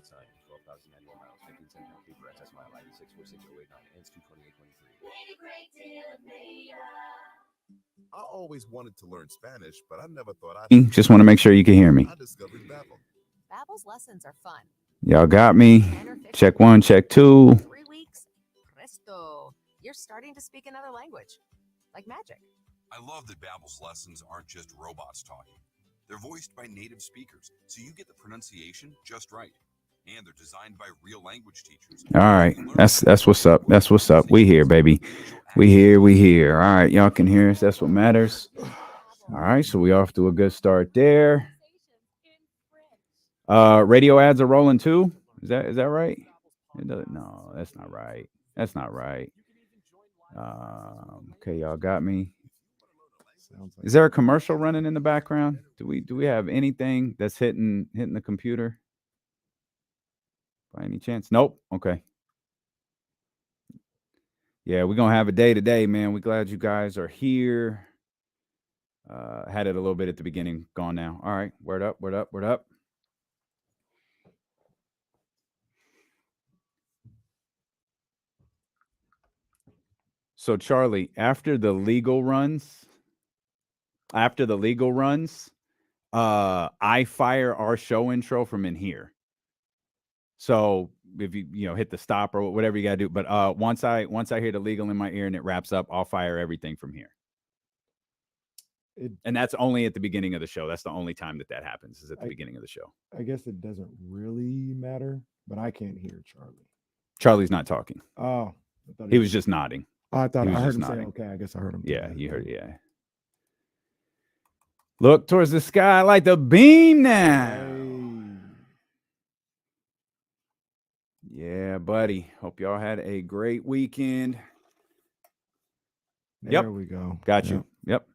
the time. 12,000 annual miles, 15 cent free press. That's my line 646089. Ends 22823. I always wanted to learn Spanish, but I never thought I'd. Just want to make sure you can hear me. I discovered Babbel. Babbel's lessons are fun. Y'all got me. Check 1, check 2. 3 weeks, presto. You're starting to speak another language, like magic. I love that Babbel's lessons aren't just robots talking. They're voiced by native speakers, so you get the pronunciation just right. And they're designed by real language teachers. All right. That's what's up. That's what's up. We here, baby. We here. All right. Y'all can hear us. That's what matters. All right. So we off to a good start there. Radio ads are rolling too. Is that right? No, that's not right. That's not right. Okay, y'all got me. Is there a commercial running in the background? Do we have anything that's hitting the computer? By any chance? Nope. Okay. Yeah, we're gonna have a day today, man. We're glad you guys are here. Had it a little bit at the beginning, gone now. All right, word up. So Charlie, after the legal runs, I fire our show intro from in here. So if you hit the stop or whatever you gotta do, but once I hear the legal in my ear and it wraps up, I'll fire everything from here. And that's only at the beginning of the show. That's the only time that happens is at the beginning of the show. I guess it doesn't really matter, but I can't hear Charlie. Charlie's not talking. Oh, he was just nodding. Oh, I thought I heard him nodding. say, okay, I guess I heard him. Yeah, you heard, yeah. Look towards the sky like the beam now. Hey. Yeah, buddy. Hope y'all had a great weekend. There we go. Got you. Yep.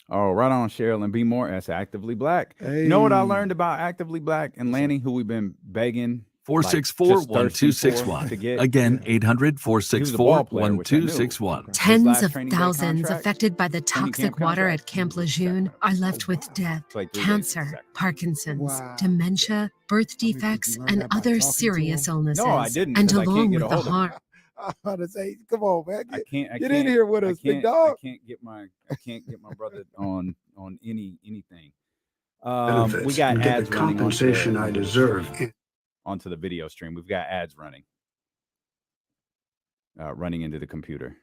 Oh, right on, Cheryl, and be more as Actively Black. Hey. You know what I learned about Actively Black and Lanny, who we've been begging 464-1261. Again, 800-464-1261. Tens of thousands affected by the toxic water at Camp Lejeune are left with death, cancer, Parkinson's, dementia, birth defects, and other serious illnesses. No, I didn't. And I can't along get with a the hold of harm. I want to say, come on, man. I can't get in here with us, big dog. I can't get my brother on anything. We got ads the compensation I deserve. Onto the video stream. We've got ads running into the computer.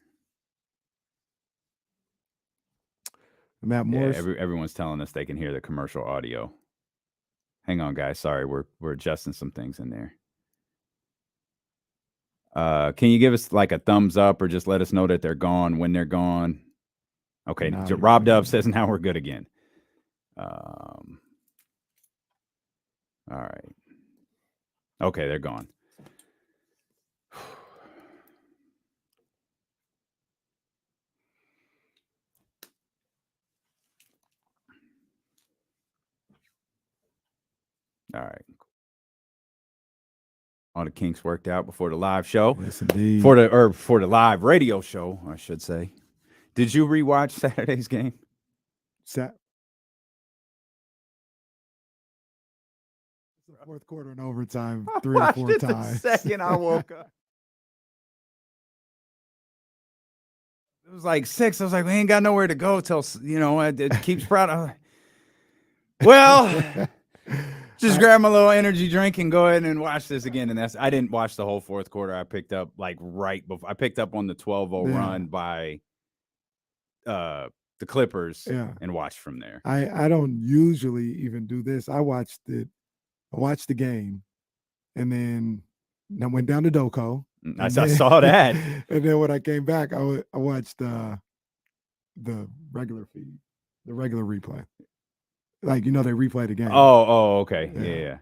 Matt Morris. Everyone's telling us they can hear the commercial audio. Hang on, guys. Sorry, we're adjusting some things in there. Can you give us like a thumbs up or just let us know that they're gone when they're gone? Okay, Rob Dub says now we're good again. All right. Okay, they're gone. All right. All the kinks worked out before the live show. Yes, indeed. For the live radio show, I should say. Did you rewatch Saturday's game? Fourth quarter and overtime, 3 or 4 times. The second I woke up. It was like 6. I was like, we ain't got nowhere to go till, it keeps proud. Well, just grab my little energy drink and go ahead and watch this again. And I didn't watch the whole fourth quarter. I picked up like right before. I picked up on the 12-0 run by the Clippers and watched from there. I don't usually even do this. I watched the game, and then I went down to Doco. I saw that. And then when I came back, I watched the regular feed, the regular replay. Like, they replay the game. Oh, okay. Yeah.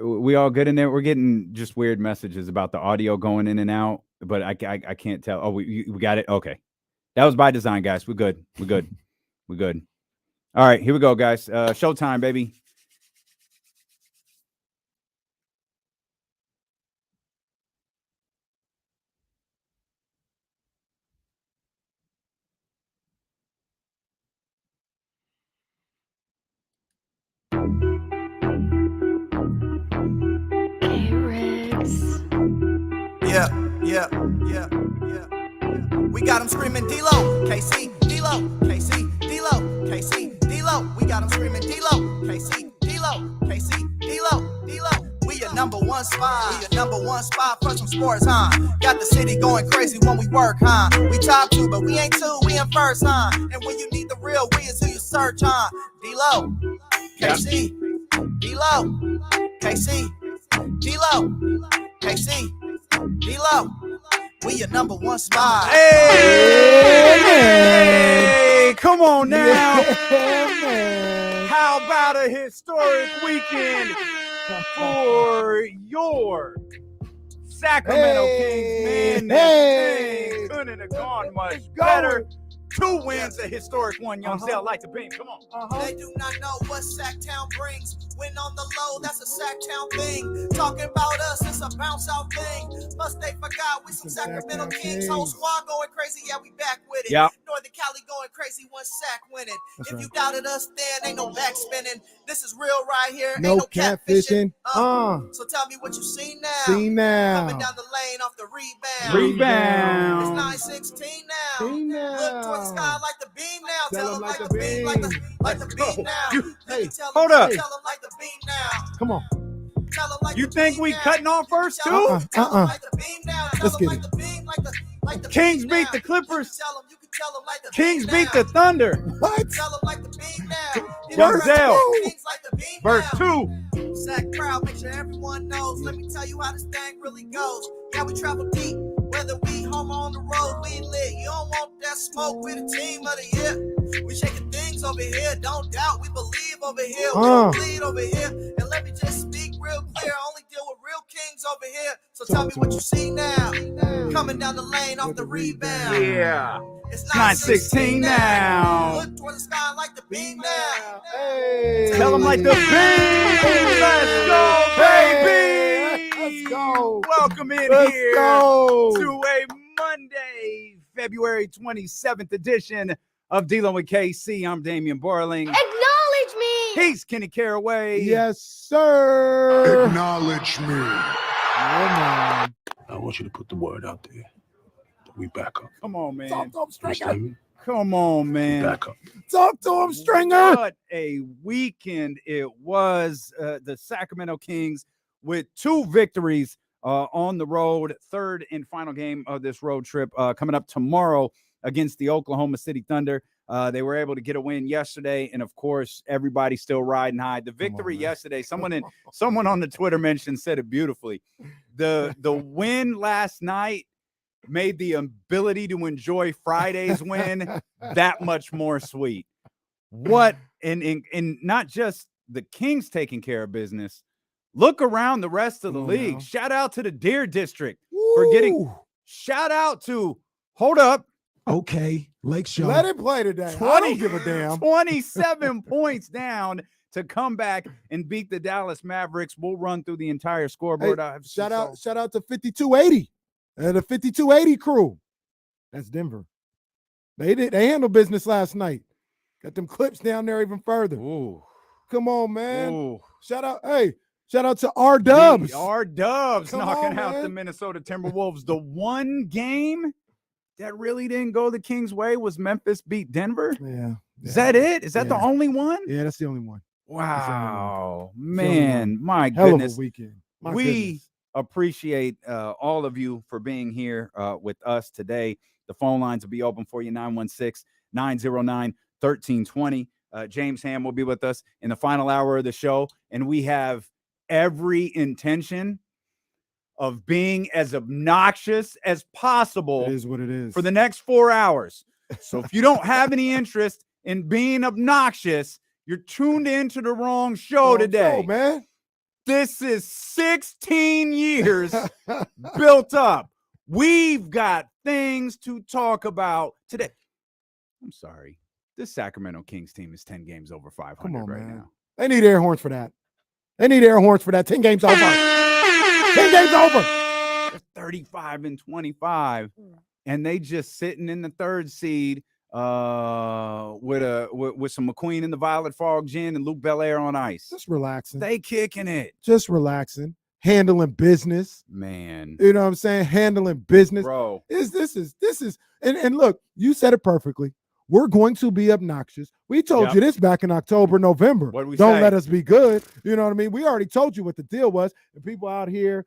We all good in there? We're getting just weird messages about the audio going in and out, but I can't tell. Oh, we got it? Okay. That was by design, guys. We're good. We're good. All right, here we go, guys. Showtime, baby. Yeah. We got them screaming D-Lo, KC, D-Lo, KC, D-Lo, KC, D-Lo. We got them screaming D-Lo, KC, D-Lo, KC, D-Lo, D-Lo. We your number one spot. We your number one spot for some sports, huh? Got the city going crazy when we work, huh? We top 2, but we ain't 2, we in first, huh? And when you need the real, we is who you search, huh? D-Lo, KC, D-Lo, KC, D-Lo, KC, D-Lo. We your number one spot. Hey, come on now. How about a historic weekend for your Sacramento Kings, man? Hey, couldn't have gone much better. 2 wins, a historic one. Young Zell, like the beam. Come on. They do not know what Sacktown brings. When on the low, that's a Sacktown thing. Talking about us, it's a bounce out thing. Must they forgot we some Sacramento Kings. Whole squad going crazy, yeah, we back with it. Yep. Northern Cali going crazy, 1 sack winning. If you doubted us, then ain't no back spinning. This is real right here, ain't no catfishing. So tell me what you see now. See now. Coming down the lane off the rebound. Rebound. It's 9-16 now. Look towards the sky like the beam now. Tell them like the beam, like the beam now. Hold up. Tell them like the beam now. Come on. Tell them like You the think beam we now. cutting off first, too? Tell them like the beam now. Tell Let's them get like it. the beam, like the Kings beam beat now. the Clippers. You can tell them like the Kings beam beat now. the Thunder. What? Tell them like the beam now. Young Zell. Kings like the beam Verse now. 2. Sack crowd, make sure everyone knows. Let me tell you how this thing really goes. Yeah, we travel deep, whether we home or on the road, we lit. You don't want that smoke, we the team of the year. We shaking things over here, don't doubt, we believe over here. We don't bleed over here. And let me just speak real clear, I only deal with real kings over here. So tell me what you see now. Coming down the lane off the rebound. Yeah. It's 9-16 now. Look toward the sky like the beam now. Hey. Tell them like the beam. Let's go, baby. Let's go. Welcome in Let's here go. to a Monday, February 27th edition of Dealing with KC. I'm Damian Borling. Acknowledge me. He's Kenny Caraway. Yes, sir. Acknowledge me. Yeah, man. I want you to put the word out there that we back up. Come on, man. Talk to him, Stringer. Understand me? Come on, man. Back up. Talk to him, Stringer. What a weekend it was. The Sacramento Kings with 2 victories on the road. 3rd and final game of this road trip coming up tomorrow against the Oklahoma City Thunder. They were able to get a win yesterday, and of course, everybody's still riding high. The victory yesterday, someone on the Twitter mention said it beautifully. The win last night made the ability to enjoy Friday's win that much more sweet. What and not just the Kings taking care of business. Look around the rest of the league. Now. Shout out to the Deer District for getting. Shout out to hold up. Okay, Lakeshore. Let it play today. 20, I don't give a damn. 27 points down to come back and beat the Dallas Mavericks. We'll run through the entire scoreboard. Hey, shout out to 5280 and the 5280 crew. That's Denver. They handle business last night. Got them clips down there even further. Ooh. Come on, man. Ooh. Shout out to R-Dubs. R-Dubs Come knocking on, out man. the Minnesota Timberwolves. The one game that really didn't go the Kings' way was Memphis beat Denver. Yeah. Is that it? Is that the only one? Yeah, that's the only one. Wow, man, my Hell goodness. of a weekend. My We goodness. appreciate all of you for being here with us today. The phone lines will be open for you, 916-909-1320. James Ham will be with us in the final hour of the show, and we have every intention of being as obnoxious as possible. It is what it is. For the next 4 hours. So if you don't have any interest in being obnoxious, you're tuned into the wrong show today. Man. This is 16 years built up. We've got things to talk about today. I'm sorry. This Sacramento Kings team is 10 games over 500 right now. They need air horns for that. 10 games over. 10 games over. They're 35-25, and they just sitting in the 3rd seed with some McQueen and the Violet Fog gin and Luke Belair on ice. Just relaxing. They kicking it. Just relaxing. handling business. Man. You know what I'm saying? Handling business. Bro. This is and look, you said it perfectly. We're going to be obnoxious. We told you this back in October, November. What we Don't say? let us be good. You know what I mean? We already told you what the deal was. The people out here,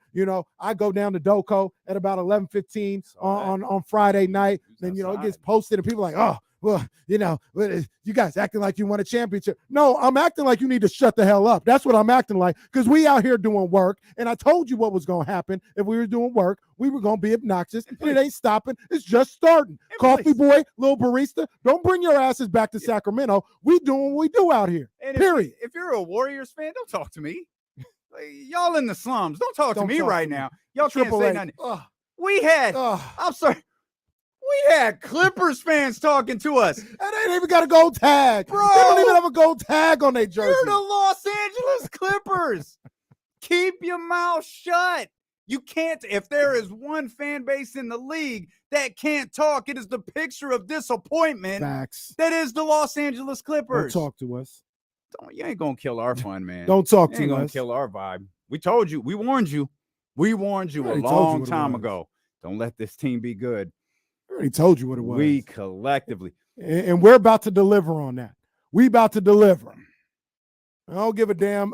I go down to Doco at about 11:15 on Friday night. Then, it gets posted and people are like, oh, well, you guys acting like you won a championship. No, I'm acting like you need to shut the hell up. That's what I'm acting like, because we out here doing work, and I told you what was going to happen. If we were doing work, we were going to be obnoxious, and it ain't stopping. It's just starting. Coffee boy, little barista, don't bring your asses back to Sacramento. We doing what we do out here, and period. If you're a Warriors fan, don't talk to me. Y'all in the slums, don't talk to me right now. Y'all can't say nothing. I'm sorry. We had Clippers fans talking to us. And they ain't even got a gold tag. Bro, they don't even have a gold tag on their jersey. You're the Los Angeles Clippers. Keep your mouth shut. You can't. If there is one fan base in the league that can't talk, it is the picture of disappointment. Facts. That is the Los Angeles Clippers. Don't talk to us. You ain't going to kill our fun, man. Don't talk to us. You ain't going to kill our vibe. We told you. We warned you. We warned you a long time ago. Don't let this team be good. I already told you what it was. We collectively. And we're about to deliver on that. We about to deliver. I don't give a damn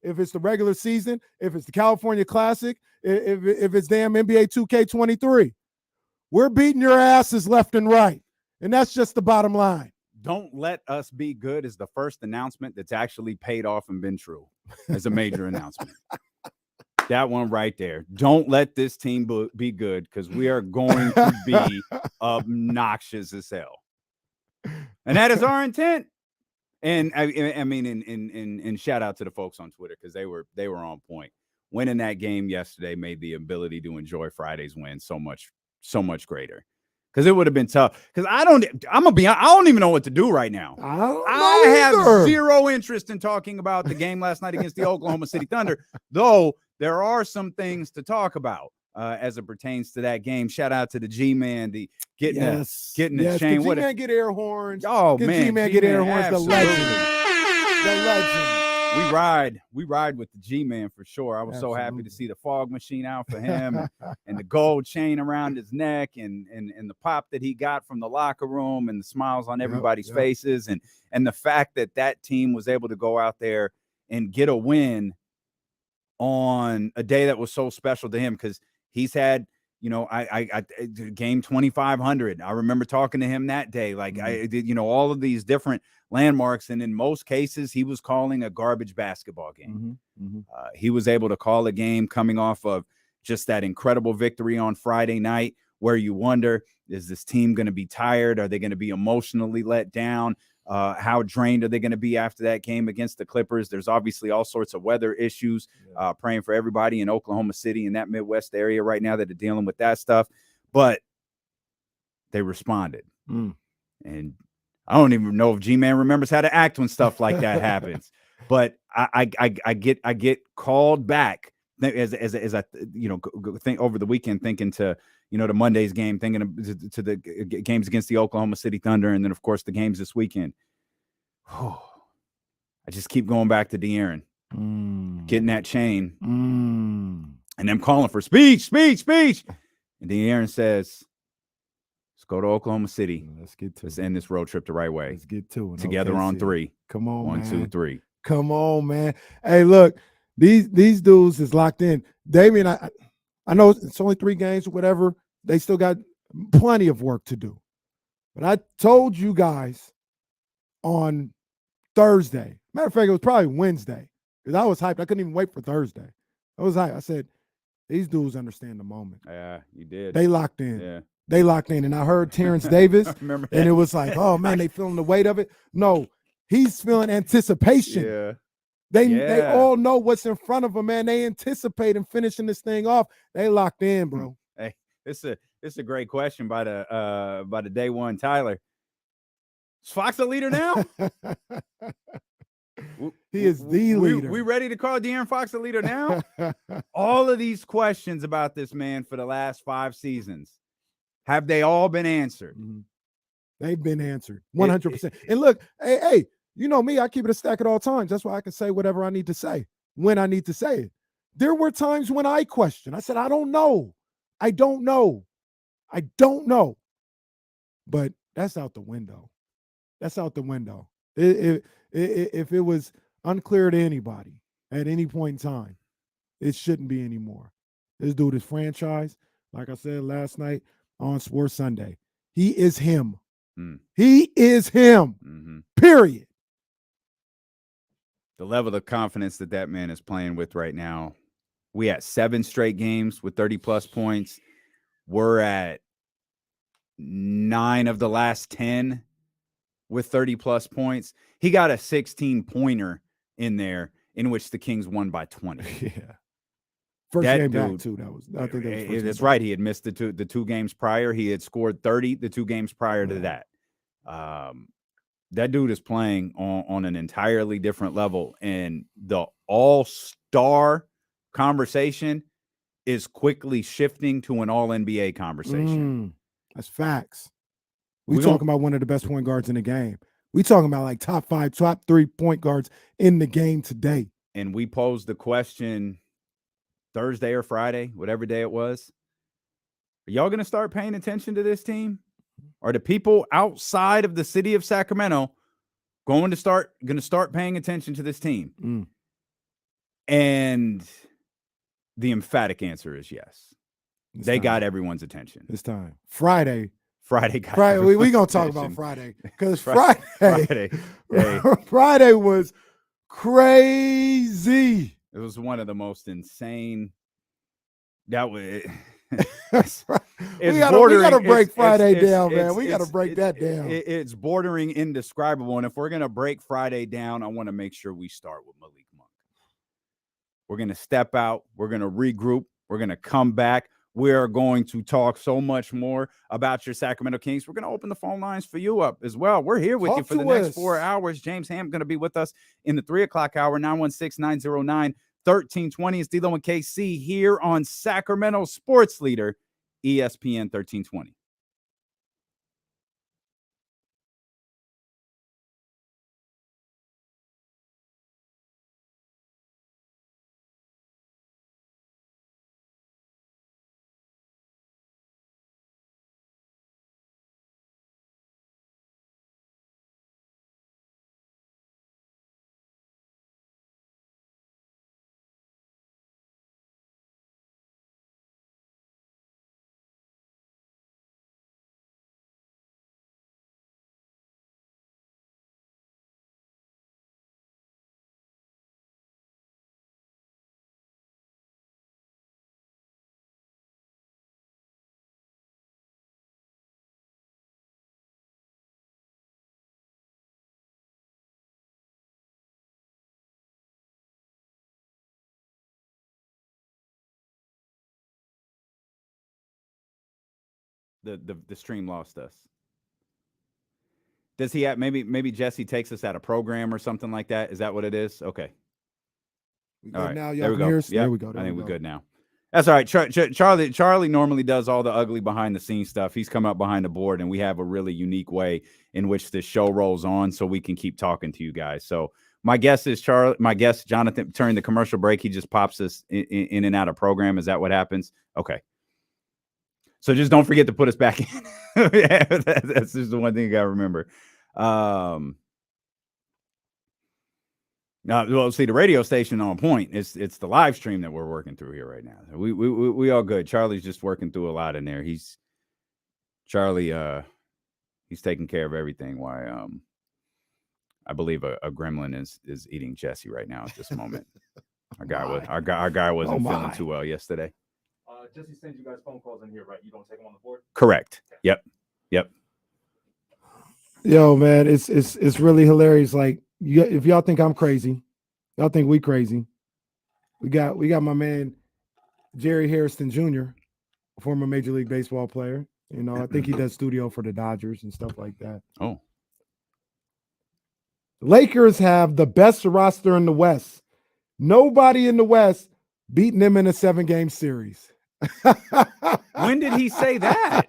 if it's the regular season, if it's the California Classic, if it's damn NBA 2K23. We're beating your asses left and right. And that's just the bottom line. Don't let us be good is the first announcement that's actually paid off and been true as a major announcement. That one right there. Don't let this team be good, because we are going to be obnoxious as hell. And that is our intent. And I mean, and shout out to the folks on Twitter, because they were on point. Winning that game yesterday made the ability to enjoy Friday's win so much greater. Because it would have been tough. Because I don't even know what to do right now. I have zero interest in talking about the game last night against the Oklahoma City Thunder, though there are some things to talk about as it pertains to that game. Shout out to the G-Man, getting the chain. What G-Man get air horns? Oh, man. G-Man get air horns. The legend. We ride with the G-Man for sure. I was so happy to see the fog machine out for him and the gold chain around his neck and the pop that he got from the locker room and the smiles on everybody's faces and the fact that team was able to go out there and get a win on a day that was so special to him, because he's had, I game 2,500. I remember talking to him that day. Like I did, all of these different landmarks. And in most cases, he was calling a garbage basketball game. He was able to call a game coming off of just that incredible victory on Friday night, where you wonder, is this team going to be tired? Are they going to be emotionally let down? How drained are they going to be after that game against the Clippers? There's obviously all sorts of weather issues. Praying for everybody in Oklahoma City and that Midwest area right now that are dealing with that stuff. But they responded. And I don't even know if G-Man remembers how to act when stuff like that happens. But I get called back as I think over the weekend, thinking to to Monday's game, thinking to the games against the Oklahoma City Thunder, and then of course the games this weekend. I just keep going back to De'Aaron, getting that chain, and them calling for speech. And De'Aaron says, "Let's go to Oklahoma City. Let's end this road trip the right way. Let's get to it together on three. Come on, 1, 2, 3. Come on, man. Hey, look, these dudes is locked in. Damian, I know it's only 3 games or whatever. They still got plenty of work to do. But I told you guys on Thursday. Matter of fact, it was probably Wednesday, because I was hyped. I couldn't even wait for Thursday. I was hyped. I said, these dudes understand the moment. Yeah, you did. They locked in. Yeah. They locked in. And I heard Terrence Davis, and it was like, oh, man, they feeling the weight of it. No, he's feeling anticipation. Yeah. They all know what's in front of them, man. They anticipate and finishing this thing off. They locked in, bro. Hey, it's a great question by the day one Tyler. Is Fox a leader now? He is the leader. We ready to call De'Aaron Fox a leader now? All of these questions about this man for the last 5 seasons, have they all been answered? They've been answered 100%. And look, hey, you know me, I keep it a stack at all times. That's why I can say whatever I need to say when I need to say it. There were times when I questioned. I said, I don't know. But that's out the window. If it was unclear to anybody at any point in time, it shouldn't be anymore. This dude is franchise. Like I said last night on Sports Sunday, he is him. He is him. Mm-hmm. Period. The level of confidence that man is playing with right now. We had 7 straight games with 30-plus points. We're at 9 of the last 10 with 30-plus points. He got a 16-pointer in there in which the Kings won by 20. Yeah. First game back, too. That's right. He had missed the two games prior. He had scored 30 the 2 games prior to that. That dude is playing on an entirely different level. And the all-star conversation is quickly shifting to an all-NBA conversation. That's facts. We're talking about one of the best point guards in the game. We're talking about like top 5, top 3 point guards in the game today. And we posed the question Thursday or Friday, whatever day it was. Are y'all going to start paying attention to this team? Are the people outside of the city of Sacramento going to start paying attention to this team? And the emphatic answer is yes. They got everyone's attention. This time. Friday. Friday. We're going to talk about Friday. Because Friday was crazy. It was one of the most insane. That was. We gotta break Friday down, man. We gotta break that down. It's bordering indescribable. And if we're gonna break Friday down, I want to make sure we start with Malik Monk. We're gonna step out. We're gonna regroup. We're gonna come back. We're going to talk so much more about your Sacramento Kings. We're going to open the phone lines for you up as well. We're here with you for the next 4 hours. James Ham going to be with us in the 3 o'clock hour, 916-909-1320. It's D-Lo and KC here on Sacramento Sports Leader, ESPN 1320. The stream lost us. Does he have maybe Jesse takes us out of program or something like that? Is that what it is? Okay. All right. Now y'all can hear us. There we go. I think we're good now. That's all right. Charlie normally does all the ugly behind the scenes stuff. He's come up behind the board, and we have a really unique way in which this show rolls on, so we can keep talking to you guys. So my guess is Jonathan, during the commercial break, he just pops us in and out of program. Is that what happens? Okay. So just don't forget to put us back in. Yeah, that's just the one thing you got to remember. Well, see, the radio station on point. It's the live stream that we're working through here right now. We all good. Charlie's just working through a lot in there. He's taking care of everything. Why I believe a gremlin is eating Jesse right now at this moment. Our guy wasn't feeling too well yesterday. Jesse sends you guys phone calls in here, right? You don't take them on the board? Correct. Yep. Yo, man, it's really hilarious. Like, if y'all think I'm crazy, y'all think we crazy. We got my man Jerry Harrison Jr., a former Major League Baseball player. You know, I think he does studio for the Dodgers and stuff like that. Oh. Lakers have the best roster in the West. Nobody in the West beating them in a 7-game series. When did he say that?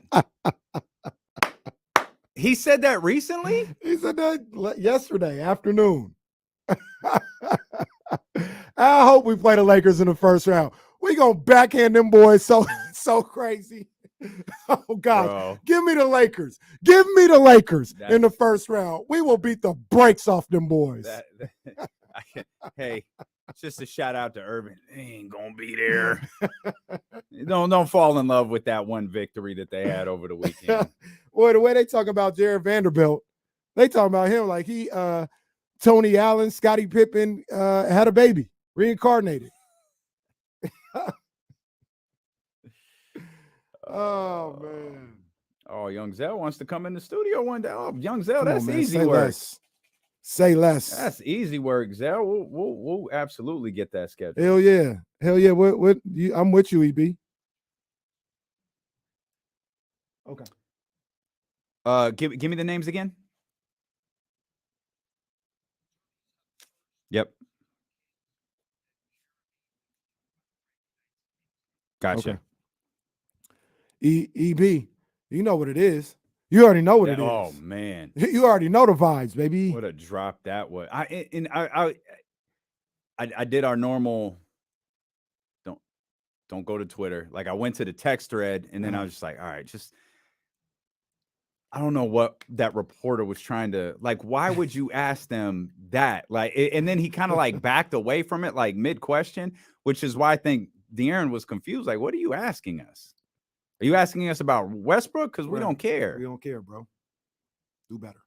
He said that recently? He said that yesterday afternoon. I hope we play the Lakers in the first round. We gonna backhand them boys so crazy. Oh God, Bro. give me the Lakers. Give me the Lakers in the first round. We will beat the brakes off them boys. Hey, it's just a shout out to Irvin. They ain't gonna be there. Don't fall in love with that one victory that they had over the weekend. Boy, the way they talk about Jared Vanderbilt, they talk about him like he Tony Allen, Scottie Pippen had a baby, reincarnated. Oh man. Oh, Young Zell wants to come in the studio one day. Oh, Young Zell, that's easy Say work. Less. Say less. That's easy work, Zell. We'll absolutely get that scheduled. Hell yeah. I'm with you, EB. Okay. Give me the names again. Yep. Gotcha. Okay. EB, you know what it is. You already know what it is. Oh man, you already know the vibes, baby. What a drop that was. I did our normal. Don't go to Twitter. Like I went to the text thread, and then I was just like, all right, I don't know what that reporter was trying to like. Why would you ask them that? Like, and then he kind of like backed away from it, like mid question, which is why I think De'Aaron was confused. Like, what are you asking us? Are you asking us about Westbrook? Because we don't care. We don't care, bro. Do better.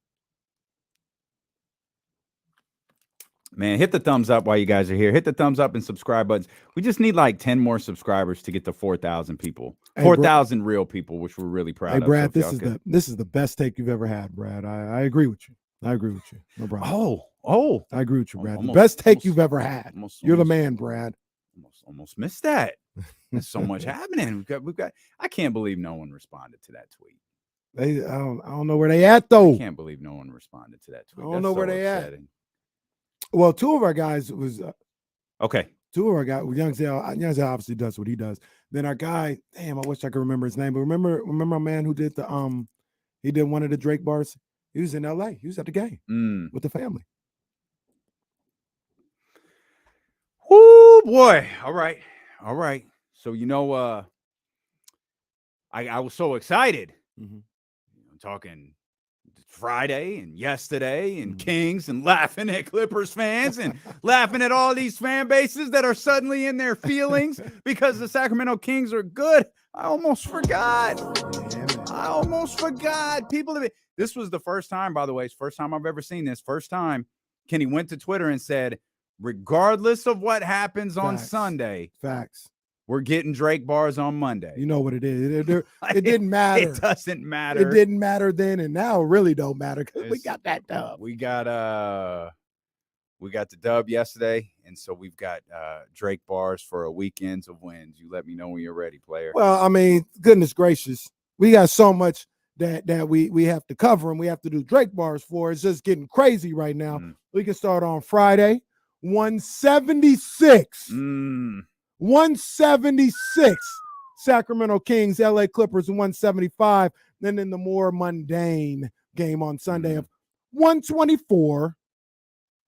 Man, hit the thumbs up while you guys are here. Hit the thumbs up and subscribe buttons. We just need like 10 more subscribers to get to 4,000 people. 4,000 real people, which we're really proud of. Hey, Brad, this is the best take you've ever had, Brad. I agree with you. No problem. Oh. I agree with you, Brad. The best take you've ever had. You're the man, Brad. Almost missed that. There's so much happening. We've got. I can't believe no one responded to that tweet. I don't know where they at though. I can't believe no one responded to that tweet. I don't know where they at. Well, two of our guys was okay. Two of our guys, Young Zell obviously does what he does. Then our guy, damn, I wish I could remember his name, but remember a man who did he did one of the Drake bars. He was in LA. He was at the game with the family. Oh boy! All right. So I was so excited. I'm talking Friday and yesterday and Kings and laughing at Clippers fans and laughing at all these fan bases that are suddenly in their feelings because the Sacramento Kings are good. I almost forgot. People. This was the first time, by the way. It's the first time I've ever seen this. First time Kenny went to Twitter and said, regardless of what happens on Sunday, we're getting Drake bars on Monday. You know what it is. It didn't matter. It doesn't matter. It didn't matter then, and now it really don't matter because we got that dub. We got the dub yesterday, and so we've got Drake bars for a weekend of wins. You let me know when you're ready, player. Well, I mean, goodness gracious, we got so much that we have to cover and we have to do Drake bars for. It's just getting crazy right now. We can start on Friday, 176. 176 Sacramento Kings, LA Clippers 175. Then in the more mundane game on Sunday of 124,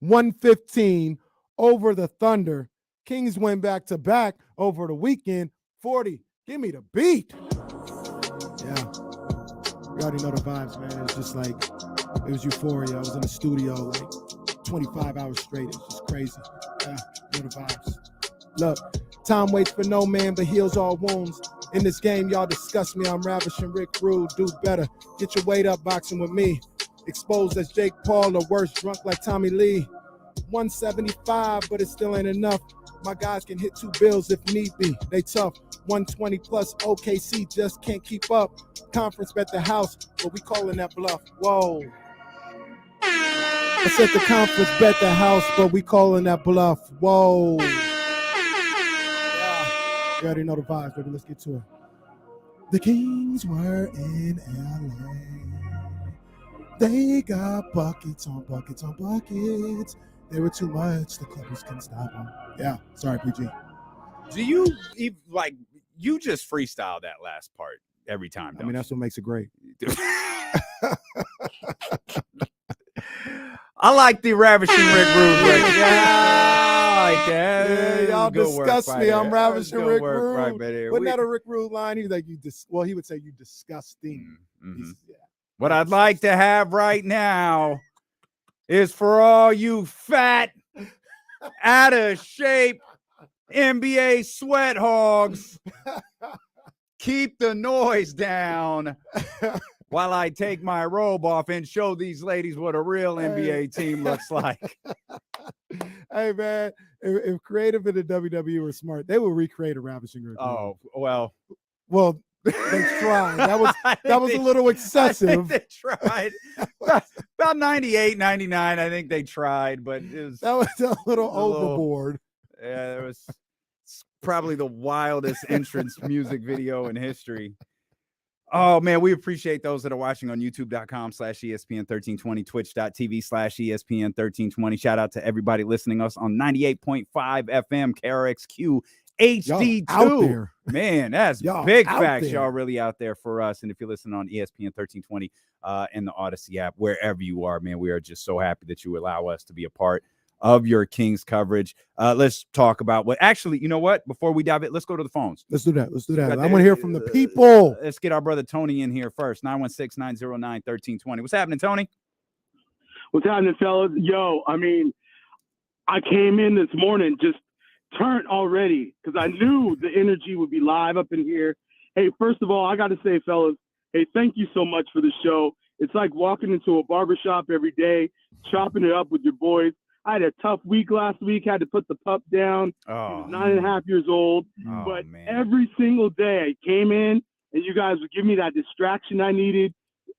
115 over the Thunder. Kings went back to back over the weekend. 40. Give me the beat. Yeah. You already know the vibes, man. It's just like it was euphoria. I was in the studio like 25 hours straight. It's just crazy. Yeah, you know the vibes. Look. Time waits for no man, but heals all wounds. In this game, y'all discuss me. I'm ravishing Rick Rude. Do better. Get your weight up boxing with me. Exposed as Jake Paul or worse, drunk like Tommy Lee. 175, but it still ain't enough. My guys can hit 2 bills if need be. They tough. 120 plus OKC just can't keep up. Conference bet the house, but we calling that bluff. Whoa. I said the conference bet the house, but we calling that bluff. Whoa. You already know the vibes, baby. Let's get to it. The Kings were in LA. They got buckets on buckets on buckets. They were too much. The Clippers couldn't stop them. Yeah, sorry, PG. Do you like you just freestyle that last part every time? I mean, that's what makes it great. I like the ravishing Rick Rude. I like that. Y'all good work disgust right me. there. I'm That was ravishing good Rick work right Rude. there. Wasn't that a Rick Rude line? He was like, he would say you disgusting. Mhm. Yeah. What I'd like to have right now is for all you fat, out of shape NBA sweat hogs, keep the noise down while I take my robe off and show these ladies what a real NBA team looks like. Hey, man, if creative in the WWE were smart, they would recreate a ravishing Rick Rude. Oh, well. Well, they tried. That was a little excessive. They tried. About 98, 99, I think they tried, but that was a little overboard. Yeah, it was probably the wildest entrance music video in history. Oh, man, we appreciate those that are watching on youtube.com/ESPN1320, twitch.tv/ESPN1320. Shout out to everybody listening us on 98.5 FM, KRXQ, HD2. Man, that's big facts. Y'all really out there for us. And if you're listening on ESPN 1320 and the Odyssey app, wherever you are, man, we are just so happy that you allow us to be a part of your Kings coverage. Let's talk about what actually, you know what? Before we dive in, let's go to the phones. Let's do that. I want to hear from the people. Let's get our brother Tony in here first. 916-909-1320. What's happening, Tony? What's happening, fellas? Yo, I mean, I came in this morning just turned already because I knew the energy would be live up in here. Hey, first of all, I got to say, fellas, hey, thank you so much for the show. It's like walking into a barbershop every day, chopping it up with your boys. I had a tough week last week, had to put the pup down. He was 9.5 years old. But every single day I came in and you guys would give me that distraction I needed.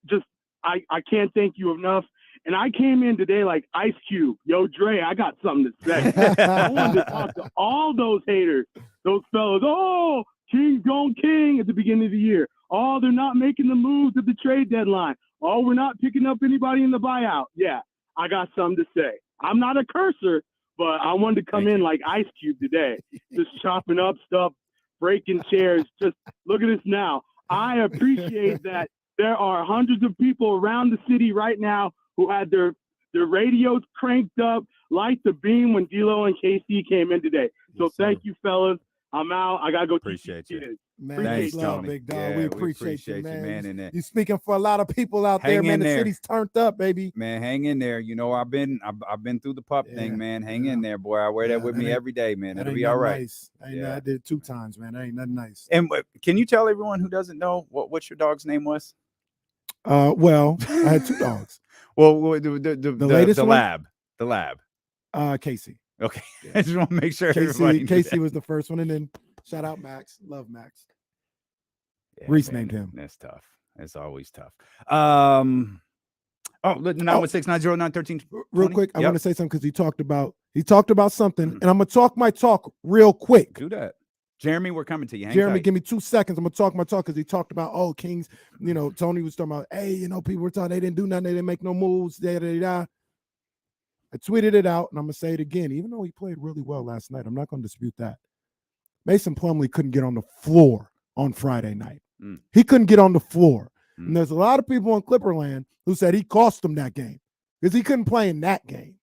Just, I can't thank you enough. And I came in today like Ice Cube. Yo, Dre, I got something to say. I wanted to talk to all those haters, those fellas. Oh, King's going King at the beginning of the year. Oh, they're not making the moves at the trade deadline. Oh, we're not picking up anybody in the buyout. Yeah, I got something to say. I'm not a cursor, but I wanted to come in like Ice Cube today, just chopping up stuff, breaking chairs. Just look at this now. I appreciate that there are hundreds of people around the city right now who had their radios cranked up, like the beam when D'Lo and KC came in today. So thank you, fellas. I'm out. I gotta go. Appreciate you, man. Thanks, love, big dog. Yeah, we appreciate you, man. And you're speaking for a lot of people out there, man. The city's turned up, baby. Man, hang in there. You know, I've been through the pup thing, man. Hang in there, boy. I wear that with me every day, man. It'll be all right. Nice. I did it 2 times, man. That ain't nothing nice. And can you tell everyone who doesn't know what your dog's name was? Well, I had 2 dogs. Well, the latest one? The lab. Casey. Okay, I just want to make sure Casey was the first one, and then shout out Max. Love Max. Yeah, Reese named him. That's tough. It's always tough. 916-909-1320. Real quick, I want to say something because he talked about something, and I'm gonna talk my talk real quick. Do that. Jeremy, we're coming to you. Hang Jeremy, tight. give me 2 seconds. I'm gonna talk my talk because he talked about Kings. You know, Tony was talking about, hey, people were talking they didn't do nothing, they didn't make no moves. I tweeted it out, and I'm gonna say it again. Even though he played really well last night, I'm not gonna dispute that. Mason Plumlee couldn't get on the floor on Friday night. He couldn't get on the floor, and there's a lot of people in Clipperland who said he cost them that game because he couldn't play in that game.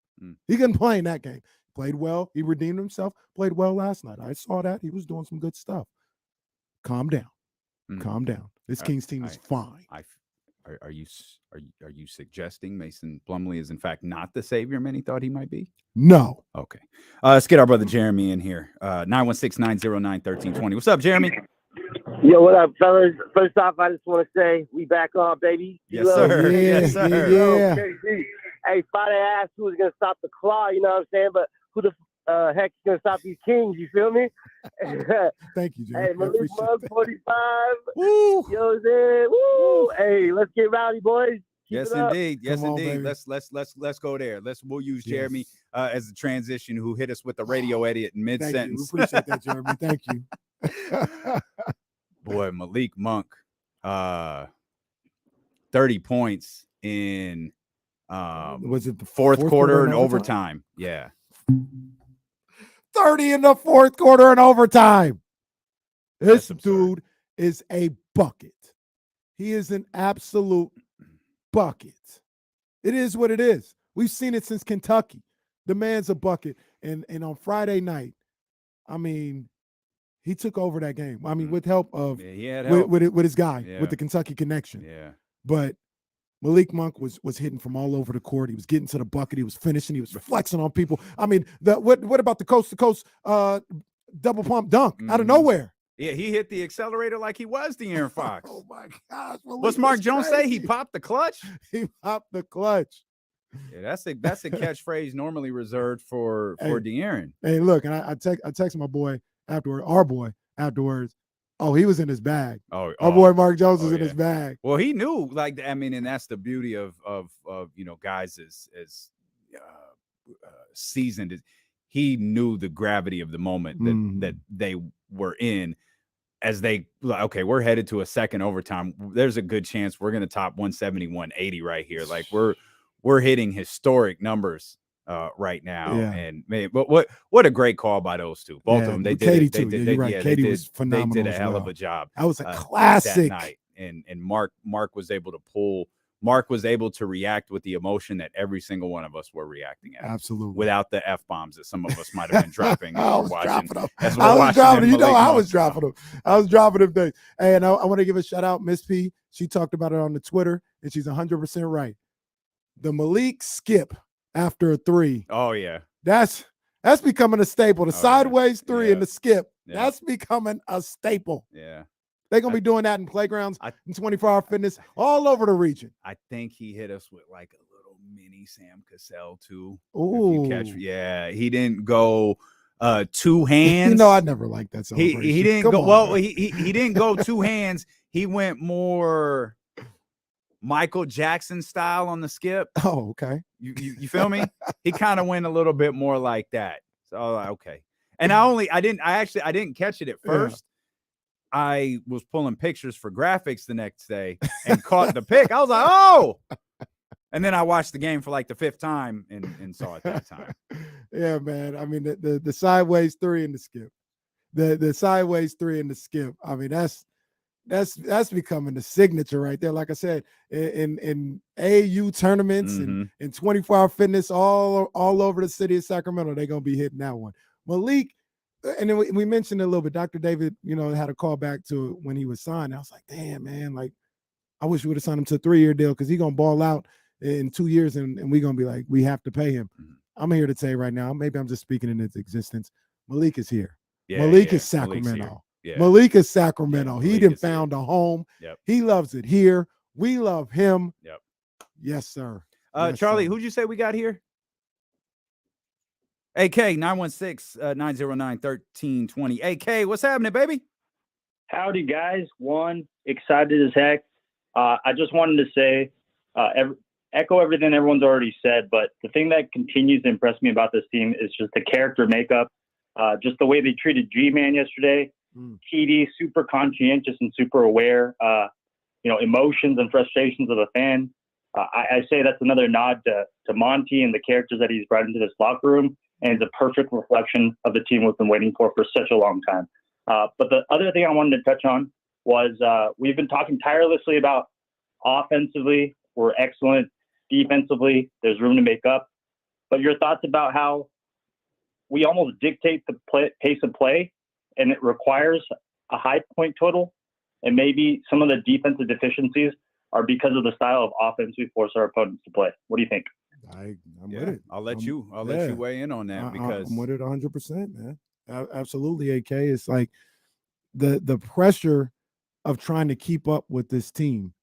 He couldn't play in that game. Played well. He redeemed himself. Played well last night. I saw that. He was doing some good stuff. Calm down. Calm down. This Kings team is fine. Are you suggesting Mason Plumlee is in fact not the savior many thought he might be? No. Okay. Let's get our brother Jeremy in here. 916-909-1320. What's up, Jeremy? Yo, what up, fellas? First off, I just want to say we back on, baby. Yes, sir. Yes, sir. Hey, Friday asked who was gonna stop the claw. You know what I'm saying? But who the heck is gonna stop these Kings? You feel me? Thank you, Jeremy. Hey, Malik Monk, 45. Woo! Yo, woo! Hey, let's get rowdy, boys. Yes, indeed. Yes, indeed. Let's go there. We'll use Jeremy as a transition who hit us with the radio edit in mid-sentence. We appreciate that, Jeremy. Thank you. Boy, Malik Monk, 30 points in was it the fourth quarter and overtime? Yeah. 30 in the fourth quarter and overtime. This dude is a bucket. He is an absolute bucket. It is what it is. We've seen it since Kentucky. The man's a bucket. And on Friday night, I mean, he took over that game. I mean, with help of he had help. with his guy, Yeah. with the Kentucky connection. Yeah. But Malik Monk was hitting from all over the court. He was getting to the bucket. He was finishing. He was flexing on people. I mean, what about the coast to coast double pump dunk out of nowhere? Yeah, he hit the accelerator like he was De'Aaron Fox. Oh my gosh! What's Mark Jones say? He popped the clutch. He popped the clutch. Yeah, that's a catchphrase normally reserved for De'Aaron. Hey, look, and I text my boy afterward, our boy afterwards. Oh, he was in his bag. Our boy Mark Jones was in his bag. Well, he knew, like, I mean, and that's the beauty of guys as seasoned. He knew the gravity of the moment that they were in. As they, okay, we're headed to a second overtime. There's a good chance we're going to top 170, 180 right here. Like we're hitting historic numbers right now. Yeah. And man, but what a great call by those two. Both of them. They Katie did. Too. You're right. Katie was phenomenal. They did a hell of a job. That was a classic that night. And Mark was able to pull. Mark was able to react with the emotion that every single one of us were reacting at. Absolutely. Without the F-bombs that some of us might have been dropping. I was dropping them. I was dropping them. I was dropping them. I was dropping them things. Hey, and I want to give a shout out, Miss P. She talked about it on the Twitter, and she's 100% right. The Malik skip after a three. Oh, yeah. That's becoming a staple. The sideways three and the skip. Yeah. That's becoming a staple. Yeah. They're going to be doing that in playgrounds, in 24-hour fitness, all over the region. I think he hit us with like a little mini Sam Cassell, too. Ooh. Yeah, he didn't go two hands. I never liked that celebration. He didn't go, well, he didn't go two hands. He went more Michael Jackson style on the skip. Oh, okay. You feel me? He kind of went a little bit more like that. So, okay. And I didn't catch it at first. I was pulling pictures for graphics the next day and caught the pick. I was like, oh, and then I watched the game for like the fifth time and saw it that time. Yeah, man. I mean, the sideways three and the skip, the sideways three and the skip. I mean, that's becoming the signature right there. Like I said, in AU tournaments and in 24-hour fitness all over the city of Sacramento, they're going to be hitting that one. Malik. And then we mentioned it a little bit. Dr. David, had a call back to when he was signed. I was like, damn, man, like, I wish we would have signed him to a 3-year deal because he's going to ball out in 2 years and we're going to be like, we have to pay him. I'm here to tell you right now, maybe I'm just speaking in its existence. Malik is here. Malik is Sacramento. Malik is Sacramento. He done found a home. Yep. He loves it here. We love him. Yep. Yes, sir. Charlie, who'd you say we got here? AK 916-909-1320. AK, what's happening, baby? Howdy, guys. Excited as heck. I just wanted to say, echo everything everyone's already said, but the thing that continues to impress me about this team is just the character makeup, just the way they treated G-Man yesterday. TD, super conscientious and super aware, emotions and frustrations of the fan. I say that's another nod to Monty and the characters that he's brought into this locker room. And it's a perfect reflection of the team we've been waiting for such a long time. But the other thing I wanted to touch on was we've been talking tirelessly about offensively, we're excellent. Defensively, there's room to make up. But your thoughts about how we almost dictate the pace of play, and it requires a high point total, and maybe some of the defensive deficiencies are because of the style of offense we force our opponents to play. What do you think? I'm with it. I'll let you weigh in on that because I'm with it 100%, man. Absolutely, AK. It's like the pressure of trying to keep up with this team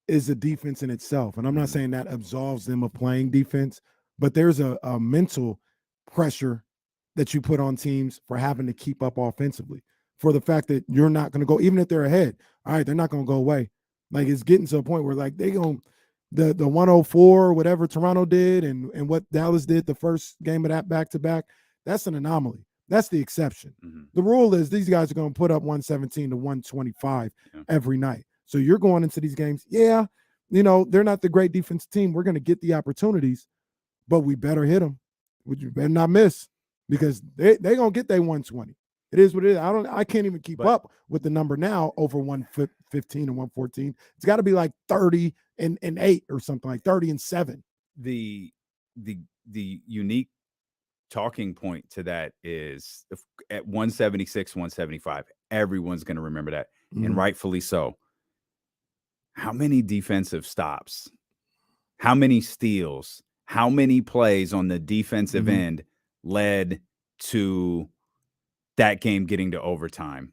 is a defense in itself. And I'm not saying that absolves them of playing defense, but there's a mental pressure that you put on teams for having to keep up offensively, for the fact that you're not going to go, even if they're ahead. All right, they're not going to go away. Like, it's getting to a point where like they going the 104, whatever Toronto did and what Dallas did the first game of that back-to-back, that's an anomaly. That's the exception. The rule is these guys are going to put up 117 to 125 every night. So you're going into these games, they're not the great defensive team. We're going to get the opportunities, but we better hit them. You better not miss, because they're going to get their 120. It is what it is. I can't even keep up with the number now over 115 and 114. It's got to be like 30 and 8 or something, like 30 and 7. The unique talking point to that is at 176, 175, everyone's going to remember that, and rightfully so. How many defensive stops? How many steals? How many plays on the defensive end led to that game getting to overtime,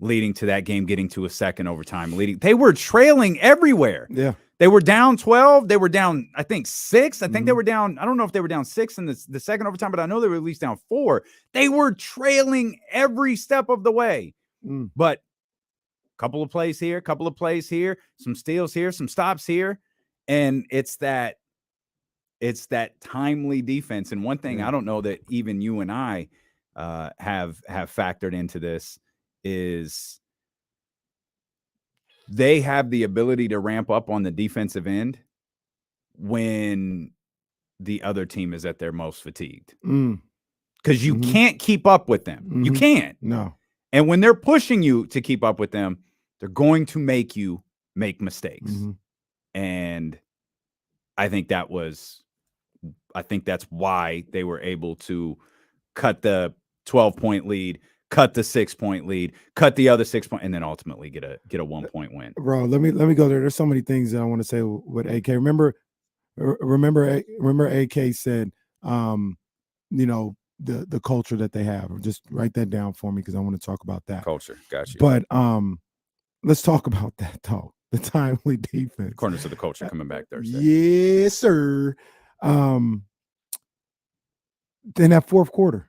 leading to that game getting to a second overtime, they were trailing everywhere. Yeah. They were down 12. They were down, I think, 6. I think they were down. I don't know if they were down 6 in the second overtime, but I know they were at least down 4. They were trailing every step of the way. But a couple of plays here, some steals here, some stops here. And it's that timely defense. And one thing I don't know that even you and I have factored into this is they have the ability to ramp up on the defensive end when the other team is at their most fatigued. Because you can't keep up with them. You can't. No. And when they're pushing you to keep up with them, they're going to make you make mistakes. And I think that's why they were able to cut the 12-point lead, cut the 6-point lead, cut the other 6 point, and then ultimately get a 1-point win. Bro, let me go there. There's so many things that I want to say with AK. Remember AK said, the culture that they have. Just write that down for me because I want to talk about that. Culture, got you. But let's talk about that though. The timely defense. Corners of the culture coming back Thursday. Yes, sir. Then that fourth quarter,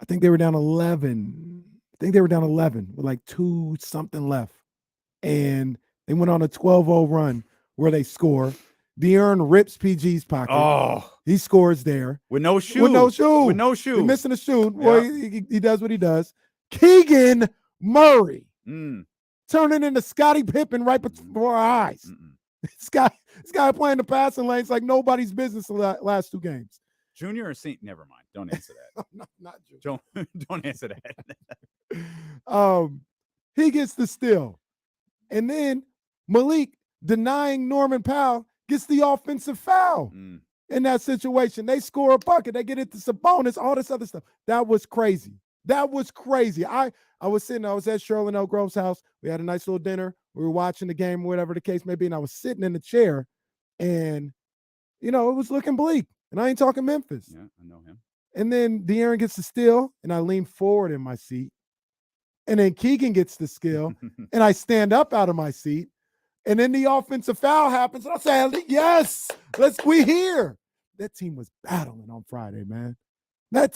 I think they were down 11. With like 2 something left. And they went on a 12-0 run where they score. De'Aaron rips PG's pocket. Oh, he scores there. With no shoe. With no shoe. He's missing a shoe. Well, he does what he does. Keegan Murray. Turning into Scottie Pippen right before our eyes. This guy playing the passing lanes like nobody's business the last 2 games. Junior or senior? Never mind. Don't answer that. not Junior. Don't answer that. He gets the steal. And then Malik, denying Norman Powell, gets the offensive foul in that situation. They score a bucket. They get it to Sabonis, all this other stuff. That was crazy. I was at Cheryl and El Grove's house. We had a nice little dinner. We were watching the game, whatever the case may be, and I was sitting in the chair, and, it was looking bleak. And I ain't talking Memphis. Yeah, I know him. And then De'Aaron gets the steal, and I lean forward in my seat. And then Keegan gets the steal, and I stand up out of my seat. And then the offensive foul happens, and I say, yes, we here. That team was battling on Friday, man. Oh,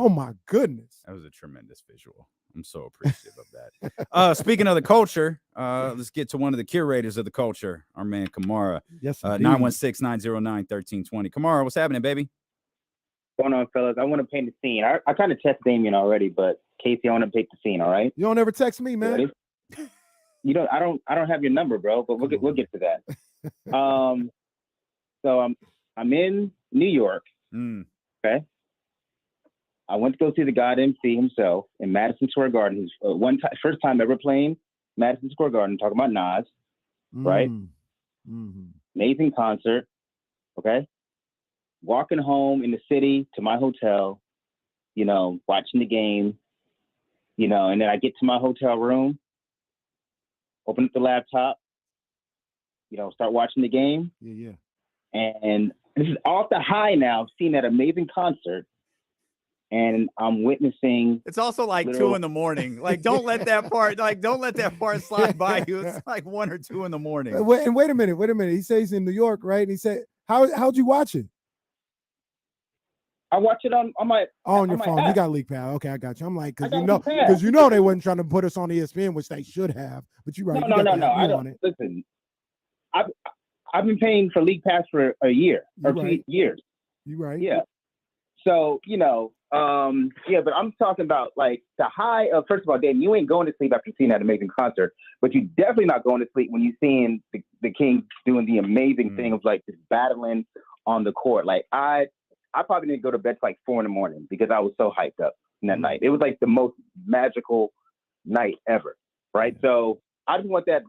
my goodness. That was a tremendous visual. I'm so appreciative of that. Speaking of the culture, let's get to one of the curators of the culture, our man Kamara. Yes, 916-909-1320. Kamara, what's happening, baby? What's going on, fellas? I want to paint the scene. I kind of text Damien already, but Casey, I want to paint the scene. All right? You don't ever text me, man. You don't. I don't have your number, bro. But we'll get to that. So I'm in New York. Okay. I went to go see the God MC himself in Madison Square Garden. His first time ever playing Madison Square Garden. Talking about Nas, right? Amazing concert. Okay. Walking home in the city to my hotel, watching the game, and then I get to my hotel room, open up the laptop, start watching the game. Yeah. And this is off the high now. I've seen that amazing concert. And I'm witnessing. It's also like 2 a.m. Like, don't let that part slide by you. It's like 1 or 2 a.m. Wait a minute. He says he's in New York, right? And he said, how'd you watch it? I watch it on my on your phone. You got League Pass. Okay, I got you. I'm like, because they wasn't trying to put us on ESPN, which they should have. But you're right. No. I don't. Listen, I've been paying for League Pass for a year or 2 years. You're right. Yeah. So but I'm talking about like the high of, first of all, Dave, you ain't going to sleep after seeing that amazing concert, but you're definitely not going to sleep when you're seeing the Kings doing the amazing thing of like just battling on the court. Like I probably didn't go to bed till like 4 a.m. because I was so hyped up in that night. It was like the most magical night ever, right? So I just want that.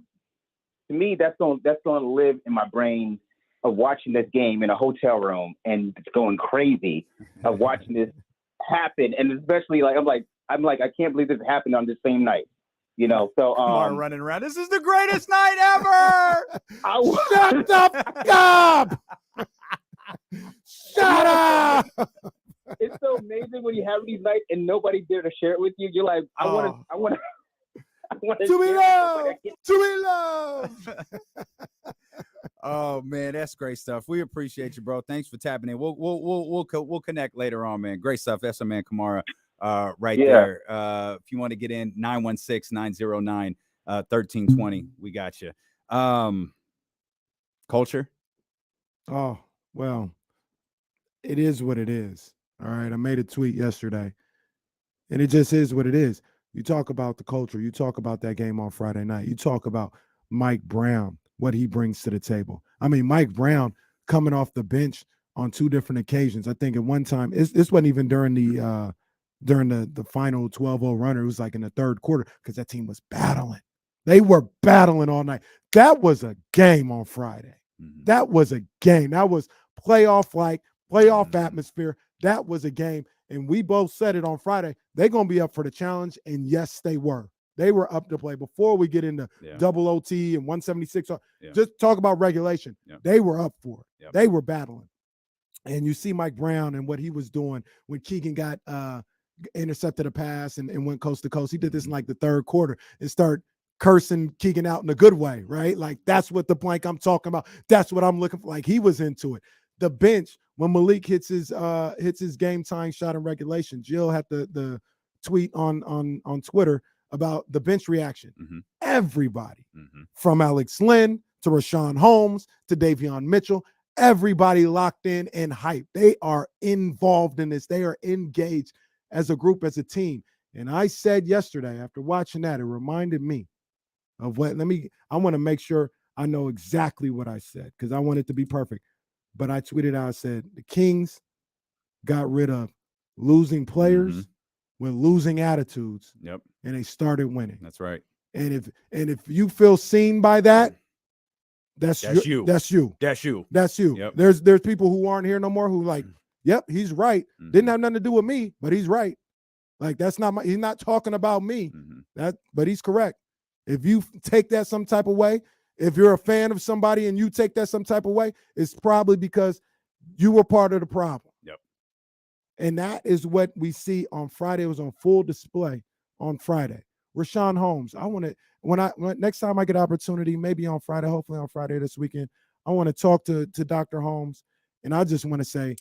To me, that's going to live in my brain of watching this game in a hotel room and going crazy of watching this happen. And especially I'm like, I can't believe this happened on the same night, you know? So, Kamara running around. This is the greatest night ever. Shut the up. Shut up. It's so amazing when you have these nights and nobody there to share it with you. You're like, I want to be loved. To be loved. Oh man, that's great stuff. We appreciate you, bro. Thanks for tapping in. We'll connect later on, man. Great stuff. That's a man Kamara right there. If you want to get in, 916-909-1320. We got you. Culture. Oh, well, it is what it is. All right. I made a tweet yesterday, and it just is what it is. You talk about the culture. You talk about that game on Friday night. You talk about Mike Brown, what he brings to the table. I mean, Mike Brown coming off the bench on 2 different occasions. I think at one time, this wasn't even during the final 12-0 runner. It was like in the third quarter because that team was battling. They were battling all night. That was a game on Friday. Mm-hmm. That was a game. That was playoff atmosphere. That was a game. And we both said it on Friday. They're going to be up for the challenge. And yes, they were. They were up to play. Before we get into double OT and 176, just talk about regulation. Yeah. They were up for it. Yep. They were battling. And you see Mike Brown and what he was doing when Keegan got intercepted a pass and went coast to coast. He did this in like the third quarter and start cursing Keegan out in a good way, right? Like that's what the blank I'm talking about. That's what I'm looking for. Like he was into it. The bench, when Malik hits his game tying shot in regulation, Jill had the tweet on Twitter about the bench reaction. Mm-hmm. Everybody from Alex Lynn to Rashawn Holmes to Davion Mitchell, everybody locked in and hyped. They are involved in this. They are engaged as a group, as a team. And I said yesterday, after watching that, it reminded me of what, I want to make sure I know exactly what I said because I want it to be perfect. But I tweeted out, I said, the Kings got rid of losing players with losing attitudes. Yep. And they started winning. That's right. And if you feel seen by that, that's you. That's you. Yep. There's people who aren't here no more who like, yep, he's right. Didn't have nothing to do with me, but he's right. Like that's not he's not talking about me. But he's correct. If you take that some type of way, if you're a fan of somebody and you take that some type of way, it's probably because you were part of the problem. Yep. And that is what we see on Friday. It was on full display on Friday. Rashawn Holmes. I want to when next time I get opportunity, maybe on Friday, hopefully on Friday this weekend, I want to talk to Dr. Holmes, and I just want to say,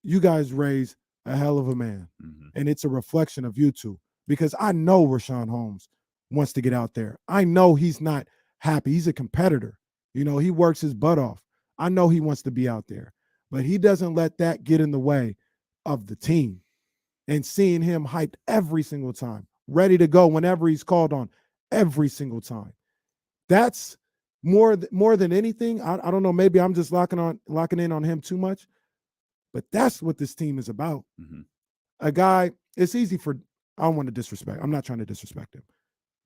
you guys raised a hell of a man, and it's a reflection of you two because I know Rashawn Holmes wants to get out there. I know he's not happy. He's a competitor. You know, he works his butt off. I know he wants to be out there, but he doesn't let that get in the way of the team. And seeing him hyped every single time, ready to go whenever he's called on, every single time. That's more than anything. I don't know. Maybe I'm just locking in on him too much, but that's what this team is about. A guy. It's easy for. I don't want to disrespect. I'm not trying to disrespect him,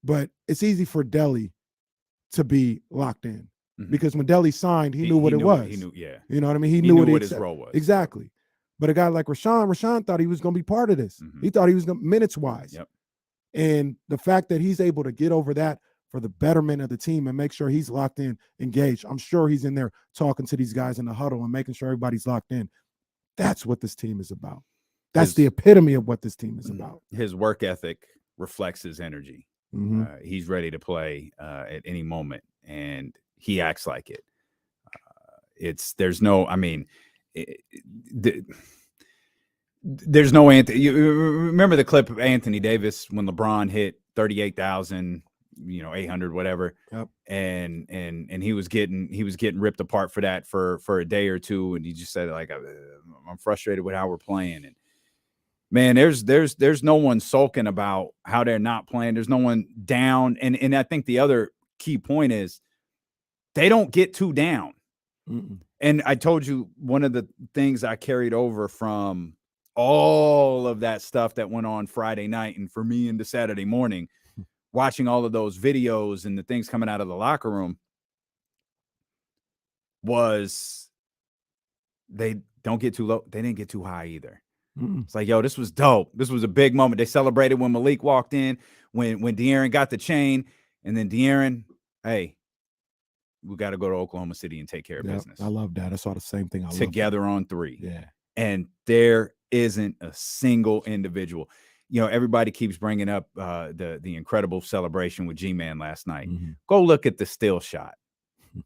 but it's easy for Delly to be locked in because when Delly signed, he knew what it was. He knew, yeah. You know what I mean? He knew what his role was. Exactly. But a guy like Rashawn thought he was going to be part of this. He thought he was going minutes wise. Yep. And the fact that he's able to get over that for the betterment of the team and make sure he's locked in, engaged. I'm sure he's in there talking to these guys in the huddle and making sure everybody's locked in. That's what this team is about. That's the epitome of what this team is about. His work ethic reflects his energy. He's ready to play at any moment, and he acts like it. There's no Anthony. You remember the clip of Anthony Davis when LeBron hit 38,000, 800, whatever. Yep. And he was getting ripped apart for that for a day or two, and he just said like, I'm frustrated with how we're playing. And man, there's no one sulking about how they're not playing. There's no one down. And I think the other key point is they don't get too down. And I told you one of the things I carried over from all of that stuff that went on Friday night and for me into Saturday morning, watching all of those videos and the things coming out of the locker room. was they don't get too low. They didn't get too high either. It's like, yo, this was dope. This was a big moment. They celebrated when Malik walked in, when De'Aaron got the chain, and then De'Aaron, hey, we got to go to Oklahoma City and take care of business. I love that. I saw the same thing. Together on 3. Yeah. And there isn't a single individual. You know, everybody keeps bringing up the incredible celebration with G-Man last night. Go look at the still shot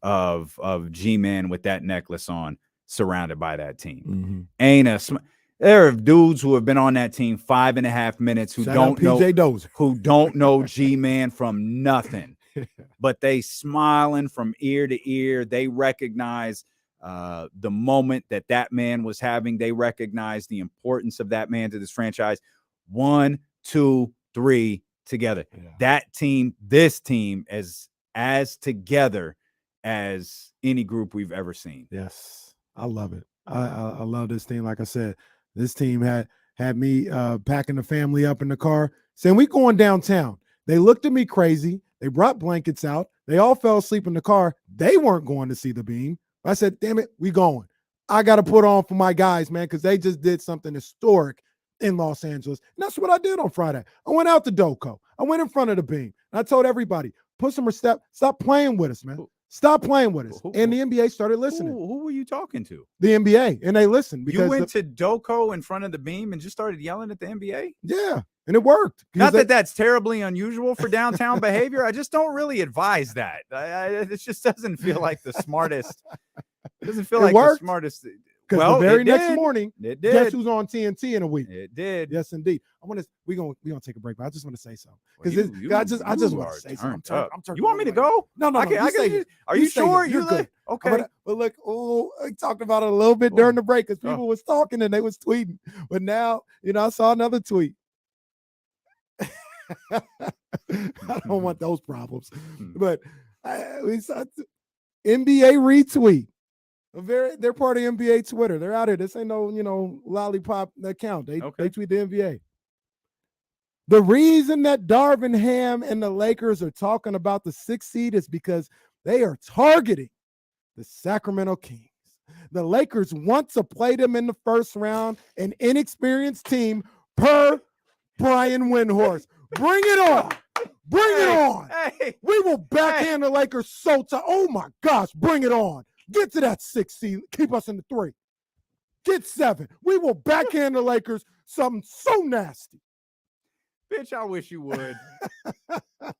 of G-Man with that necklace on, surrounded by that team. There are dudes who have been on that team 5.5 minutes who don't know G-Man from nothing, but they smiling from ear to ear. They recognize the moment that man was having. They recognize the importance of that man to this franchise. 1, 2, 3 together. Yeah. That team, this team, as together as any group we've ever seen. Yes, I love it. I love this team. Like I said, this team had me packing the family up in the car, saying we going downtown. They looked at me crazy. They brought blankets out. They all fell asleep in the car. They weren't going to see the beam. I said, damn it, we going. I got to put on for my guys, man, because they just did something historic in Los Angeles. And that's what I did on Friday. I went out to Doco. I went in front of the beam. And I told everybody, put some respect. Stop playing with us, man. Stop playing with us. And the NBA started listening. Who were you talking to? The NBA. And they listened. Because you went to Doco in front of the beam and just started yelling at the NBA? Yeah. And it worked. Not that that's terribly unusual for downtown behavior. I just don't really advise that. It just doesn't feel like the smartest. It doesn't feel like the smartest. Because the very next morning, it did. Guess who's on TNT in a week? It did. Yes, indeed. We're gonna take a break, but I just want to say something. Because I just want to say something. I'm you want me to go? No. Are you sure? You're good. Okay. But look, I talked about it a little bit during the break because people was talking and they was tweeting. But now, I saw another tweet. I don't want those problems. But we saw NBA retweet. They're part of NBA Twitter. They're out here. This ain't no, lollipop account. They tweet the NBA. The reason that Darvin Ham and the Lakers are talking about the 6th seed is because they are targeting the Sacramento Kings. The Lakers want to play them in the first round, an inexperienced team per Brian Windhorst. Bring it on. Bring it on. We will backhand the Lakers so tight. Oh, my gosh. Bring it on. Get to that 6th seed. Keep us in the 3. Get 7. We will backhand the Lakers something so nasty. Bitch, I wish you would.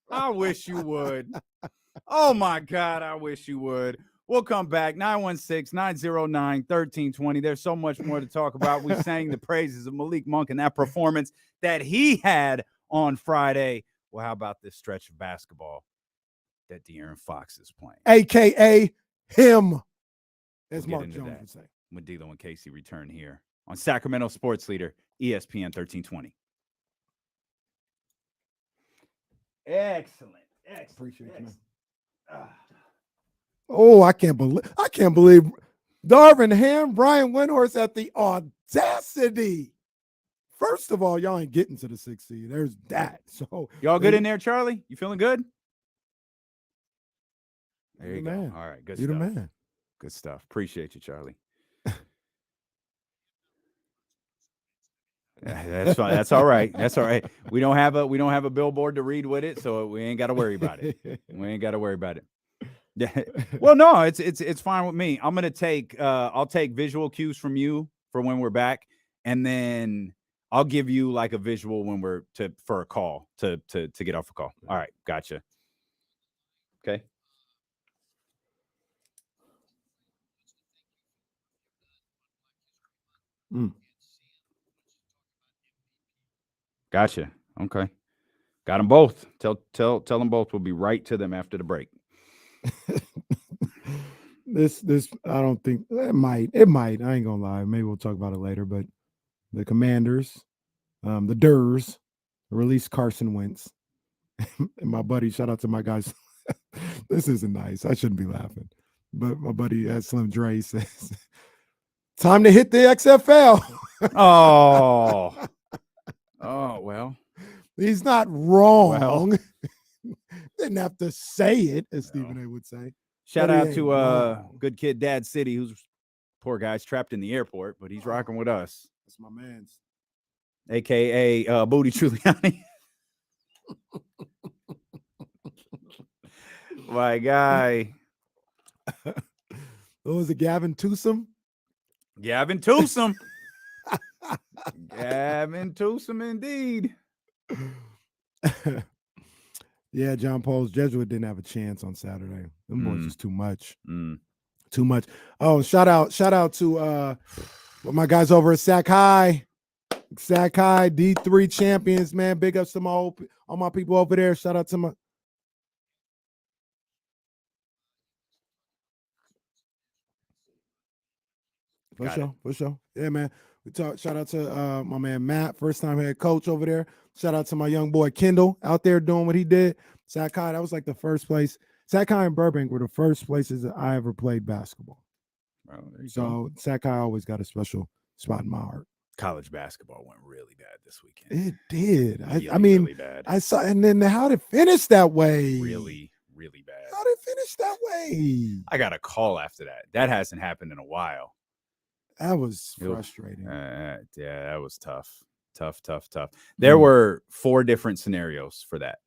I wish you would. Oh, my God, I wish you would. We'll come back. 916-909-1320. There's so much more to talk about. We sang the praises of Malik Monk and that performance that he had on Friday. Well, how about this stretch of basketball that De'Aaron Fox is playing? A.K.A. him, as Mark Jones would say. When D'Lo and Casey return here on Sacramento Sports Leader, ESPN 1320. Excellent. Appreciate you, man. Oh, I can't believe Darvin Ham, Brian Windhorst at the audacity. First of all, y'all ain't getting to the 6th seed. There's that. So y'all good in there, Charlie? You feeling good? There you go. Man. All right, good You're stuff. the man. Good stuff. Appreciate you, Charlie. That's fine. That's all right. That's all right. We don't have a billboard to read with it, so we ain't got to worry about it. We ain't got to worry about it. Well, no, it's fine with me. I'm gonna take I'll take visual cues from you for when we're back, and then I'll give you like a visual when we're for a call to get off a call. All right, gotcha. Okay. Gotcha. Okay. Got them both. Tell them both. We'll be right to them after the break. This I don't think it might. I ain't gonna lie. Maybe we'll talk about it later. But the Commanders, the Durs, released Carson Wentz. And my buddy, shout out to my guys. This isn't nice. I shouldn't be laughing. But my buddy Slim Dre says, time to hit the XFL. Oh, well. He's not wrong. Didn't have to say it, as Stephen A would say. Shout out to Good Kid Dad City, who's poor guy's trapped in the airport, but he's rocking with us. That's my man's. AKA Booty Giuliani. My guy. What was it, Gavin Tewsome? Gavin Tewsome. Gavin Tewsome, indeed. Yeah, John Paul's Jesuit didn't have a chance on Saturday. Them boys is too much. Too much. Oh, shout out to my guys over at Sac High. Sac High D3 champions, man. Big ups to all my people over there. Shout out to my For sure. Yeah, man. Shout out to my man Matt, first time head coach over there. Shout out to my young boy Kendall out there doing what he did. Sac High, that was like the first place. Sac High and Burbank were the first places that I ever played basketball. So Sac High always got a special spot in my heart. College basketball went really bad this weekend. It did. I mean, really bad. I saw, and then how'd it finish that way? Really bad. How'd it finish that way? I got a call after that. That hasn't happened in a while. That was frustrating. Yeah, that was tough. There were 4 different scenarios for that.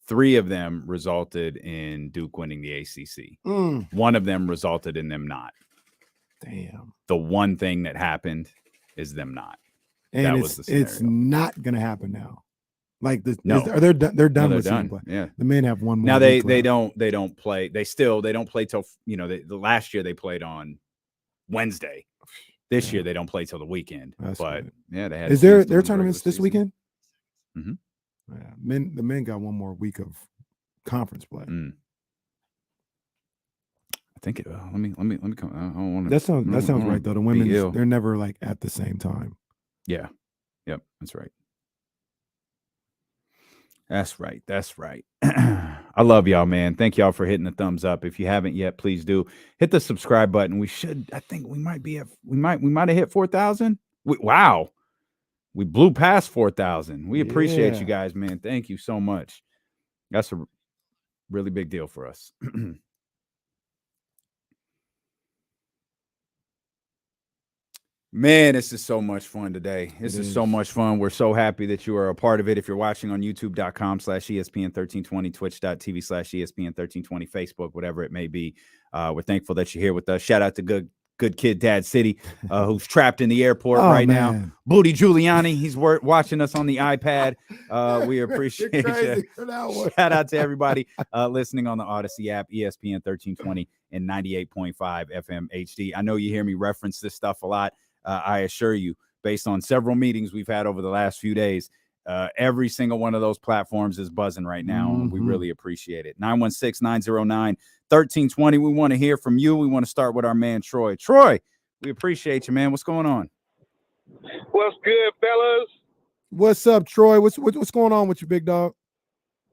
3 of them resulted in Duke winning the ACC. 1 of them resulted in them not. Damn. The one thing that happened is them not. And that was the scenario. It's not going to happen now. Like they're done. They're with done. Play. Yeah, the men have one more. Now they don't play. They don't play till the last year they played on Wednesday. This year they don't play till the weekend. That's but good. Yeah, they had. Is there tournaments this weekend? Mm-hmm. Yeah, the men got one more week of conference play. I think it. Let me come. I don't want to. That sounds right though. The women, they're never like at the same time. Yeah. Yep. That's right. That's right. I love y'all, man. Thank y'all for hitting the thumbs up. If you haven't yet, please do hit the subscribe button. I think we might have hit 4,000. Wow. We blew past 4,000. We appreciate you guys, man. Thank you so much. That's a really big deal for us. Man, this is so much fun today. This is so much fun. We're so happy that you are a part of it. If you're watching on youtube.com/ESPN1320, twitch.tv/ESPN1320, Facebook, whatever it may be, we're thankful that you're here with us. Shout out to Good Kid Dad City, who's trapped in the airport now. Booty Giuliani, he's watching us on the iPad. We appreciate you. Shout out to everybody listening on the Odyssey app, ESPN 1320 and 98.5 FM HD. I know you hear me reference this stuff a lot. I assure you, based on several meetings we've had over the last few days, every single one of those platforms is buzzing right now. And we really appreciate it. 916-909-1320. We want to hear from you. We want to start with our man, Troy. Troy, we appreciate you, man. What's going on? What's good, fellas? What's up, Troy? What's going on with you, big dog?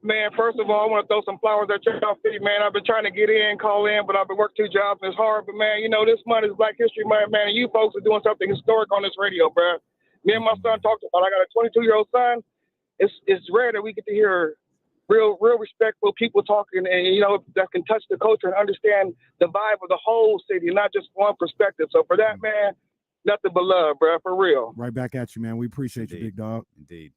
Man, first of all, I want to throw some flowers at your feet, man. I've been trying to get in, call in, but I've been working 2 jobs and it's hard. But, man, this month is Black History Month, man, and you folks are doing something historic on this radio, bro. Me and my son talked about it. I got a 22-year-old son. It's rare that we get to hear real respectful people talking and, that can touch the culture and understand the vibe of the whole city, not just one perspective. So, for that, man, nothing but love, bro, for real. Right back at you, man. We appreciate you, big dog. Indeed.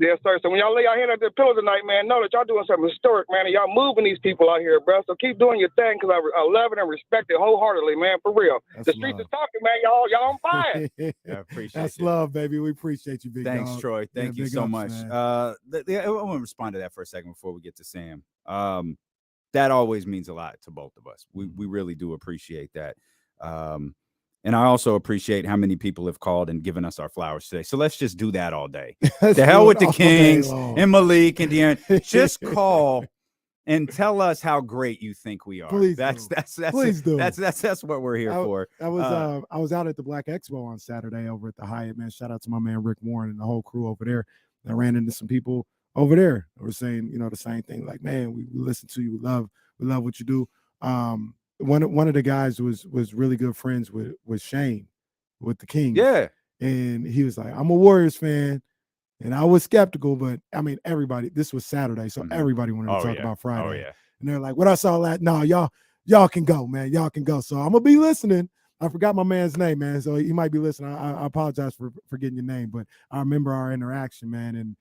Yes, sir. So when y'all lay your head at the pillow tonight, man, know that y'all doing something historic, man, and y'all moving these people out here, bro. So keep doing your thing because I love it and respect it wholeheartedly, man, for real. The streets is talking, man. Y'all on fire. I appreciate That's love, baby. We appreciate you, big dog. Thanks, Troy. Thank you so much. I want to respond to that for a second before we get to Sam. That always means a lot to both of us. We really do appreciate that. And I also appreciate how many people have called and given us our flowers today. So let's just do that all day. The hell with the Kings and Malik and De'Aaron. Just call and tell us how great you think we are. Please that's what we're here for. I was out at the Black Expo on Saturday over at the Hyatt, man. Shout out to my man Rick Warren and the whole crew over there. I ran into some people over there who were saying, the same thing. Like, man, we listen to you. We love what you do. One of the guys was really good friends with Shane, with the Kings. Yeah. And he was like, I'm a Warriors fan. And I was skeptical, but I mean, everybody, this was Saturday. So everybody wanted to talk about Friday. Oh, yeah. And they're like, what I saw last, no, y'all, y'all can go, man. Y'all can go. So I'm gonna be listening. I forgot my man's name, man. So he might be listening. I apologize for forgetting your name, but I remember our interaction, man. And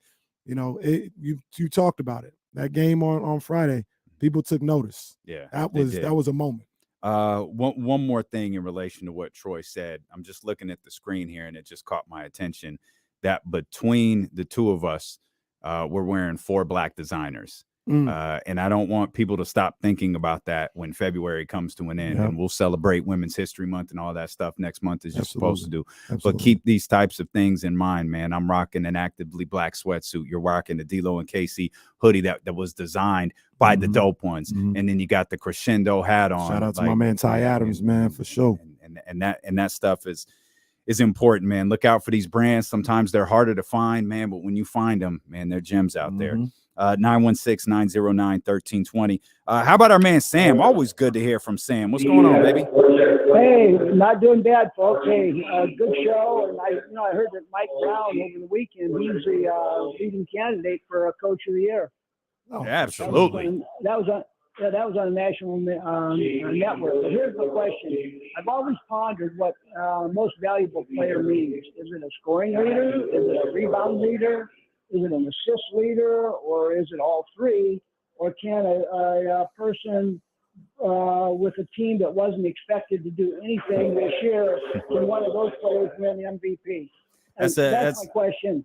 you know, you talked about it. That game on Friday, people took notice. Yeah, that was a moment. One more thing in relation to what Troy said. I'm just looking at the screen here, and it just caught my attention that between the two of us, we're wearing 4 black designers. And I don't want people to stop thinking about that when February comes to an end. And we'll celebrate Women's History Month and all that stuff next month, as you're supposed to do. But keep these types of things in mind, man. I'm rocking an actively black sweatsuit. You're rocking the D-Lo and KC hoodie that was designed by the dope ones. And then you got the crescendo hat on. Shout out to my man Ty Adams, man, for sure. And that stuff is important, man. Look out for these brands. Sometimes they're harder to find, man, but when you find them, man, they're gems out there. 916-909-1320. How about our man Sam? Always good to hear from Sam. What's going on, baby? Hey, not doing bad, folks. Hey, good show. And I heard that Mike Brown over the weekend, he's the leading candidate for Coach of the Year. Oh, yeah, absolutely. That was on a national network. But here's the question: I've always pondered what most valuable player means. Is it a scoring leader? Is it a rebound leader? Is it an assist leader, or is it all three? Or can a person with a team that wasn't expected to do anything this year, can one of those players win the MVP? That's my question.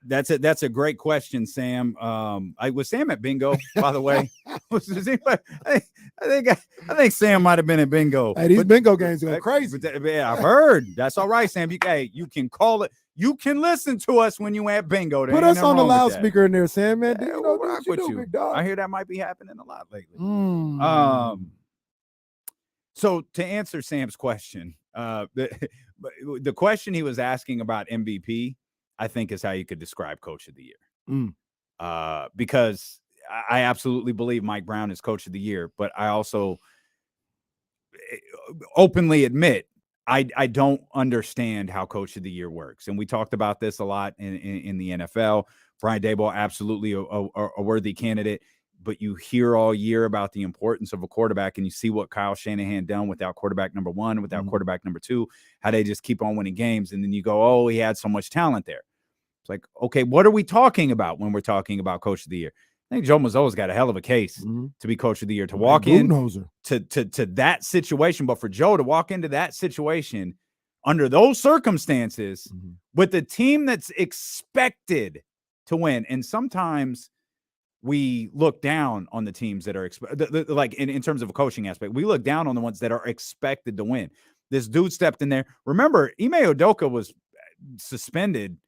That's a great question, Sam. I was Sam at bingo, by the way. I think Sam might have been at bingo. Hey, these bingo games go crazy. Yeah, I've heard. That's all right, Sam. You can call it. You can listen to us when you at bingo. Put us on the loudspeaker in there, Sam, man. Yeah, we'll rock with you. Big dog. I hear that might be happening a lot lately. So to answer Sam's question, the question he was asking about MVP, I think is how you could describe Coach of the Year. Because I absolutely believe Mike Brown is Coach of the Year, but I also openly admit I don't understand how Coach of the Year works. And we talked about this a lot in the NFL. Brian Daboll, absolutely a worthy candidate, but you hear all year about the importance of a quarterback, and you see what Kyle Shanahan done without quarterback number 1, without quarterback number 2, how they just keep on winning games. And then you go, oh, he had so much talent there. It's like, okay, what are we talking about when we're talking about Coach of the Year? I think Joe Mazzo's got a hell of a case to be Coach of the Year, to walk in to that situation. But for Joe to walk into that situation under those circumstances with the team that's expected to win. And sometimes we look down on the teams that are like in terms of a coaching aspect, we look down on the ones that are expected to win. This dude stepped in there. Remember, Ime Udoka was suspended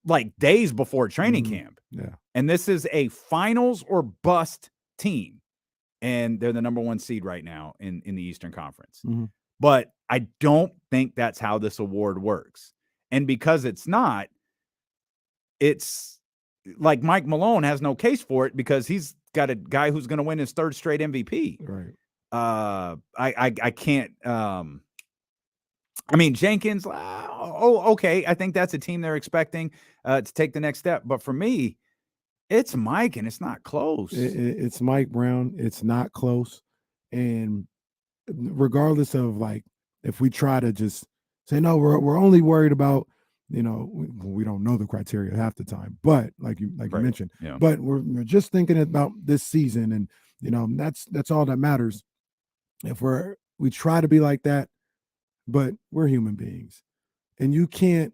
like days before training camp. Yeah. And this is a finals or bust team. And they're the number 1 seed right now in the Eastern Conference. But I don't think that's how this award works. And because it's not, it's like Mike Malone has no case for it because he's got a guy who's going to win his 3rd straight MVP. Right. I can't, I mean, Jenkins, okay. I think that's a team they're expecting to take the next step. But for me, it's Mike, and it's not close. It's Mike Brown. It's not close. And regardless of, like, if we try to just say, no, we're only worried about, we don't know the criteria half the time. But like you mentioned, but we're just thinking about this season. And, that's all that matters. If we try to be like that, but we're human beings, and you can't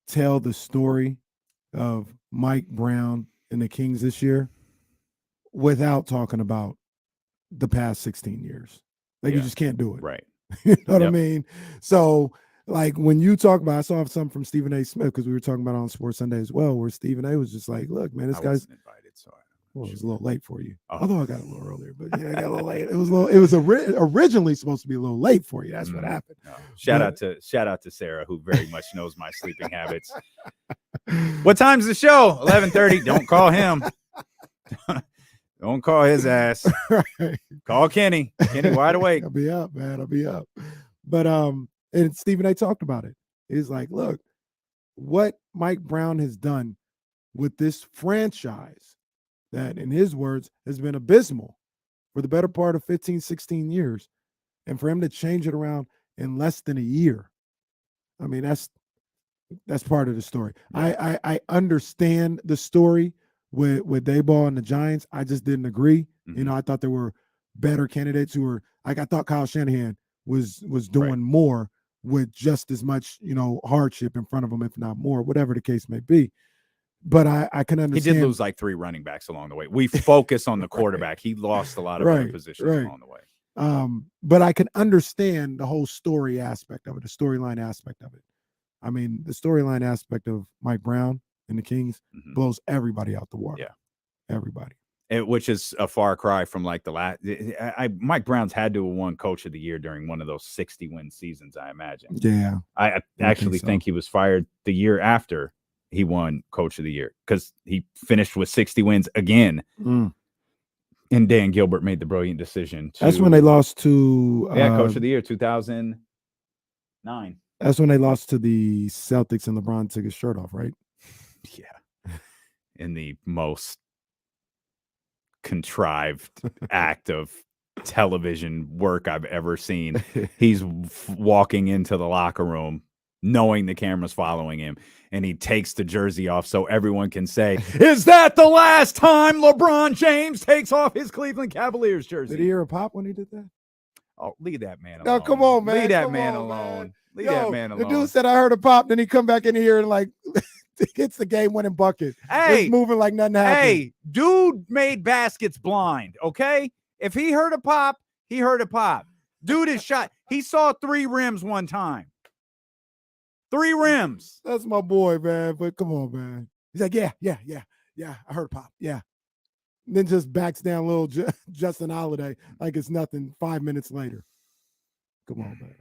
tell the story of Mike Brown and the Kings this year without talking about the past 16 years. Like, you just can't do it. Right. You know what I mean? So, like, when you talk about, I saw something from Stephen A. Smith, because we were talking about it on Sports Sunday as well, where Stephen A. was just like, look, man, this guy's invited, so it was a little late for you. Although I got a little earlier, but I got a little late. It was originally supposed to be a little late for you. That's what happened. No. Shout out to Sarah, who very much knows my sleeping habits. What time's the show? 11:30. Don't call him. Don't call his ass. Right. Call Kenny. Kenny wide awake. I'll be up, man. I'll be up. But and Stephen A. talked about it. He's like, look, what Mike Brown has done with this franchise, that, in his words, has been abysmal for the better part of 15, 16 years. And for him to change it around in less than a year, I mean, that's part of the story. I understand the story with Dayball and the Giants. I just didn't agree. You know, I thought there were better candidates who were like, I thought Kyle Shanahan was doing more with just as much, you know, hardship in front of him, if not more, whatever the case may be. But I can understand. He did lose like 3 running backs along the way. We focus on the quarterback. He lost a lot of other positions along the way. But I can understand the whole story aspect of it, the storyline aspect of it. I mean, the storyline aspect of Mike Brown and the Kings blows everybody out the water. Yeah. Everybody. Which is a far cry from like the last. Mike Brown's had to have won Coach of the Year during one of those 60-win seasons, I imagine. Yeah. I actually think he was fired the year after he won Coach of the Year because he finished with 60 wins again. And Dan Gilbert made the brilliant decision. That's when they lost to Coach of the Year 2009. That's when they lost to the Celtics and LeBron took his shirt off, right? Yeah. In the most contrived act of television work I've ever seen. He's walking into the locker room knowing the camera's following him, and he takes the jersey off so everyone can say, is that the last time LeBron James takes off his Cleveland Cavaliers jersey? Did he hear a pop when he did that? Oh, leave that man alone. No, come on, man. Leave that man alone. Leave that man alone. The dude said, I heard a pop, then he come back in here and like gets the game-winning bucket. Hey, it's moving like nothing happened. Hey, dude made baskets blind, okay? If he heard a pop, he heard a pop. Dude is shot. He saw 3 rims one time. 3 rims. That's my boy, man. But come on, man. He's like, yeah. I heard a pop. Yeah. And then just backs down a little Justin Holiday like it's nothing 5 minutes later. Come on, man.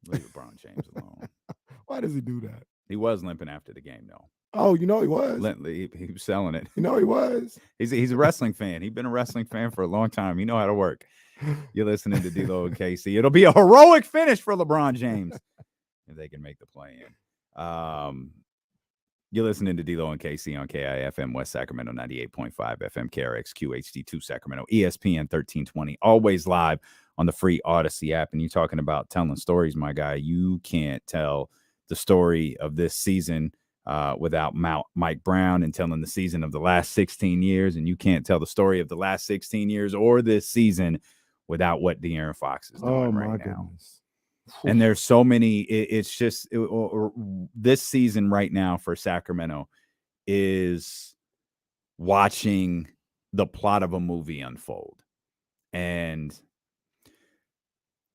Leave LeBron James alone. Why does he do that? He was limping after the game, though. Oh, you know he was. He was selling it. You know he was. He's a wrestling fan. He's been a wrestling fan for a long time. You know how to work. You're listening to D-Lo and KC. It'll be a heroic finish for LeBron James if they can make the play in. You're listening to D-Lo and KC on KIFM West Sacramento 98.5 FM, KRXQ HD2 Sacramento, ESPN 1320, always live on the free Odyssey app. And you're talking about telling stories, my guy. You can't tell the story of this season without Mike Brown and telling the season of the last 16 years. And you can't tell the story of the last 16 years or this season without what De'Aaron Fox is doing right now. And there's so many. It's just this season right now for Sacramento is watching the plot of a movie unfold. And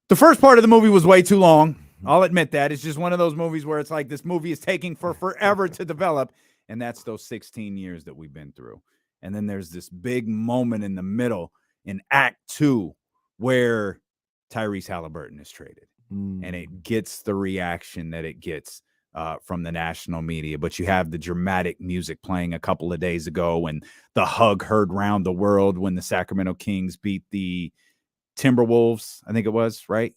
the first part of the movie was way too long. I'll admit that. It's just one of those movies where it's like this movie is taking forever to develop. And that's those 16 years that we've been through. And then there's this big moment in the middle in Act 2 where Tyrese Halliburton is traded. And it gets the reaction that it gets from the national media. But you have the dramatic music playing a couple of days ago and the hug heard round the world when the Sacramento Kings beat the Timberwolves, I think it was, right?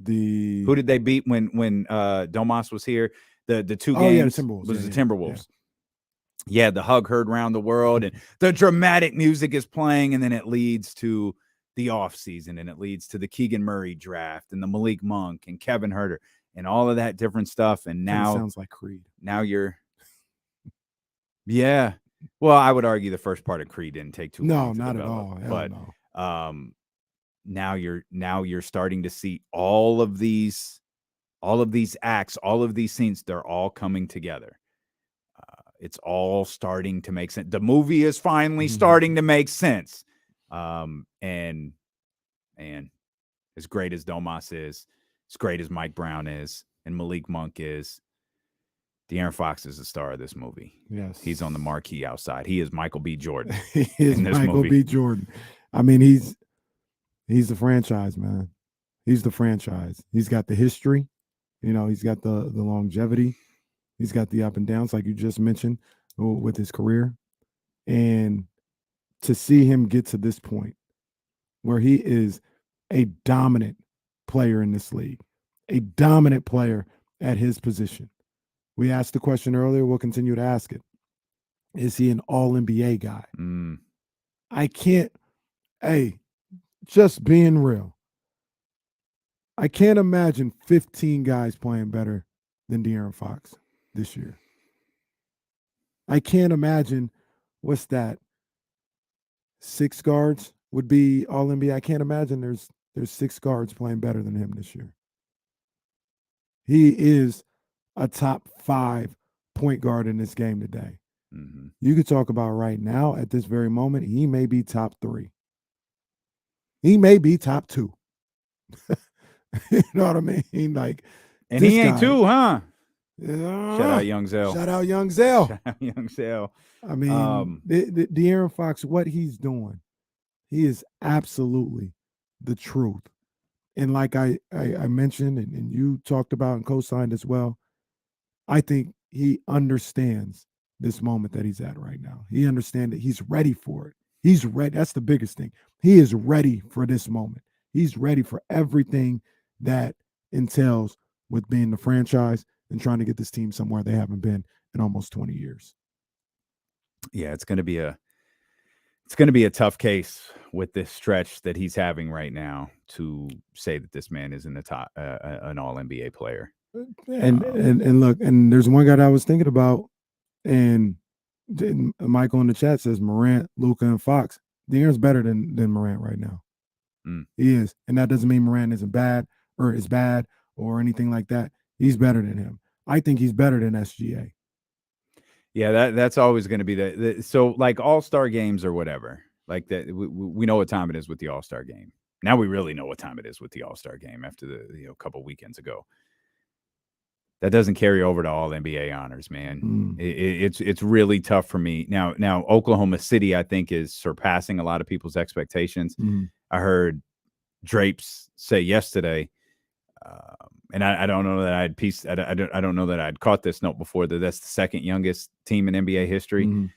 Who did they beat when Domas was here? The 2 games the Timberwolves. was the Timberwolves. Yeah, the hug heard round the world and the dramatic music is playing, and then it leads to the offseason, and it leads to the Keegan Murray draft and the Malik Monk and Kevin Huerter and all of that different stuff. And now sounds like Creed. Now you're well, I would argue the first part of Creed didn't take too long. No, not at all. But now you're starting to see all of these acts, all of these scenes, they're all coming together. It's all starting to make sense. The movie is finally starting to make sense. And as great as Domas is, as great as Mike Brown is, and Malik Monk is, De'Aaron Fox is the star of this movie. Yes. He's on the marquee outside. He is Michael B. Jordan. He is Michael B. Jordan. I mean, he's the franchise, man. He's the franchise. He's got the history. You know, he's got the longevity. He's got the up and downs, like you just mentioned, with his career. And to see him get to this point where he is a dominant player in this league, a dominant player at his position. We asked the question earlier. We'll continue to ask it. Is he an all-NBA guy? I can't Hey, just being real. I can't imagine 15 guys playing better than De'Aaron Fox this year. I can't imagine what's that? 6 guards would be all NBA. I can't imagine there's 6 guards playing better than him this year. He is a top 5 point guard in this game today. Mm-hmm. You could talk about right now at this very moment, he may be top 3. He may be top 2. You know what I mean? Like, and he ain't guy, 2, huh? Shout out Young Zell. Shout out Young Zell. Shout out Young Zell. I mean, De'Aaron Fox, what he's doing, he is absolutely the truth. And like I mentioned, and you talked about and co-signed as well, I think he understands this moment that he's at right now. He understands that he's ready for it. He's ready. That's the biggest thing. He is ready for this moment. He's ready for everything that entails with being the franchise and trying to get this team somewhere they haven't been in almost 20 years. Yeah, it's going to be a tough case with this stretch that he's having right now to say that this man is in the top, an all NBA player. And look, and there's one guy that I was thinking about, and Michael in the chat says Morant, Luka, and Fox. De'Aaron's better than Morant right now. He is, and that doesn't mean Morant isn't bad or is bad or anything like that. He's better than him. I think he's better than SGA. Yeah, that's always going to be the so like all-star games or whatever. Like that, we know what time it is with the all-star game. Now we really know what time it is with the all-star game after the couple weekends ago. That doesn't carry over to all NBA honors, man. It's really tough for me now. Oklahoma City, I think, is surpassing a lot of people's expectations. I heard Drapes say yesterday, and I don't know that I don't know that I'd caught this note before, that's the second youngest team in NBA history.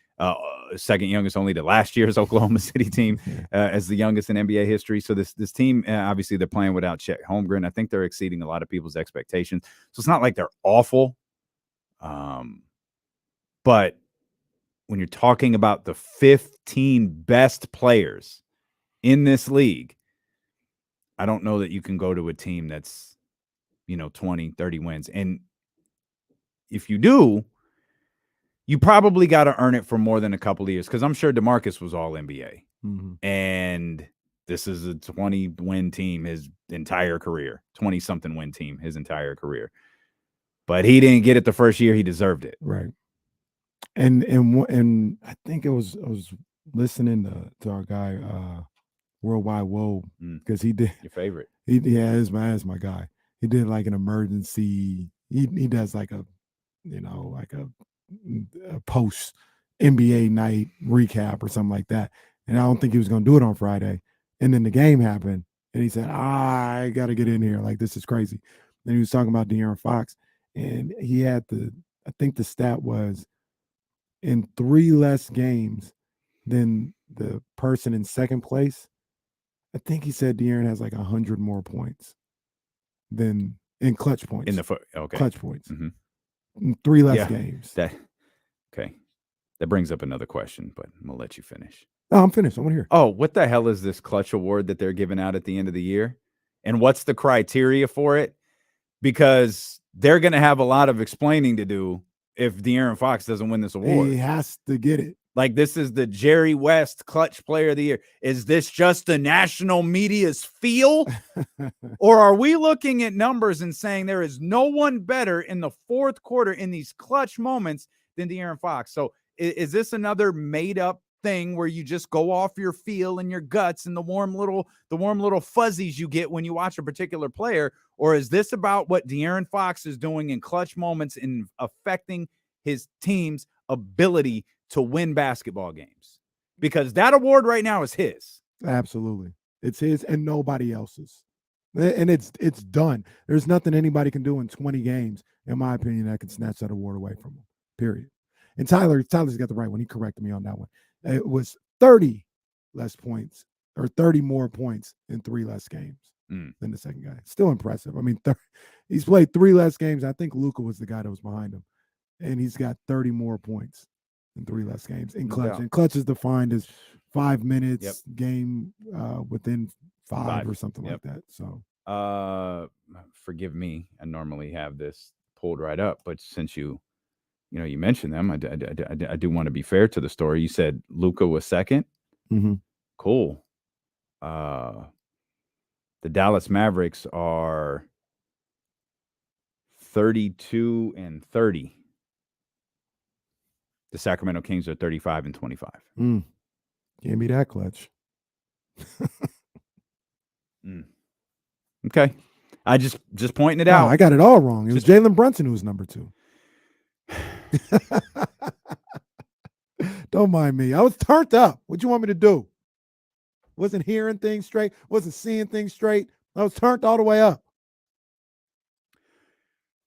Second youngest only to last year's Oklahoma City team as the youngest in NBA history. So this team, obviously they're playing without Chet Holmgren. I think they're exceeding a lot of people's expectations. So it's not like they're awful. But when you're talking about the 15 best players in this league, I don't know that you can go to a team that's, 20, 30 wins. And if you do, you probably got to earn it for more than a couple of years, because I'm sure DeMarcus was all NBA. And this is a 20-win team his entire career, 20-something win team his entire career. But he didn't get it the first year. He deserved it. Right. And I think I was listening to our guy, Worldwide Woe, because he did your favorite. Is my guy. He did like an emergency. He does like a post NBA night recap or something like that. And I don't think he was going to do it on Friday. And then the game happened, and he said, I got to get in here. Like, this is crazy. Then he was talking about De'Aaron Fox, and he had I think the stat was in 3 less games than the person in second place. I think he said De'Aaron has like 100 more points than in clutch points. In the foot, okay. Clutch points. 3 less games. Okay. That brings up another question, but I'm gonna let you finish. Oh, I'm finished. I want to hear. Oh, what the hell is this clutch award that they're giving out at the end of the year? And what's the criteria for it? Because they're gonna have a lot of explaining to do if De'Aaron Fox doesn't win this award. He has to get it. Like, this is the Jerry West Clutch Player of the Year. Is this just the national media's feel? Or are we looking at numbers and saying there is no one better in the fourth quarter in these clutch moments than De'Aaron Fox? So is this another made-up thing where you just go off your feel and your guts and the warm little fuzzies you get when you watch a particular player? Or is this about what De'Aaron Fox is doing in clutch moments and affecting his team's ability to win basketball games? Because that award right now is his. Absolutely. It's his and nobody else's. And it's done. There's nothing anybody can do in 20 games, in my opinion, that can snatch that award away from him. Period. And Tyler's got the right one. He corrected me on that one. It was 30 less points or 30 more points in 3 less games than the second guy. Still impressive. I mean, he's played 3 less games. I think Luka was the guy that was behind him. And he's got 30 more points in 3 less games in No clutch. doubt. And clutch is defined as 5 minutes game within 5 or something like that. So forgive me. I normally have this pulled right up, but since you mentioned them, I do want to be fair to the story. You said Luka was second. Mm-hmm. Cool. The Dallas Mavericks are 32-30. The Sacramento Kings are 35-25. Gave me that clutch. Okay. I just pointing it out. I got it all wrong. It was Jalen Brunson who was number 2. Don't mind me. I was turned up. What you want me to do? Wasn't hearing things straight. Wasn't seeing things straight. I was turned all the way up.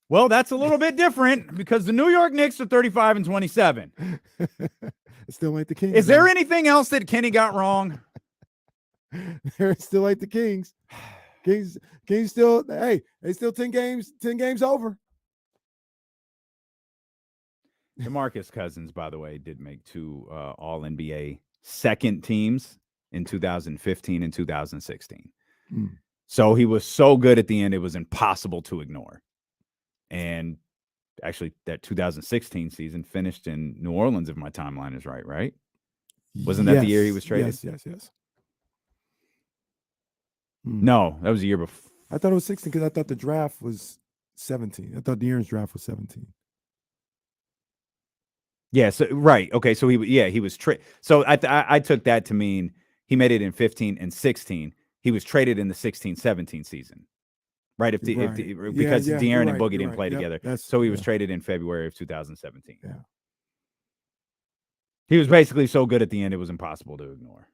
Well, that's a little bit different because the New York Knicks are 35-27. It still ain't the Kings. Is there anything else that Kenny got wrong? They're still ain't the Kings. Kings still, hey, they still 10 games over. DeMarcus Cousins, by the way, did make 2 All-NBA second teams in 2015 and 2016. So he was so good at the end, it was impossible to ignore. And actually, that 2016 season finished in New Orleans, if my timeline is right? Wasn't that the year he was traded? Yes. No, that was the year before. I thought it was 16 because I thought the draft was 17. I thought De'Aaron's draft was 17. Yeah, so right. Okay, so he was traded. So I took that to mean he made it in 15 and 16. He was traded in the 16-17 season. Right, because De'Aaron and Boogie didn't play together. So he was traded in February of 2017. Yeah. He was basically so good at the end, it was impossible to ignore.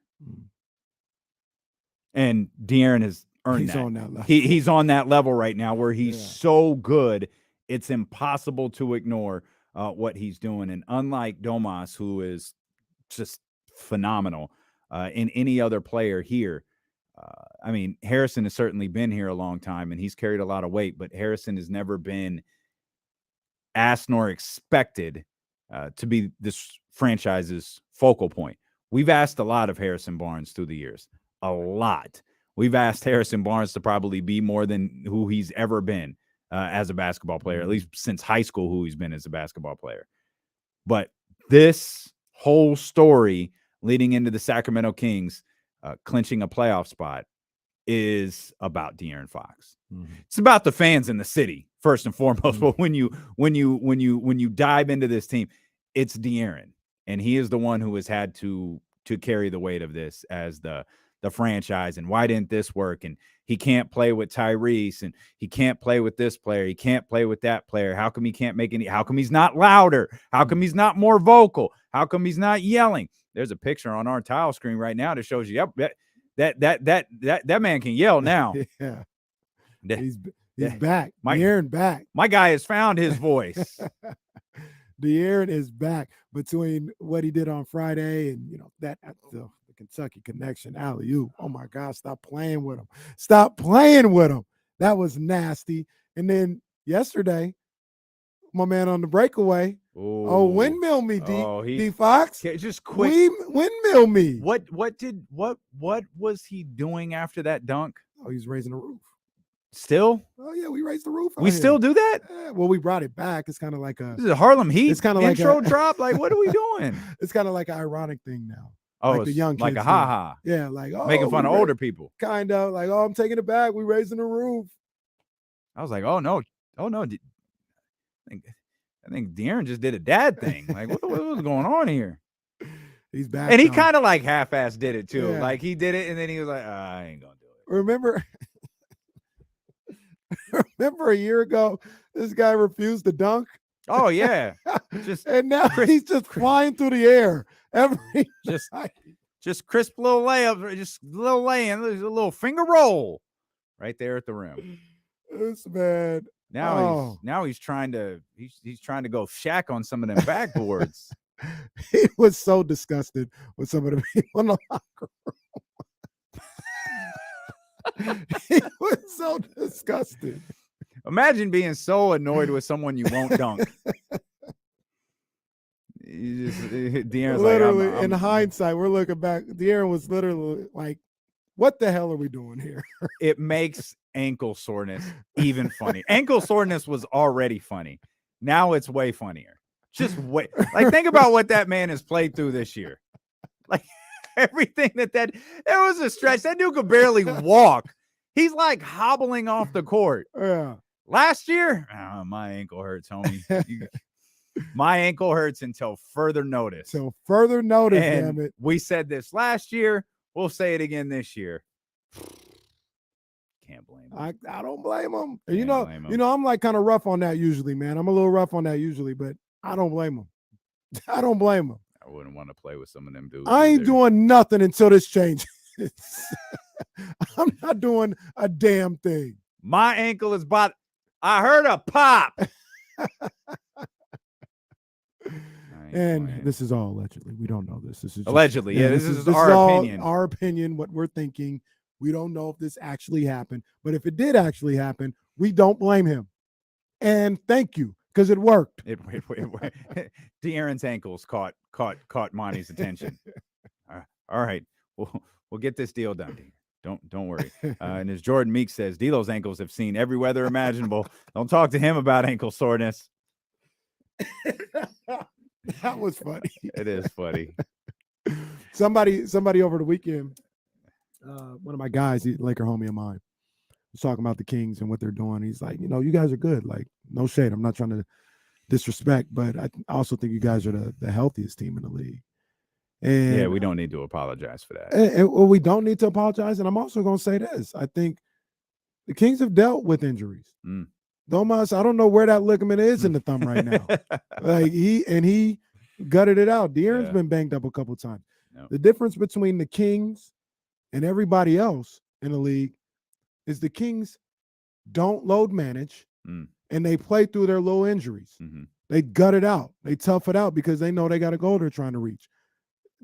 And De'Aaron has earned that. On that level. He's on that level right now where he's so good, it's impossible to ignore what he's doing. And unlike Domas, who is just phenomenal, in any other player here, I mean, Harrison has certainly been here a long time, and he's carried a lot of weight, but Harrison has never been asked nor expected to be this franchise's focal point. We've asked a lot of Harrison Barnes through the years. A lot. We've asked Harrison Barnes to probably be more than who he's ever been as a basketball player, at least since high school, who he's been as a basketball player. But this whole story leading into the Sacramento Kings clinching a playoff spot is about De'Aaron Fox. It's about the fans in the city first and foremost. But when you dive into this team, it's De'Aaron, and he is the one who has had to carry the weight of this as the franchise. And why didn't this work? And he can't play with Tyrese, and he can't play with this player. He can't play with that player. How come he can't make any? How come he's not louder? How come he's not more vocal? How come he's not yelling? There's a picture on our tile screen right now that shows you, yep, that man can yell now. Yeah. He's back. De'Aaron back. My guy has found his voice. De'Aaron is back between what he did on Friday and that the Kentucky connection alley-oop. Oh my God, stop playing with him. Stop playing with him. That was nasty. And then yesterday, my man on the breakaway. Oh, windmill me, D Fox. Just quick. Windmill me. What was he doing after that dunk? Oh, he's raising the roof. Still? Oh yeah, we raised the roof. We still do that? Yeah, well, we brought it back. It's kind of like this is a Harlem Heat. It's kind of intro like drop. Like, what are we doing? It's kind of like an ironic thing now. Oh, like the young kids like a ha-ha. Yeah, like making fun of older people. Kind of like, I'm taking it back. We raising the roof. I was like, oh no. I think De'Aaron just did a dad thing. Like, what was going on here? He's back. And he kind of like half-assed did it too. Yeah. Like he did it, and then he was like, I ain't gonna do it. Remember a year ago, this guy refused to dunk? Oh yeah. And now he's just flying through the air every night. Just crisp little layups, just little lay-in, a little finger roll right there at the rim. This man. Now he's trying to go Shaq on some of them backboards. He was so disgusted with some of the people in the locker room. He was so disgusted. Imagine being so annoyed with someone you won't dunk. De'Aaron's literally, like, in hindsight, we're looking back. De'Aaron was literally like, what the hell are we doing here? It makes ankle soreness even funny. Ankle soreness was already funny. Now it's way funnier. Just wait. Like, think about what that man has played through this year. Like, everything that was a stretch. That dude could barely walk. He's like hobbling off the court. Yeah. Last year, my ankle hurts, homie. My ankle hurts until further notice. Till further notice, And damn it. we said this last year. We'll say it again this year. Can't blame him. I don't blame him. Can't You know, blame him. I'm like kind of rough on that usually, man. I'm a little rough on that usually, but I don't blame him. I don't blame him. I wouldn't want to play with some of them dudes. I ain't either. doing nothing until this changes. I'm not doing a damn thing. My ankle is I heard a pop. And this is all allegedly. We don't know this. This is just, Allegedly, yeah. This is our all opinion. Our opinion, what we're thinking. We don't know if this actually happened, but if it did actually happen, we don't blame him. And thank you, because it worked. De'Aaron's ankles caught Monty's attention. All right, we'll get this deal done. Don't worry. And as Jordan Meek says, D'Lo's ankles have seen every weather imaginable. Don't talk to him about ankle soreness. That was funny. It is funny. Somebody over the weekend, one of my guys, Laker homie of mine, was talking about the Kings and what they're doing. He's like, you guys are good. Like, no shade. I'm not trying to disrespect, but I also think you guys are the healthiest team in the league. And yeah, we don't need to apologize for that. And we don't need to apologize. And I'm also going to say this. I think the Kings have dealt with injuries. Domas, I don't know where that ligament is in the thumb right now. Like he gutted it out. De'Aaron's been banged up a couple times. Yep. The difference between the Kings and everybody else in the league is the Kings don't load manage and they play through their low injuries. They gut it out. They tough it out because they know they got a goal they're trying to reach.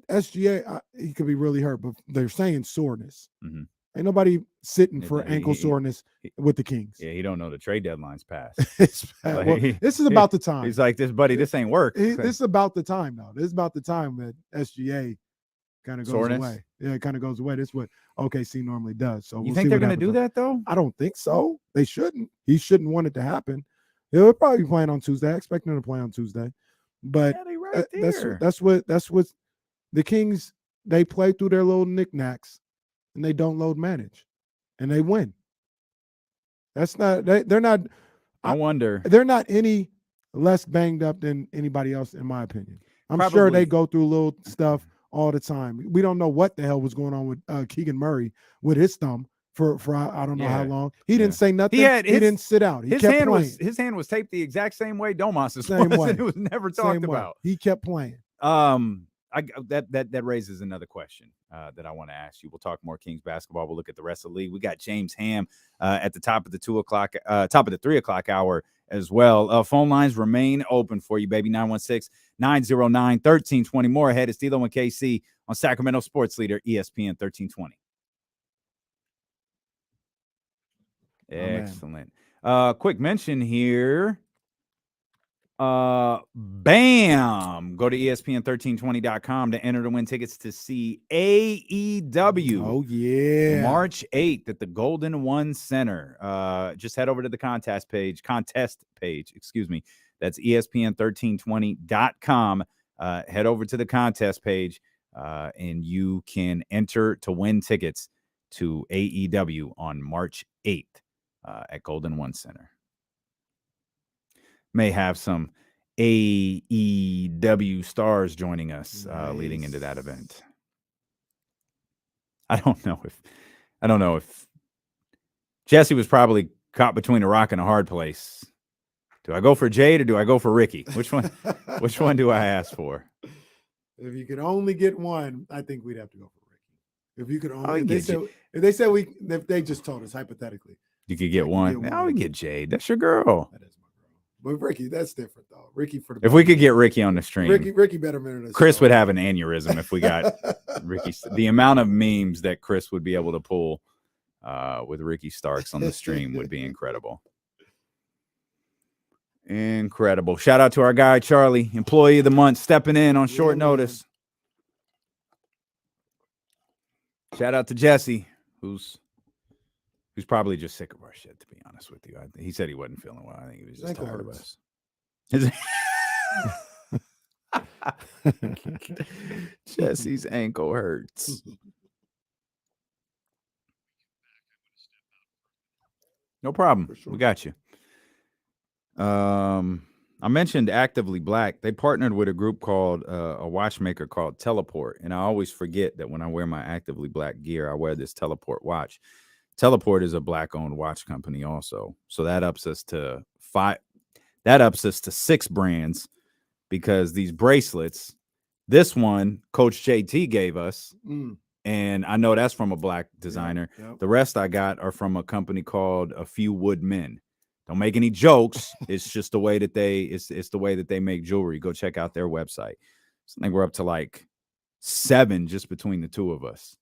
SGA, he could be really hurt, but they're saying soreness. Ain't nobody sitting for ankle soreness with the Kings. Yeah, he don't know the trade deadline's passed. Well, this is about the time. He's like, this ain't work. This is about the time, though. This is about the time that SGA kind of goes away. Yeah, it kind of goes away. This is what OKC normally does. So you think they're going to do that, though? I don't think so. They shouldn't. He shouldn't want it to happen. He'll probably be playing on Tuesday. I expect him to play on Tuesday. But that's what the Kings, they play through their little knickknacks and they don't load manage and they win. That's not, they're not, I wonder. They're not any less banged up than anybody else, in my opinion. I'm sure they go through little stuff all the time. We don't know what the hell was going on with Keegan Murray with his thumb for I don't know how long. He didn't say nothing. He didn't sit out. He kept playing. His hand was taped the exact same way Domas's Same was. way. And it was never talked about. He kept playing. That raises another question that I want to ask you. We'll talk more Kings basketball. We'll look at the rest of the league. We got James Ham at the top of the 3 o'clock hour as well. Phone lines remain open for you, baby. 916-909-1320. More ahead is D'Lo and KC on Sacramento Sports Leader ESPN 1320. Excellent. Quick mention here. Bam! Go to ESPN1320.com to enter to win tickets to see AEW. Oh, yeah. March 8th at the Golden One Center. Just head over to the contest page. Excuse me. That's ESPN1320.com. Head over to the contest page, and you can enter to win tickets to AEW on March 8th at Golden One Center. May have some AEW stars joining us leading into that event. I don't know if Jesse was probably caught between a rock and a hard place. Do I go for Jade or do I go for Ricky? Which one do I ask for? If you could only get one, I think we'd have to go for Ricky. If you could only, if they just told us hypothetically, you could get one. Now we get Jade. That's your girl. That is my girl. But Ricky, that's different though. Ricky for the if we could get Ricky on the stream, Ricky better minute us. Chris would have an aneurysm if we got Ricky. The amount of memes that Chris would be able to pull with Ricky Starks on the stream would be incredible. Incredible. Shout out to our guy, Charlie, employee of the month, stepping in on short notice. Shout out to Jesse, who's probably just sick of our shit, to be honest with you. He said he wasn't feeling well. I think he was just tired of us. Jesse's ankle hurts. No problem. Sure. We got you. I mentioned Actively Black. They partnered with a group called a watchmaker called Teleport. And I always forget that when I wear my Actively Black gear, I wear this Teleport watch. Teleport is a Black-owned watch company also. So that ups us to 5. That ups us to 6 brands, because these bracelets, this one Coach JT gave us, and I know that's from a Black designer. Yep. The rest I got are from a company called A Few Wood Men. Don't make any jokes. It's just the way that it's the way that they make jewelry. Go check out their website. So I think we're up to like 7 just between the two of us.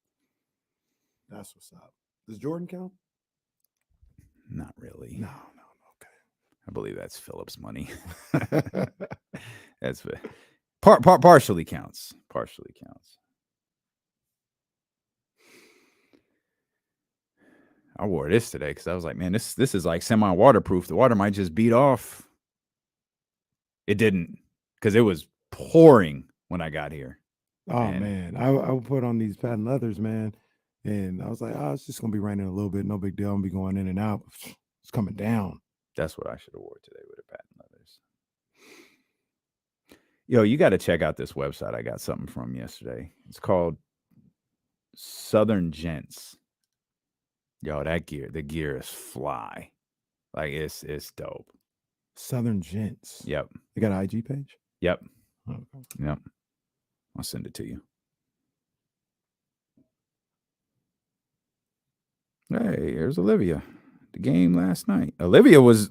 That's what's up. Does Jordan count? Not really. No. Okay. I believe that's Philip's money. That's partially counts. Partially counts. I wore this today because I was like, man, this is like semi-waterproof. The water might just beat off. It didn't, because it was pouring when I got here. Oh, man. I would put on these patent leathers, man. And I was like, it's just going to be raining a little bit. No big deal. I'm going to be going in and out. It's coming down. That's what I should have wore today with the patent leathers. Yo, you got to check out this website. I got something from yesterday. It's called Southern Gents. Yo, the gear is fly. Like, it's dope. Southern Gents. Yep. They got an IG page? Yep. Okay. Yep. I'll send it to you. Hey, here's Olivia. The game last night. Olivia was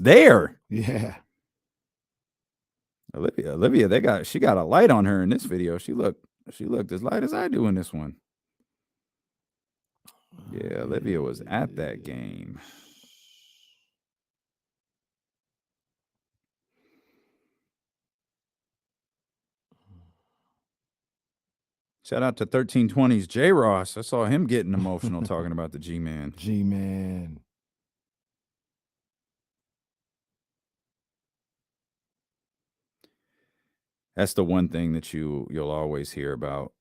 there. Yeah. Olivia, she got a light on her in this video. She looked as light as I do in this one. Yeah, Olivia was at that game. Shout out to 1320's J. Ross. I saw him getting emotional talking about the G-Man. G-Man. That's the one thing that you'll always hear about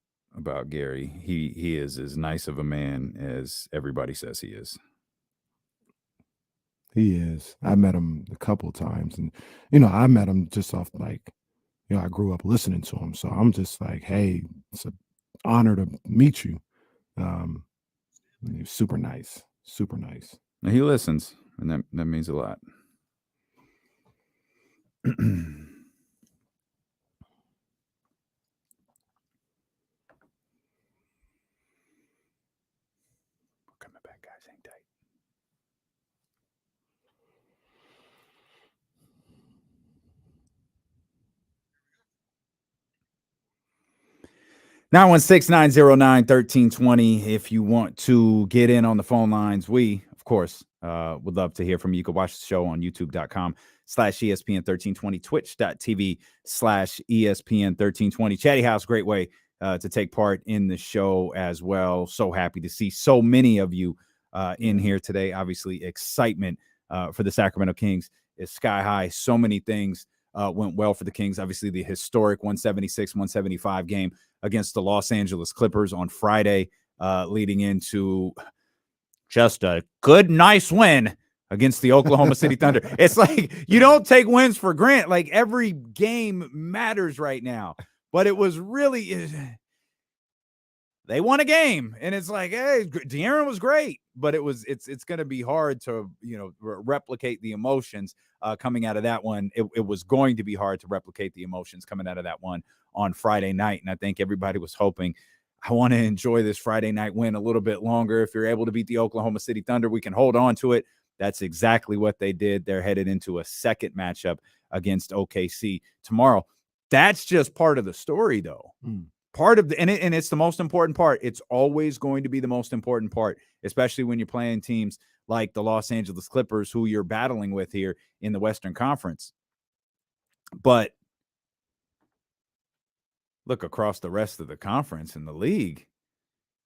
Gary. He is as nice of a man as everybody says he is. He is. I met him a couple of times, and I met him just off like, I grew up listening to him, so I'm just like, hey, it's an honor to meet you. He's super nice, super nice. And he listens, and that means a lot. Coming back, guys. Hang tight. Now 916-909-1320. If you want to get in on the phone lines, we, of course, would love to hear from you. You can watch the show on youtube.com/ESPN1320, twitch.tv/ESPN1320. Chatty House, great way to take part in the show as well. So happy to see so many of you in here today. Obviously, excitement for the Sacramento Kings is sky high. So many things went well for the Kings. Obviously, the historic 176-175 game against the Los Angeles Clippers on Friday, leading into just a good, nice win against the Oklahoma City Thunder. It's like you don't take wins for granted. Like, every game matters right now. But it was really – they won a game. And it's like, hey, De'Aaron was great. But it's going to be hard to, replicate the emotions coming out of that one. It was going to be hard to replicate the emotions coming out of that one on Friday night. And I think everybody was hoping, I want to enjoy this Friday night win a little bit longer. If you're able to beat the Oklahoma City Thunder, we can hold on to it. That's exactly what they did. They're headed into a second matchup against OKC tomorrow. That's just part of the story, though. part of and it's the most important part. It's always going to be the most important part, especially when you're playing teams like the Los Angeles Clippers, who you're battling with here in the Western Conference. But look across the rest of the conference in the league.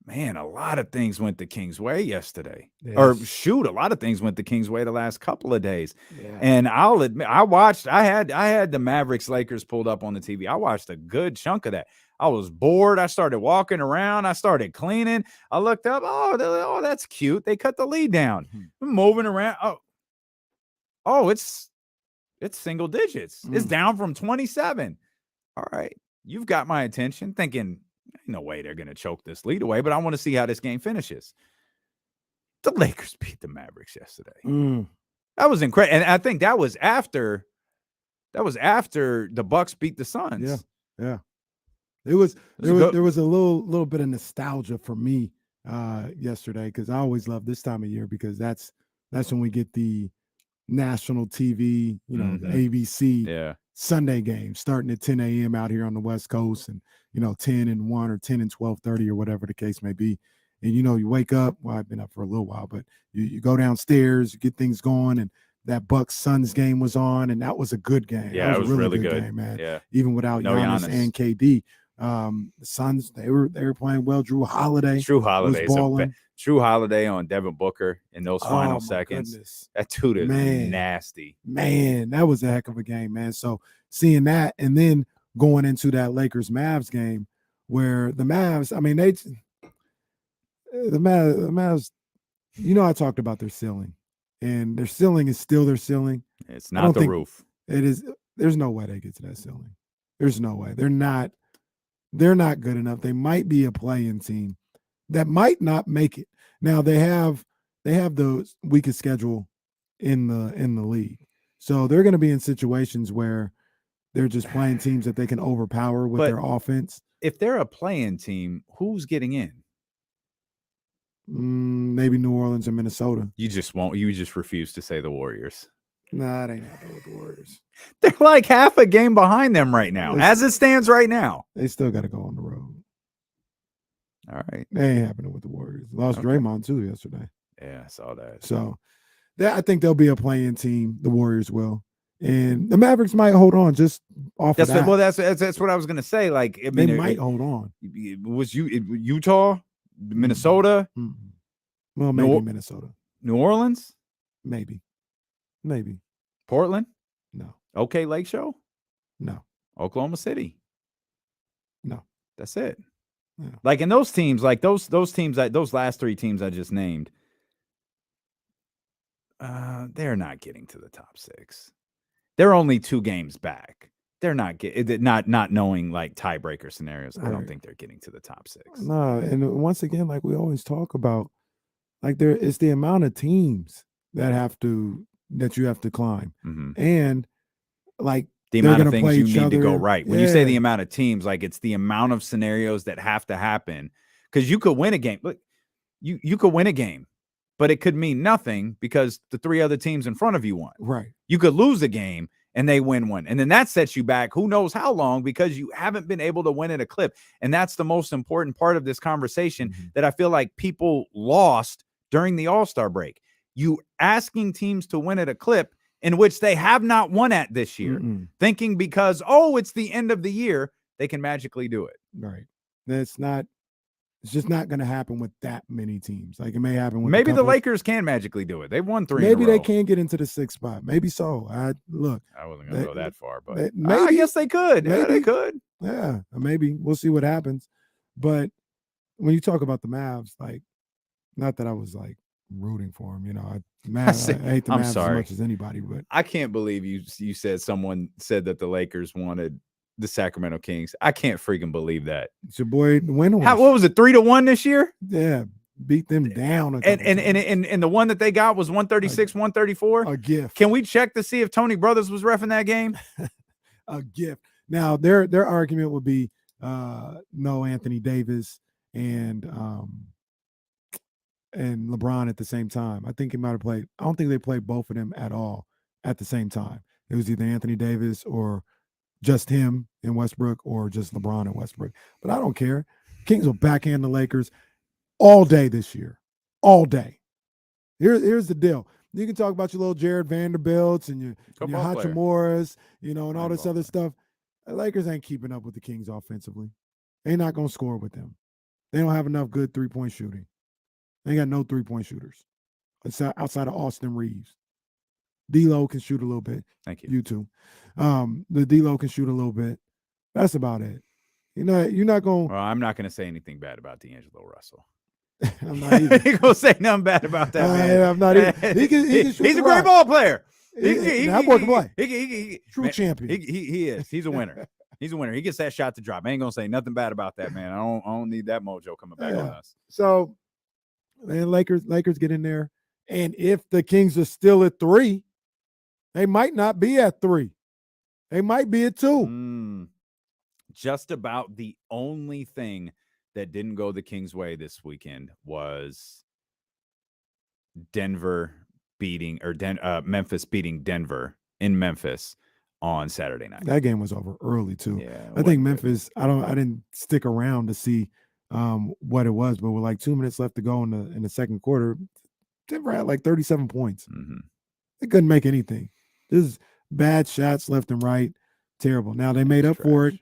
Man, a lot of things went the Kings' way yesterday. Yes. Or shoot, a lot of things went the Kings' way the last couple of days. Yeah. And I'll admit, I had the Mavericks Lakers pulled up on the TV. I watched a good chunk of that. I was bored. I started walking around. I started cleaning. I looked up. Oh, that's cute. They cut the lead down. I'm moving around. Oh, it's single digits. It's down from 27. All right. You've got my attention, thinking, no way they're going to choke this lead away, but I want to see how this game finishes. The Lakers beat the Mavericks yesterday. That was incredible. And I think that was after the Bucks beat the Suns. Yeah. There was a little bit of nostalgia for me yesterday, because I always love this time of year, because that's when we get the national TV, the ABC Sunday game starting at 10 a.m. out here on the West Coast, and 10 and 1 or 10 and 12:30 or whatever the case may be. And you wake up. Well, I've been up for a little while, but you go downstairs, you get things going, and that Bucks Suns game was on, and that was a good game. Yeah, it was really good game, man. Yeah, even without Giannis and KD. The Suns, they were playing well. Drew Holiday was balling. Drew Holiday on Devin Booker in those final seconds. Goodness. That dude is nasty. Man, that was a heck of a game, man. So seeing that, and then going into that Lakers-Mavs game, where the Mavs, I mean, the Mavs, I talked about their ceiling, and their ceiling is still their ceiling. It's not the roof. It is. There's no way they get to that ceiling. There's no way. They're not good enough. They might be a play-in team that might not make it. Now they have the weakest schedule in the league, so they're going to be in situations where they're just playing teams that they can overpower with their offense. If they're a play-in team, who's getting in? Maybe New Orleans or Minnesota. You just refuse to say the Warriors. Nah, it ain't happening with the Warriors. They're like half a game behind them right now, as it stands right now. They still got to go on the road. All right. They ain't happening with the Warriors. Lost Draymond too yesterday. Yeah, I saw that. So I think they'll be a play-in team. The Warriors will. And the Mavericks might hold on just off of that. Well, that's what I was going to say. Like, I mean, they might hold on. Was Utah, Minnesota? Well, maybe Minnesota. New Orleans? Maybe. Portland? No. Okay, Lake Show? No. Oklahoma City? No. That's it. Yeah. Like in those teams, like those teams, those last three teams I just named, they're not getting to the top six. They're only 2 games back. They're not not knowing like tiebreaker scenarios. Right. I don't think they're getting to the top 6. No, and once again, like we always talk about, like it's the amount of teams that you have to climb, and like the amount of things you need to go right. When you say the amount of teams, like it's the amount of scenarios that have to happen, because you could win a game. Look, you could win a game, but it could mean nothing because the 3 other teams in front of you won. Right. You could lose a game and they win one, and then that sets you back who knows how long, because you haven't been able to win at a clip. And that's the most important part of this conversation that I feel like people lost during the All-Star break. You asking teams to win at a clip in which they have not won at this year, thinking because, it's the end of the year, they can magically do it. Right. It's just not going to happen with that many teams. Like it may happen with maybe the Lakers can magically do it. They've won 3 Maybe in a row. They can get into the 6th spot. Maybe so. I wasn't going to go that far, but maybe, I guess they could. Maybe, yeah, they could. Yeah, maybe. We'll see what happens. But when you talk about the Mavs, like, not that I was like rooting for them, I hate the Mavs as much as anybody, but I can't believe you said someone said that the Lakers wanted the Sacramento Kings. I can't freaking believe that. It's your boy Windhorst. What was it, 3-1 this year? Yeah, beat them down. And the one that they got was 136, 134. A gift. Can we check to see if Tony Brothers was reffing that game? A gift. Now their argument would be no Anthony Davis and LeBron at the same time. I think he might have played. I don't think they played both of them at all at the same time. It was either Anthony Davis or just him and Westbrook or just LeBron and Westbrook. But I don't care. Kings will backhand the Lakers all day this year. All day. Here's the deal. You can talk about your little Jared Vanderbilts and your Hachimuras, and all this other stuff. The Lakers ain't keeping up with the Kings offensively. They're not going to score with them. They don't have enough good three-point shooting. They got no three-point shooters outside of Austin Reeves. D-Lo can shoot a little bit. Thank you. You too. The D-Lo can shoot a little bit. That's about it. You're not going. Well, I'm not going to say anything bad about D'Angelo Russell. I'm not even going to say nothing bad about that man. I'm not even. He can he's a great ball player. That boy can play. True man, champion. He is. He's a winner. He's a winner. He gets that shot to drop. I ain't going to say nothing bad about that, man. I don't need that mojo coming back on us. So, man, Lakers get in there. And if the Kings are still at 3, they might not be at 3. They might be at 2. Just about the only thing that didn't go the Kings' way this weekend was Memphis beating Denver in Memphis on Saturday night. That game was over early too. Yeah, I think Memphis. I didn't stick around to see what it was, but with like 2 minutes left to go in the second quarter, Denver had like 37 points. They couldn't make anything. This is bad shots left and right. Terrible. Now they made up for it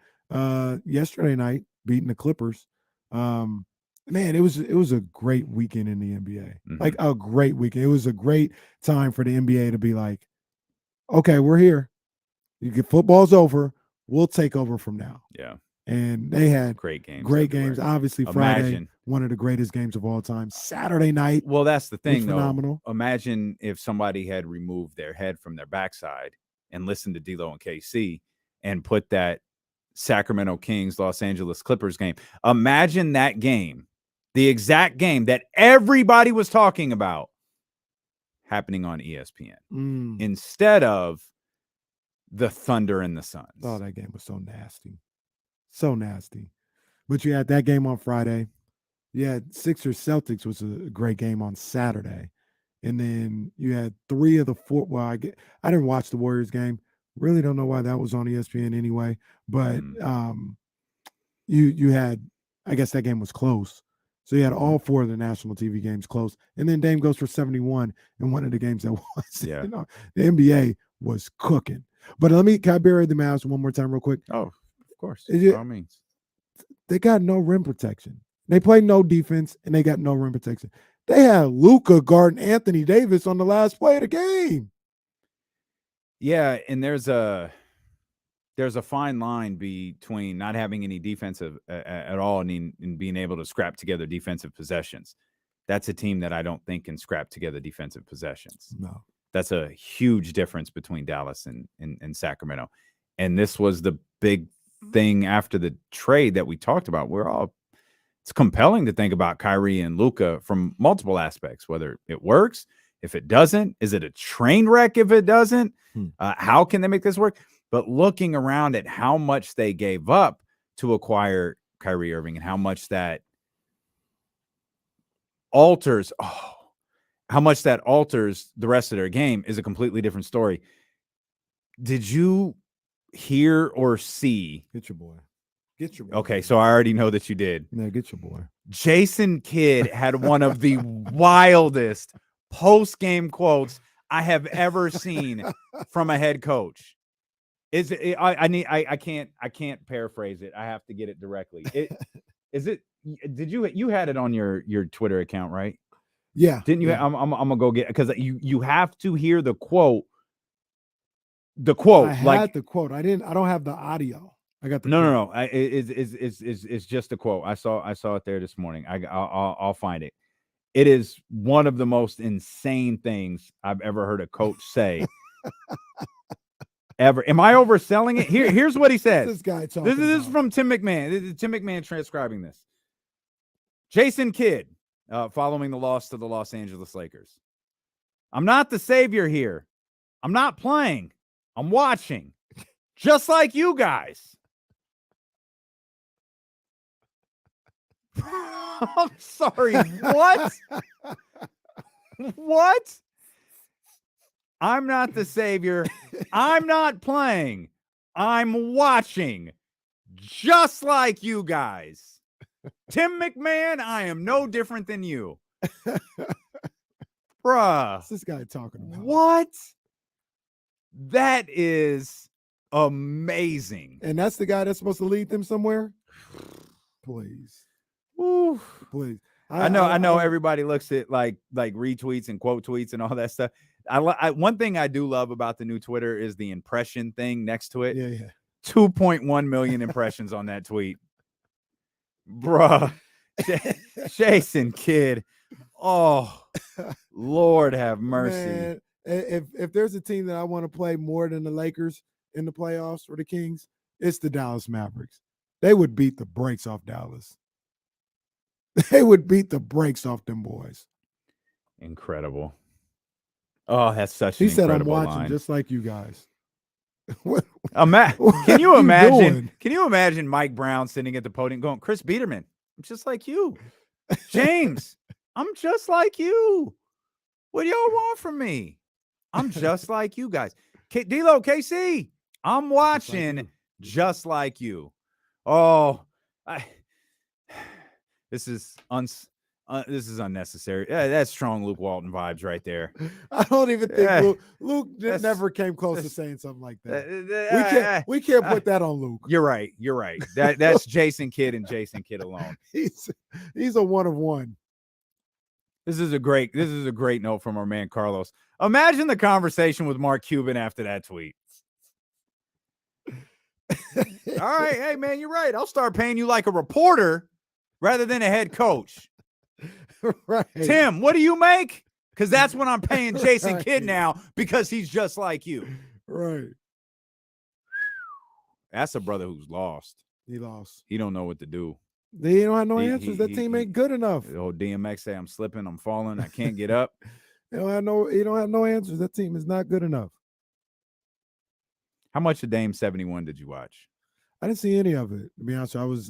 yesterday night, beating the Clippers. Man, it was a great weekend in the NBA. Like a great weekend. It was a great time for the NBA to be like, okay, we're here. You get football's over. We'll take over from now. Yeah. And they had great games. Great games. Obviously, Friday, one of the greatest games of all time. Saturday night. Well, that's the thing, though. Phenomenal. Imagine if somebody had removed their head from their backside and listened to D-Lo and KC and put that Sacramento Kings, Los Angeles Clippers game. Imagine that game, the exact game that everybody was talking about, happening on ESPN instead of the Thunder and the Suns. Oh, that game was so nasty. So nasty. But you had that game on Friday. You had Sixers Celtics was a great game on Saturday. And then you had 3 of the 4. Well, I didn't watch the Warriors game. Really don't know why that was on ESPN anyway. But you had, I guess that game was close. So you had all 4 of the national TV games close. And then Dame goes for 71 in one of the games that was. Yeah. The NBA was cooking. But can I bury the Mavs one more time real quick? Oh, of course. By all means. They got no rim protection. They played no defense, and they got no rim protection. They had Luka guarding Anthony Davis on the last play of the game. Yeah, and there's a fine line between not having any defensive at all and being able to scrap together defensive possessions. That's a team that I don't think can scrap together defensive possessions. No. That's a huge difference between Dallas and Sacramento. And this was the big thing after the trade that we talked about. It's compelling to think about Kyrie and Luka from multiple aspects, whether it works, if it doesn't, is it a train wreck if it doesn't? How can they make this work? But looking around at how much they gave up to acquire Kyrie Irving and how much that alters the rest of their game is a completely different story. Did you hear or see? Get your boy. Get your boy. Okay, so I already know that you did. Yeah, get your boy. Jason Kidd had one of the wildest post-game quotes I have ever seen from a head coach. I can't paraphrase it. I have to get it directly. Did you had it on your Twitter account, right? Yeah. Didn't you? Yeah. I'm gonna go get, because you have to hear the quote. The quote. I had the quote. I don't have the audio. I got the no. It's just a quote. I saw it there this morning. I'll find it. It is one of the most insane things I've ever heard a coach say. Ever. Am I overselling it? Here's what he says. This guy talking. This is from Tim McMahon. This is Tim McMahon transcribing this. Jason Kidd, following the loss to the Los Angeles Lakers. I'm not the savior here. I'm not playing. I'm watching. Just like you guys. I'm sorry. What? What? I'm not the savior. I'm not playing. I'm watching just like you guys. Tim McMahon, I am no different than you. Bruh. What's this guy talking about? What? That is amazing. And that's the guy that's supposed to lead them somewhere? Please. Ooh. Please. I know everybody looks at like retweets and quote tweets and all that stuff. One thing I do love about the new Twitter is the impression thing next to it. Yeah. 2.1 million impressions on that tweet. Bruh. Jason Kidd. Oh, Lord have mercy. Man, if there's a team that I want to play more than the Lakers in the playoffs or the Kings, it's the Dallas Mavericks. They would beat the brakes off Dallas. They would beat the brakes off them boys. Incredible. Oh, that's such He an said, incredible I'm watching line. just like you guys. Can you imagine? Doing? Can you imagine Mike Brown sitting at the podium going, Chris Biederman, I'm just like you. James, I'm just like you. What do y'all want from me? I'm just like you guys. D-Lo, KC, I'm watching just like you. Oh, this is unnecessary. That's strong Luke Walton vibes right there. I don't even think Luke never came close to saying something like that. We can't put that on Luke. You're right. That's Jason Kidd and Jason Kidd alone. He's a one of one. This is a great note from our man Carlos. Imagine the conversation with Mark Cuban after that tweet. All right, hey man, you're right. I'll start paying you like a reporter rather than a head coach. Right. Tim, what do you make? Because that's what I'm paying Jason Kidd now because he's just like you. Right. That's a brother who's lost. He lost. He don't know what to do. They don't have no answers. That team ain't good enough. The old DMX say, I'm slipping, I'm falling, I can't get up. He don't have no answers. That team is not good enough. How much of Dame 71 did you watch? I didn't see any of it. To be honest, I was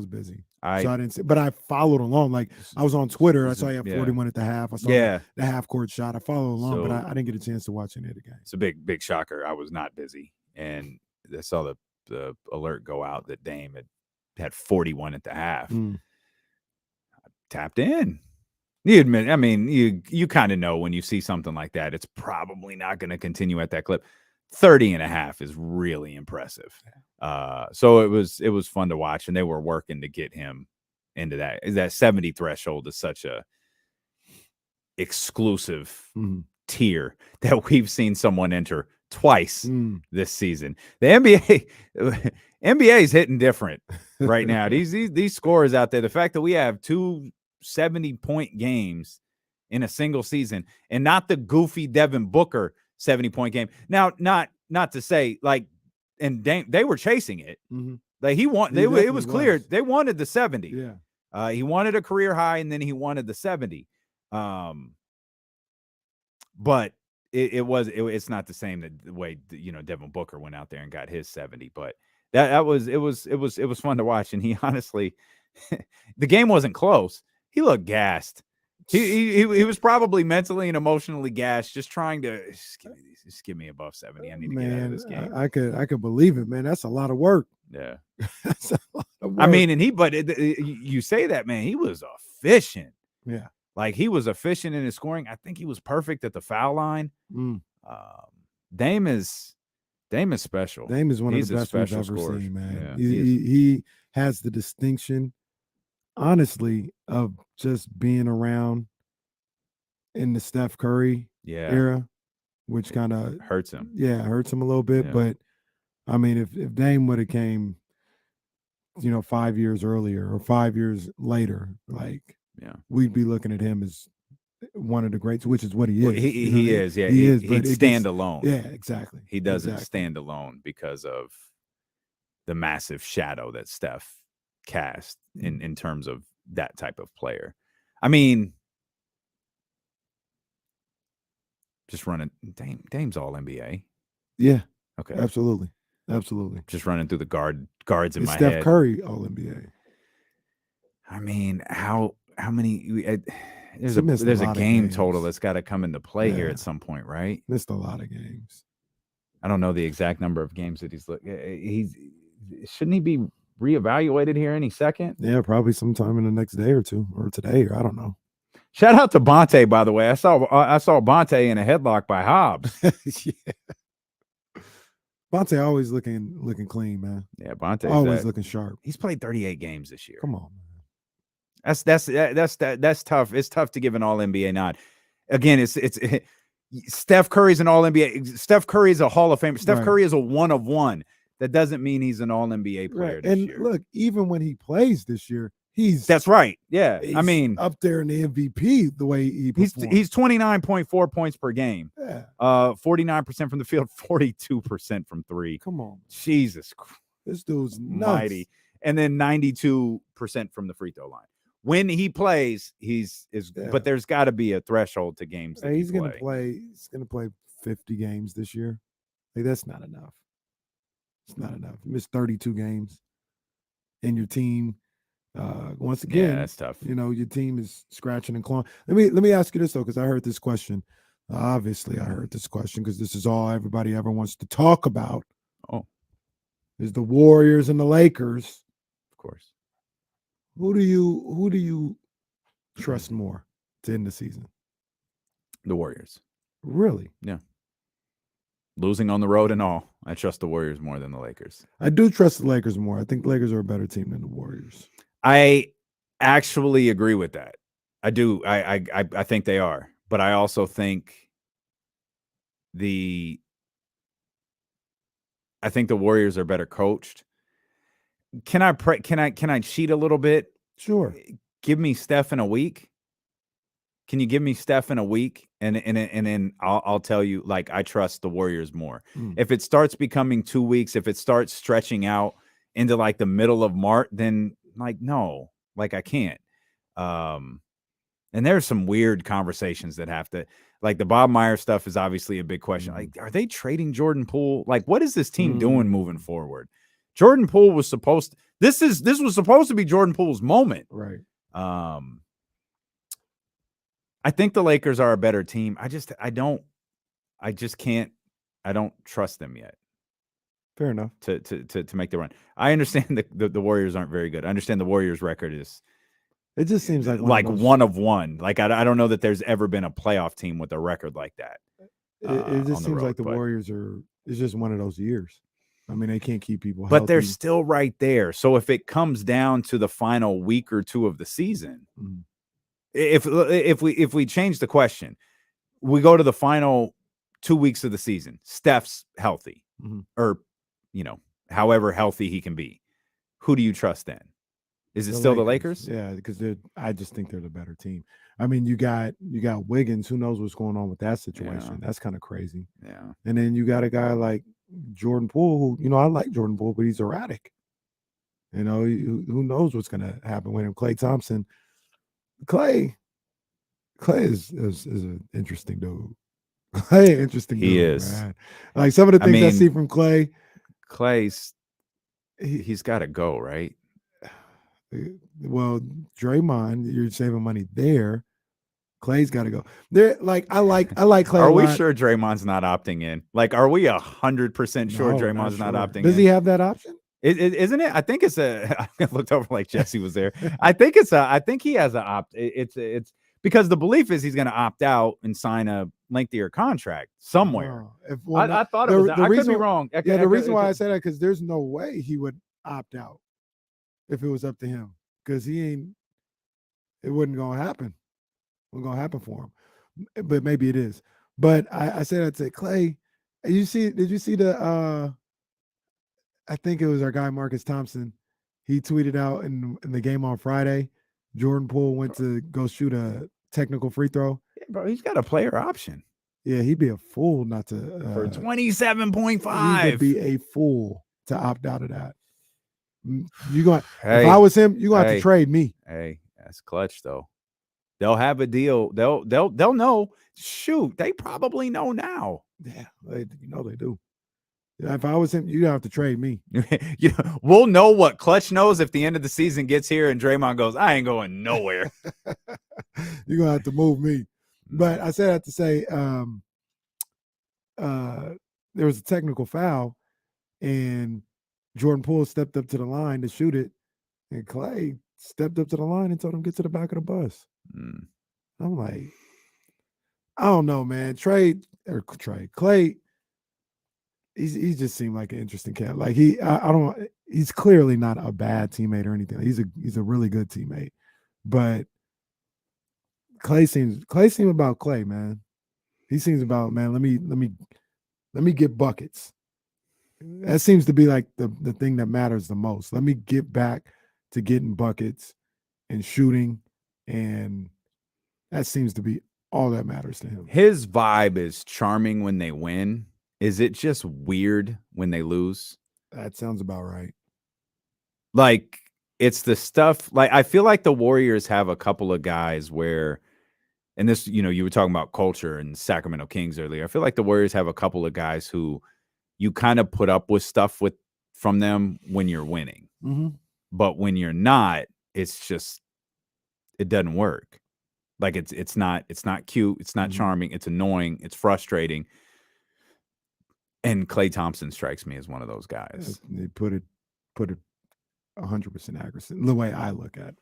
busy. So I didn't see, but I followed along. Like I was on Twitter. I saw you have 41 at the half. I saw the half court shot. I followed along, but I didn't get a chance to watch any of the game. It's a big shocker. I was not busy. And I saw the alert go out that Dame had 41 at the half. I tapped in. You admit, I mean, you kind of know when you see something like that, it's probably not going to continue at that clip. 30 and a half is really impressive. So it was fun to watch, and they were working to get him into that 70 threshold is such a exclusive tier that we've seen someone enter twice this season. The NBA is hitting different right now. These scores out there, the fact that we have 2 70-point games in a single season and not the goofy Devin Booker 70-point game. Now, not to say like, and they were chasing it. Like it was clear they wanted the 70. Yeah. He wanted a career high, and then he wanted the 70. But it's not the same the way Devin Booker went out there and got his 70. But it was fun to watch, and he honestly, the game wasn't close. He looked gassed. He was probably mentally and emotionally gassed, just trying to just give me above 70. I need to get out of this game. I could believe it, man. That's a lot of work. Yeah, that's a lot of work. I mean, you say that, man. He was efficient. Yeah, like he was efficient in his scoring. I think he was perfect at the foul line. Dame is special. Dame is one of the best we've ever seen, man. Yeah, he has the distinction, honestly, of just being around in the Steph Curry era, which kind of hurts him. Yeah, hurts him a little bit. Yeah. But I mean, if Dame would have came, 5 years earlier or 5 years later, we'd be looking at him as one of the greats, which is what he is. Well, he is. Yeah, he is. He'd stand alone. Yeah, exactly. He doesn't stand alone because of the massive shadow that Steph cast in terms of that type of player. I mean, just running Dame's all NBA. Yeah. Okay. Absolutely. Just running through the guards in my Steph head. Steph Curry all NBA. I mean, how many? There's a game total that's got to come into play here at some point, right? Missed a lot of games. I don't know the exact number of games that shouldn't he be reevaluated here any second? Yeah, probably sometime in the next day or two, or today, or I don't know. Shout out to Bonte, by the way. I saw Bonte in a headlock by Hobbs. Yeah. Bonte always looking clean, man. Yeah, Bonte always looking sharp. He's played 38 games this year. Come on, man. That's tough. It's tough to give an All-NBA nod. Again, Steph Curry's an All-NBA. Steph Curry is a Hall of Famer. Steph Curry is a one of one. That doesn't mean he's an All-NBA player this year. And look, even when he plays this year, that's right. Yeah. I mean, up there in the MVP the way he performed. He's 29.4 points per game. Yeah. 49% from the field, 42% from three. Come on. Jesus Christ. This dude's mighty. nuts. And then 92% from the free throw line. When he plays, but there's got to be a threshold to games. That he's gonna play 50 games this year. Like, that's not enough. It's not enough. You missed 32 games, and your team, once again, that's tough. You know, your team is scratching and clawing. Let me ask you this though, because I heard this question. Obviously, I heard this question because this is all everybody ever wants to talk about. Oh, is the Warriors and the Lakers? Of course. Who do you trust more to end the season? The Warriors. Really? Yeah. Losing on the road and all, I trust the Warriors more than the Lakers. I do trust the Lakers more. I think the Lakers are a better team than the Warriors. I actually agree with that. I do. I think they are, but I also think the Warriors are better coached. Can I cheat a little bit? Sure. Give me Steph in a week. Can you give me Steph in a week? And then I'll tell you, like, I trust the Warriors more. If it starts becoming 2 weeks, if it starts stretching out into like the middle of March, then like, no, like I can't. And there's some weird conversations that have to, like, the Bob Myers stuff is obviously a big question. Like, are they trading Jordan Poole? Like, what is this team doing moving forward? Jordan Poole was supposed to, this was supposed to be Jordan Poole's moment. Right. I think the Lakers are a better team. I don't trust them yet. Fair enough. To make the run. I understand the Warriors aren't very good. I understand the Warriors record is, it just seems like one of one. Like, I don't know that there's ever been a playoff team with a record like that. It just seems like the Warriors it's just one of those years. I mean, they can't keep people but healthy. They're still right there. So if it comes down to the final week or two of the season, if we change the question, we go to the final 2 weeks of the season, Steph's healthy, or, you know, however healthy he can be. Who do you trust then? Is it still the Lakers? Yeah, because I just think they're the better team. I mean, you got Wiggins. Who knows what's going on with that situation? Yeah. That's kind of crazy. Yeah. And then you got a guy like Jordan Poole, who, you know, I like Jordan Poole, but he's erratic. You know, who knows what's going to happen with him? Klay Thompson. Klay is an interesting dude. Klay, interesting dude. He is. Man. Like, some of the things I see from Klay. He's got to go, right? Well, Draymond, you're saving money there. Klay's got to go. There, like, I like Klay. Are we sure Draymond's not opting in? Like, are we 100% sure Draymond's not opting in? Does he have that option? Isn't it? I think it's I looked over like Jesse was there. I think he has an opt. It's because the belief is he's going to opt out and sign a lengthier contract somewhere. I thought it was. I could be wrong. The reason why I say that, because there's no way he would opt out if it was up to him, because it wasn't going to happen. It wasn't going to happen for him, but maybe it is. But I said, I'd say, Klay, did you see the, I think it was our guy, Marcus Thompson. He tweeted out in the game on Friday, Jordan Poole went to go shoot a technical free throw. Yeah, bro, he's got a player option. Yeah, he'd be a fool not to. For 27.5. He would be a fool to opt out of that. If I was him, you're going to have to trade me. Hey, that's clutch, though. They'll have a deal. They'll know. Shoot, they probably know now. Yeah, they do. If I was him, you'd have to trade me. We'll know what Clutch knows if the end of the season gets here and Draymond goes, I ain't going nowhere. You're going to have to move me. But I said that to say, there was a technical foul, and Jordan Poole stepped up to the line to shoot it, and Clay stepped up to the line and told him get to the back of the bus. I'm like, I don't know, man. Clay, he just seemed like an interesting cat. Like he's clearly not a bad teammate or anything. He's a really good teammate, but Clay seems about Clay, man. He seems about, man, let me get buckets. That seems to be like the thing that matters the most. Let me get back to getting buckets and shooting, and that seems to be all that matters to him. His vibe is charming when they win. Is it just weird when they lose? That sounds about right. Like, it's the stuff, like, I feel like the Warriors have a couple of guys where, and this, you were talking about culture and Sacramento Kings earlier. I feel like the Warriors have a couple of guys who you kind of put up with stuff from them when you're winning. Mm-hmm. But when you're not, it's just, it doesn't work. Like it's not cute. It's not charming. It's annoying. It's frustrating. And Klay Thompson strikes me as one of those guys. They put it 100% accuracy. The way I look at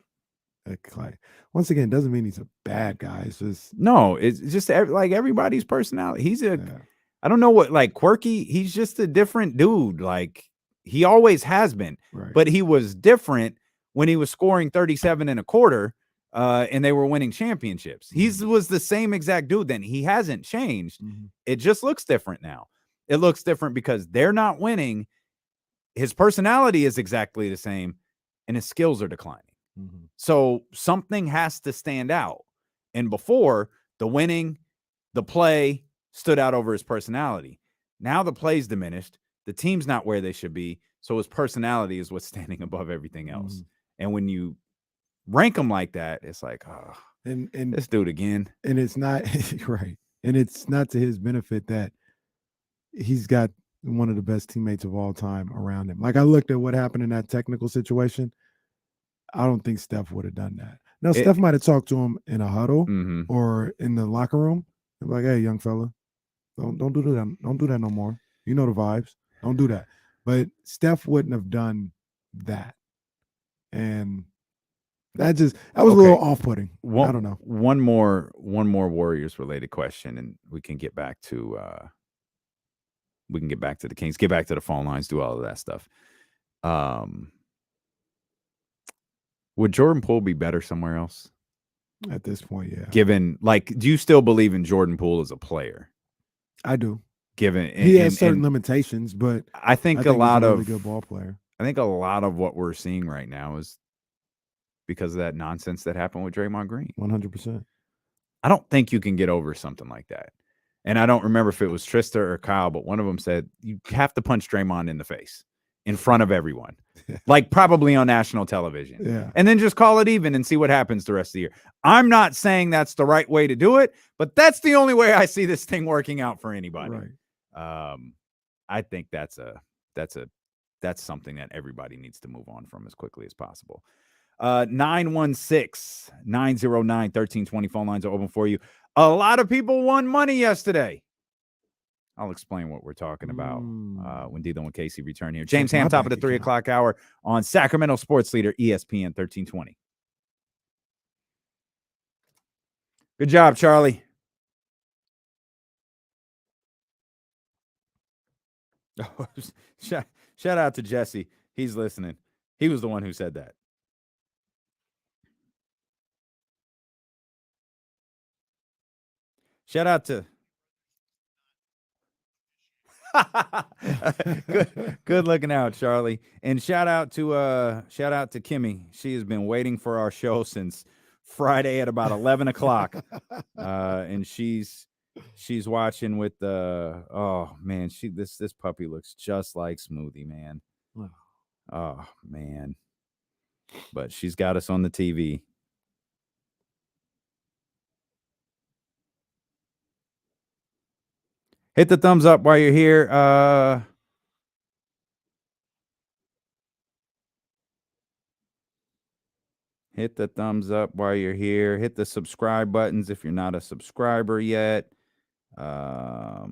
Klay. Once again, doesn't mean he's a bad guy. It's just it's just like everybody's personality. He's I don't know what, like, quirky. He's just a different dude. Like, he always has been. Right. But he was different when he was scoring 37 and a quarter. And they were winning championships. He was the same exact dude then. He hasn't changed. It just looks different now. It looks different because they're not winning. His personality is exactly the same, and his skills are declining. So something has to stand out. And before, the winning, the play stood out over his personality. Now the play's diminished. The team's not where they should be. So his personality is what's standing above everything else. And when you rank him like that, it's like, oh, and let's do it again. And it's not right. And it's not to his benefit that he's got one of the best teammates of all time around him. Like, I looked at what happened in that technical situation. I don't think Steph would have done that. Now, Steph might have talked to him in a huddle or in the locker room. Like, hey, young fella, don't do that. Don't do that no more. You know the vibes. Don't do that. But Steph wouldn't have done that. And that was a little off-putting. I don't know. One more Warriors related question, and we can get back to the Kings, get back to the phone lines, do all of that stuff. Would Jordan Poole be better somewhere else? At this point, yeah. Given, like, do you still believe in Jordan Poole as a player? I do. Given he has certain limitations, but I think he's a really good ball player. I think a lot of what we're seeing right now is because of that nonsense that happened with Draymond Green. 100%. I don't think you can get over something like that. And I don't remember if it was Trista or Kyle, but one of them said, you have to punch Draymond in the face in front of everyone, like probably on national television. Yeah. And then just call it even and see what happens the rest of the year. I'm not saying that's the right way to do it, but that's the only way I see this thing working out for anybody. Right. I think that's something that everybody needs to move on from as quickly as possible. 916-909-1320 phone lines are open for you. A lot of people won money yesterday. I'll explain what we're talking about when Dilo and Casey return here. James Ham, top of the 3 o'clock hour on Sacramento Sports Leader, ESPN 1320. Good job, Charlie. Shout out to Jesse. He's listening. He was the one who said that. Shout out to good looking out, Charlie. And shout out to Kimmy. She has been waiting for our show since Friday at about 11 o'clock. And she's watching with the this puppy looks just like Smoothie, man. Oh man. But she's got us on the TV. Hit the thumbs up while you're here. Hit the thumbs up while you're here. Hit the subscribe buttons if you're not a subscriber yet. What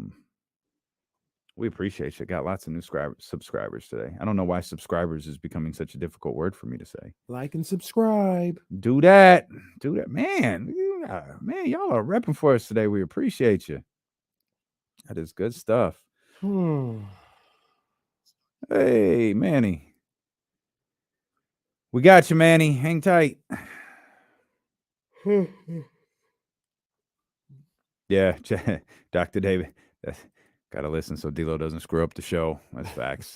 We appreciate you. Got lots of new subscribers today. I don't know why subscribers is becoming such a difficult word for me to say. Like and subscribe. Do that. Man, y'all are repping for us today. We appreciate you. That is good stuff. Hey, Manny. We got you, Manny. Hang tight. Yeah, Dr. David. Got to listen so D-Lo doesn't screw up the show. That's facts.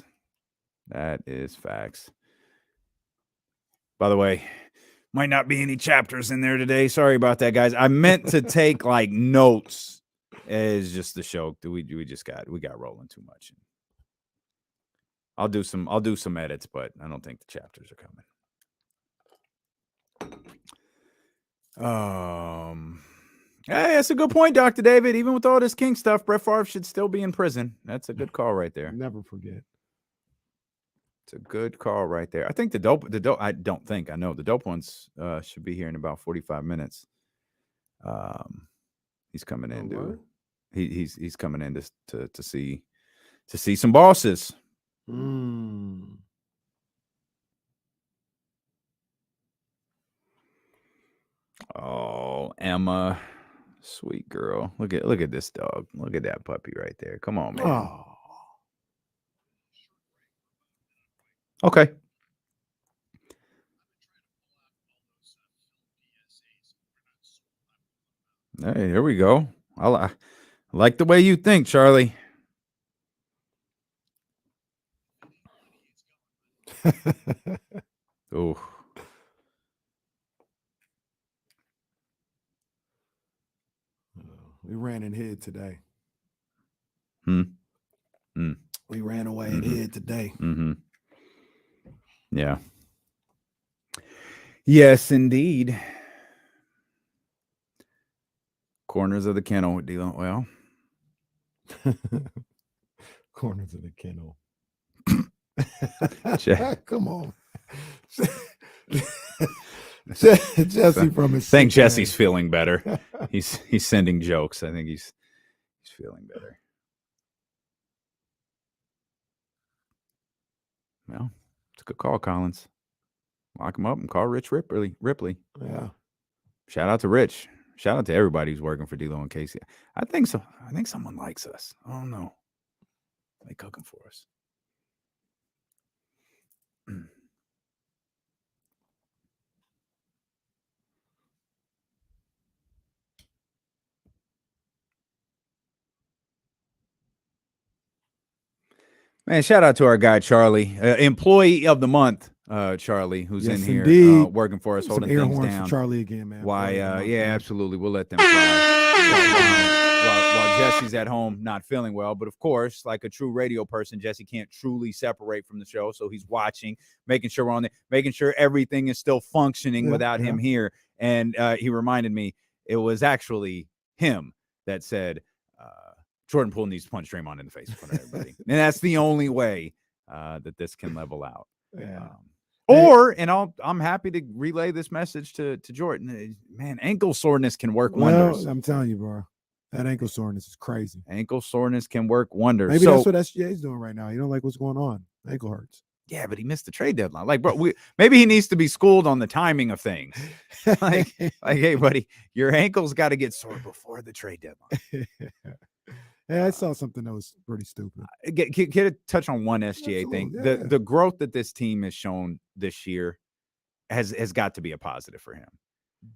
That is facts. By the way, might not be any chapters in there today. Sorry about that, guys. I meant to take like notes. It's just the show. We got rolling too much. I'll do some edits, but I don't think the chapters are coming. Hey, that's a good point, Dr. David. Even with all this King stuff, Brett Favre should still be in prison. That's a good call right there. Never forget. It's a good call right there. I think the dope, I know the dope ones should be here in about 45 minutes. He's coming in, dude. He's coming in to see some bosses. Oh, Emma, sweet girl. Look at this dog. Look at that puppy right there. Come on, man. Oh. Okay. Hey, here we go. I like the way you think, Charlie. Oh. We ran and hid today. We ran away and hid today. Yeah. Yes, indeed. Corners of the kennel with D-Lo. Well. Corners of the kennel. Come on. Jesse from his. I think Jesse's feeling better. He's sending jokes. I think he's feeling better. Well, it's a good call, Collins. Lock him up and call Rich Ripley. Yeah. Shout out to Rich. Shout out to everybody who's working for D-Lo and Casey. I think so. I think someone likes us. I don't know. They cooking for us. Man, shout out to our guy, Charlie, employee of the month, Charlie, who's in here working for us, holding things down. For Charlie again, man. Why? Yeah, absolutely. We'll let them fly while Jesse's at home not feeling well. But of course, like a true radio person, Jesse can't truly separate from the show. So he's watching, making sure we're on there, making sure everything is still functioning without him here. And he reminded me it was actually him that said, Jordan Poole needs to punch Draymond in the face in front of everybody. And that's the only way that this can level out. Yeah. I'm happy to relay this message to Jordan. Man, ankle soreness can work wonders. I'm telling you, bro. That ankle soreness is crazy. Ankle soreness can work wonders. Maybe that's what SGA's doing right now. You don't like what's going on. Ankle hurts. Yeah, but he missed the trade deadline. Like, bro, maybe he needs to be schooled on the timing of things. like, hey, buddy, your ankle's got to get sore before the trade deadline. Yeah, I saw something that was pretty stupid. Get a touch on one SGA thing. Yeah. The growth that this team has shown this year has got to be a positive for him.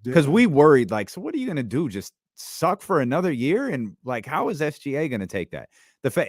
Because we worried, like, so what are you going to do? Just suck for another year? And like, how is SGA going to take that?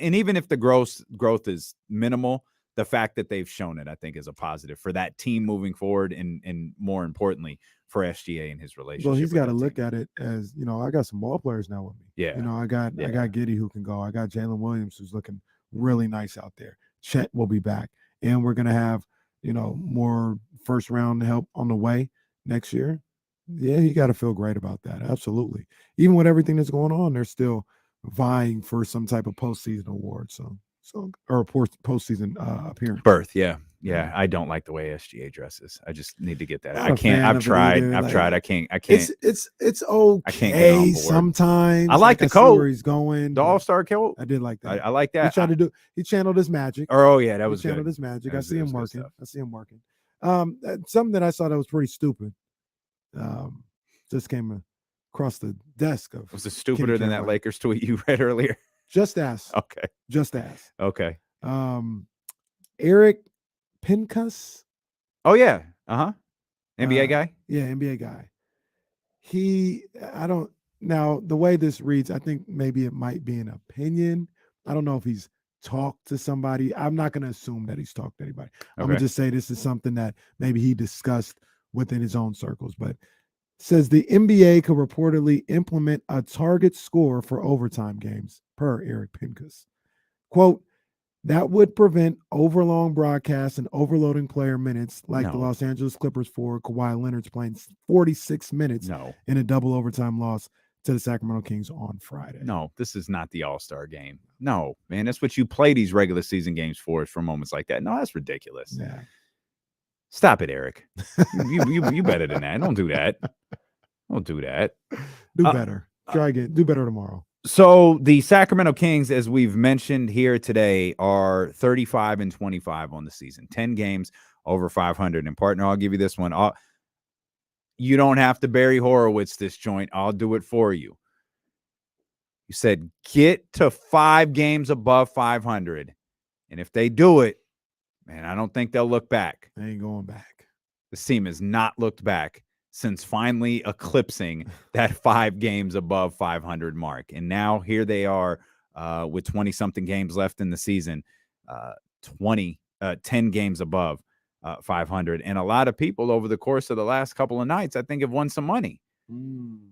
And even if the growth is minimal, the fact that they've shown it, I think, is a positive for that team moving forward, and more importantly, for SGA and his relationship. Well, he's got to look at it as, I got some ball players now with me. Yeah. I got Giddey who can go. I got Jalen Williams who's looking really nice out there. Chet will be back. And we're going to have, more first round help on the way next year. Yeah, you got to feel great about that. Absolutely. Even with everything that's going on, they're still vying for some type of postseason award. So song or postseason appearance. Berth, yeah. I don't like the way SGA dresses. I just need to get that. Not I a can't. fan I've of it tried. either. I've Like, tried. I can't. It's okay. I can't get on board. Sometimes I like the see coat. where he's going. The All-Star coat. I did like that. I like that. He channeled his magic. Oh yeah, that was He channeled good. his magic. That I was- see that him was good working. stuff. I see him working. Something that I saw that was pretty stupid. Just came across the desk of. Was it stupider than that Cameron. Lakers tweet you read earlier? Just ask. Okay. Just ask. Okay. Eric Pincus. Oh yeah. NBA guy. Yeah, NBA guy. Now the way this reads, I think maybe it might be an opinion. I don't know if he's talked to somebody. I'm not going to assume that he's talked to anybody. I'm going Okay. to just say this is something that maybe he discussed within his own circles, but says the NBA could reportedly implement a target score for overtime games, per Eric Pincus. Quote, that would prevent overlong broadcasts and overloading player minutes like the No. Los Angeles Clippers for Kawhi Leonard's playing 46 minutes in a double overtime loss to the Sacramento Kings on Friday. No, this is not the All-Star game. No, man, that's what you play these regular season games for moments like that. No, that's ridiculous. Yeah. Stop it, Eric. You better than that. Don't do that. Don't do that. Do better. Try again. Do better tomorrow. So the Sacramento Kings, as we've mentioned here today, are 35-25 on the season. 10 games over 500. And partner, I'll give you this one. You don't have to Barry Horowitz this joint. I'll do it for you. You said get to 5 games above 500. And if they do it, man, I don't think they'll look back. They ain't going back. This team has not looked back since finally eclipsing that 5 games above 500 mark. And now here they are with 20-something games left in the season, 10 games above 500. And a lot of people over the course of the last couple of nights, I think, have won some money.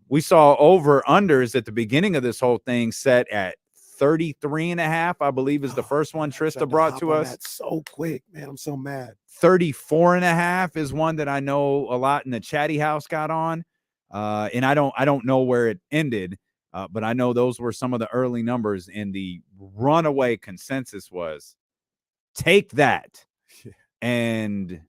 We saw over-unders at the beginning of this whole thing set at 33.5, I believe, is the first one Trista brought to us. That's so quick, man. I'm so mad. 34.5 is one that I know a lot in the chatty house got on. And I don't know where it ended, but I know those were some of the early numbers, and the runaway consensus was take that. Yeah. And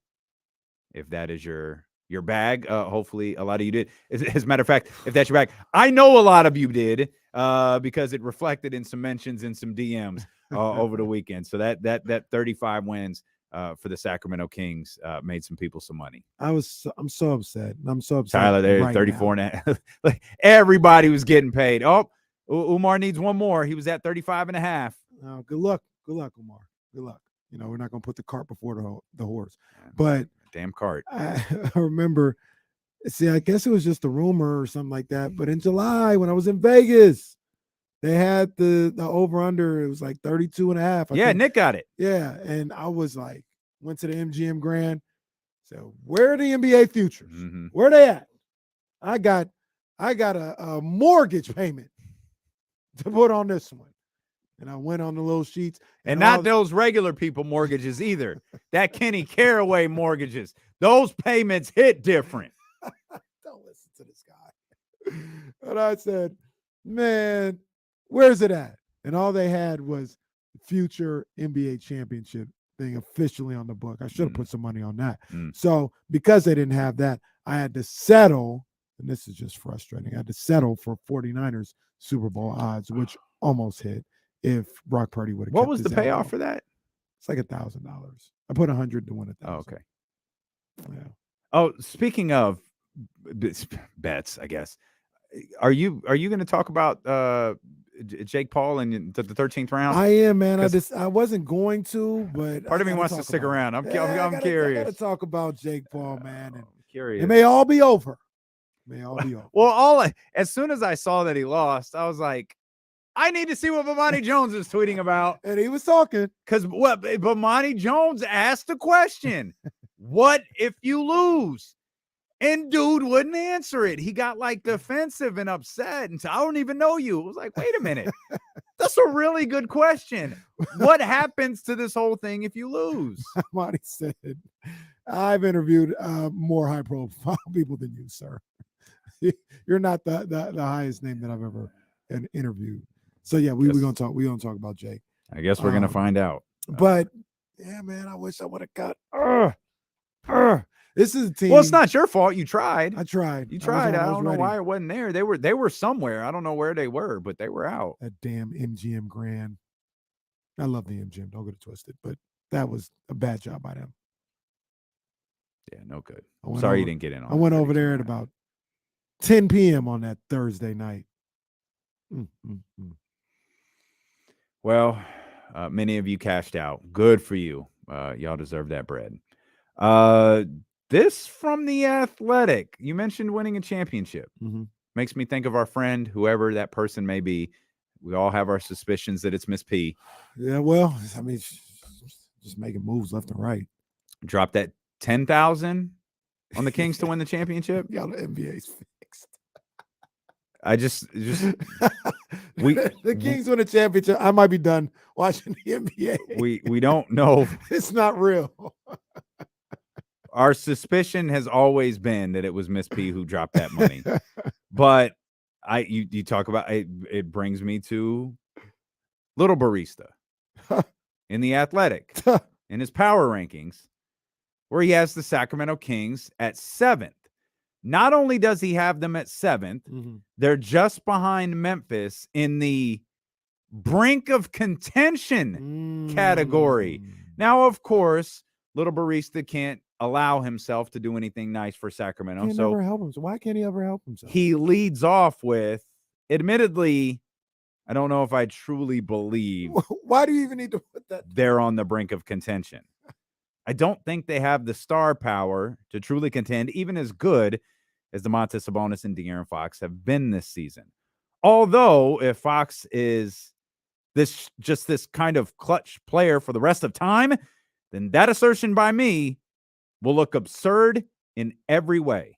if that is your bag, hopefully a lot of you did. As a matter of fact, if that's your bag, I know a lot of you did, because it reflected in some mentions and some DMs over the weekend. So that 35 wins for the Sacramento Kings made some people some money. I'm so upset. I'm so upset. Tyler, there, right 34.5. Like everybody was getting paid. Oh, Umar needs one more. He was at 35.5. now. Good luck, Umar. Good luck. We're not going to put the cart before the horse. But damn cart. I remember. See, I guess it was just a rumor or something like that. But in July, when I was in Vegas, they had the over-under. It was like 32.5. Yeah, Nick got it. Yeah, and I was like, went to the MGM Grand. So where are the NBA futures? Mm-hmm. Where they at? I got a mortgage payment to put on this one. And I went on the little sheets. And not those regular people mortgages either. That Kenny Caraway mortgages. Those payments hit different. Don't listen to this guy. And I said, man, where's it at? And all they had was the future NBA championship thing officially on the book. I should have put some money on that. So because they didn't have that, I had to settle, and this is just frustrating. I had to settle for 49ers Super Bowl odds, which almost hit if Brock Purdy would have. What was the payoff for that? It's like $1,000. I put 100 to win 1,000. Oh, okay. Yeah. Oh, speaking of bets, I guess, are you going to talk about Jake Paul and the 13th round? I am, man. I wasn't going to, but part of me wants to stick around. I'm curious. I got to talk about Jake Paul, man. And curious. It may all be over. Well, as soon as I saw that he lost, I was like, I need to see what Bomani Jones is tweeting about. And he was talking. Because Bomani Jones asked the question, what if you lose? And dude wouldn't answer it. He got like defensive and upset. And so I don't even know you. It was like, wait a minute. That's a really good question. What happens to this whole thing if you lose? Bomani said, I've interviewed more high profile people than you, sir. You're not the highest name that I've ever interviewed. So yeah, we're gonna talk about Jake. I guess we're gonna find out. But yeah, man, I wish I would have got. This is a team. Well, it's not your fault. You tried. I tried. You tried. I was don't know ready. why it wasn't there. They were somewhere. I don't know where they were, but they were out. That damn MGM Grand. I love the MGM. Don't get it twisted, but that was a bad job by them. Yeah, no good. Sorry you didn't get in on I went over there at about 10 p.m. on that Thursday night. Well, many of you cashed out. Good for you. Y'all deserve that bread. This from The Athletic. You mentioned winning a championship. Makes me think of our friend, whoever that person may be. We all have our suspicions that it's Miss P. Yeah, well, I mean, just making moves left and right. Drop that 10,000 on the Kings to win the championship. Y'all, the NBA's fixed. I just the Kings win a championship. I might be done watching the NBA. We don't know. It's not real. Our suspicion has always been that it was Miss P who dropped that money. But you talk about it brings me to Little Barista in The Athletic in his power rankings, where he has the Sacramento Kings at 7th. Not only does he have them at 7th, they're just behind Memphis in the brink of contention category. Now, of course, Little Barista can't allow himself to do anything nice for Sacramento. Can't so never help him. So why can't he ever help himself? He leads off with, admittedly, I don't know if I truly believe. Why do you even need to put that? They're on the brink of contention. I don't think they have the star power to truly contend, even as good as Domantas Sabonis and De'Aaron Fox have been this season. Although, if Fox is this kind of clutch player for the rest of time, then that assertion by me will look absurd in every way.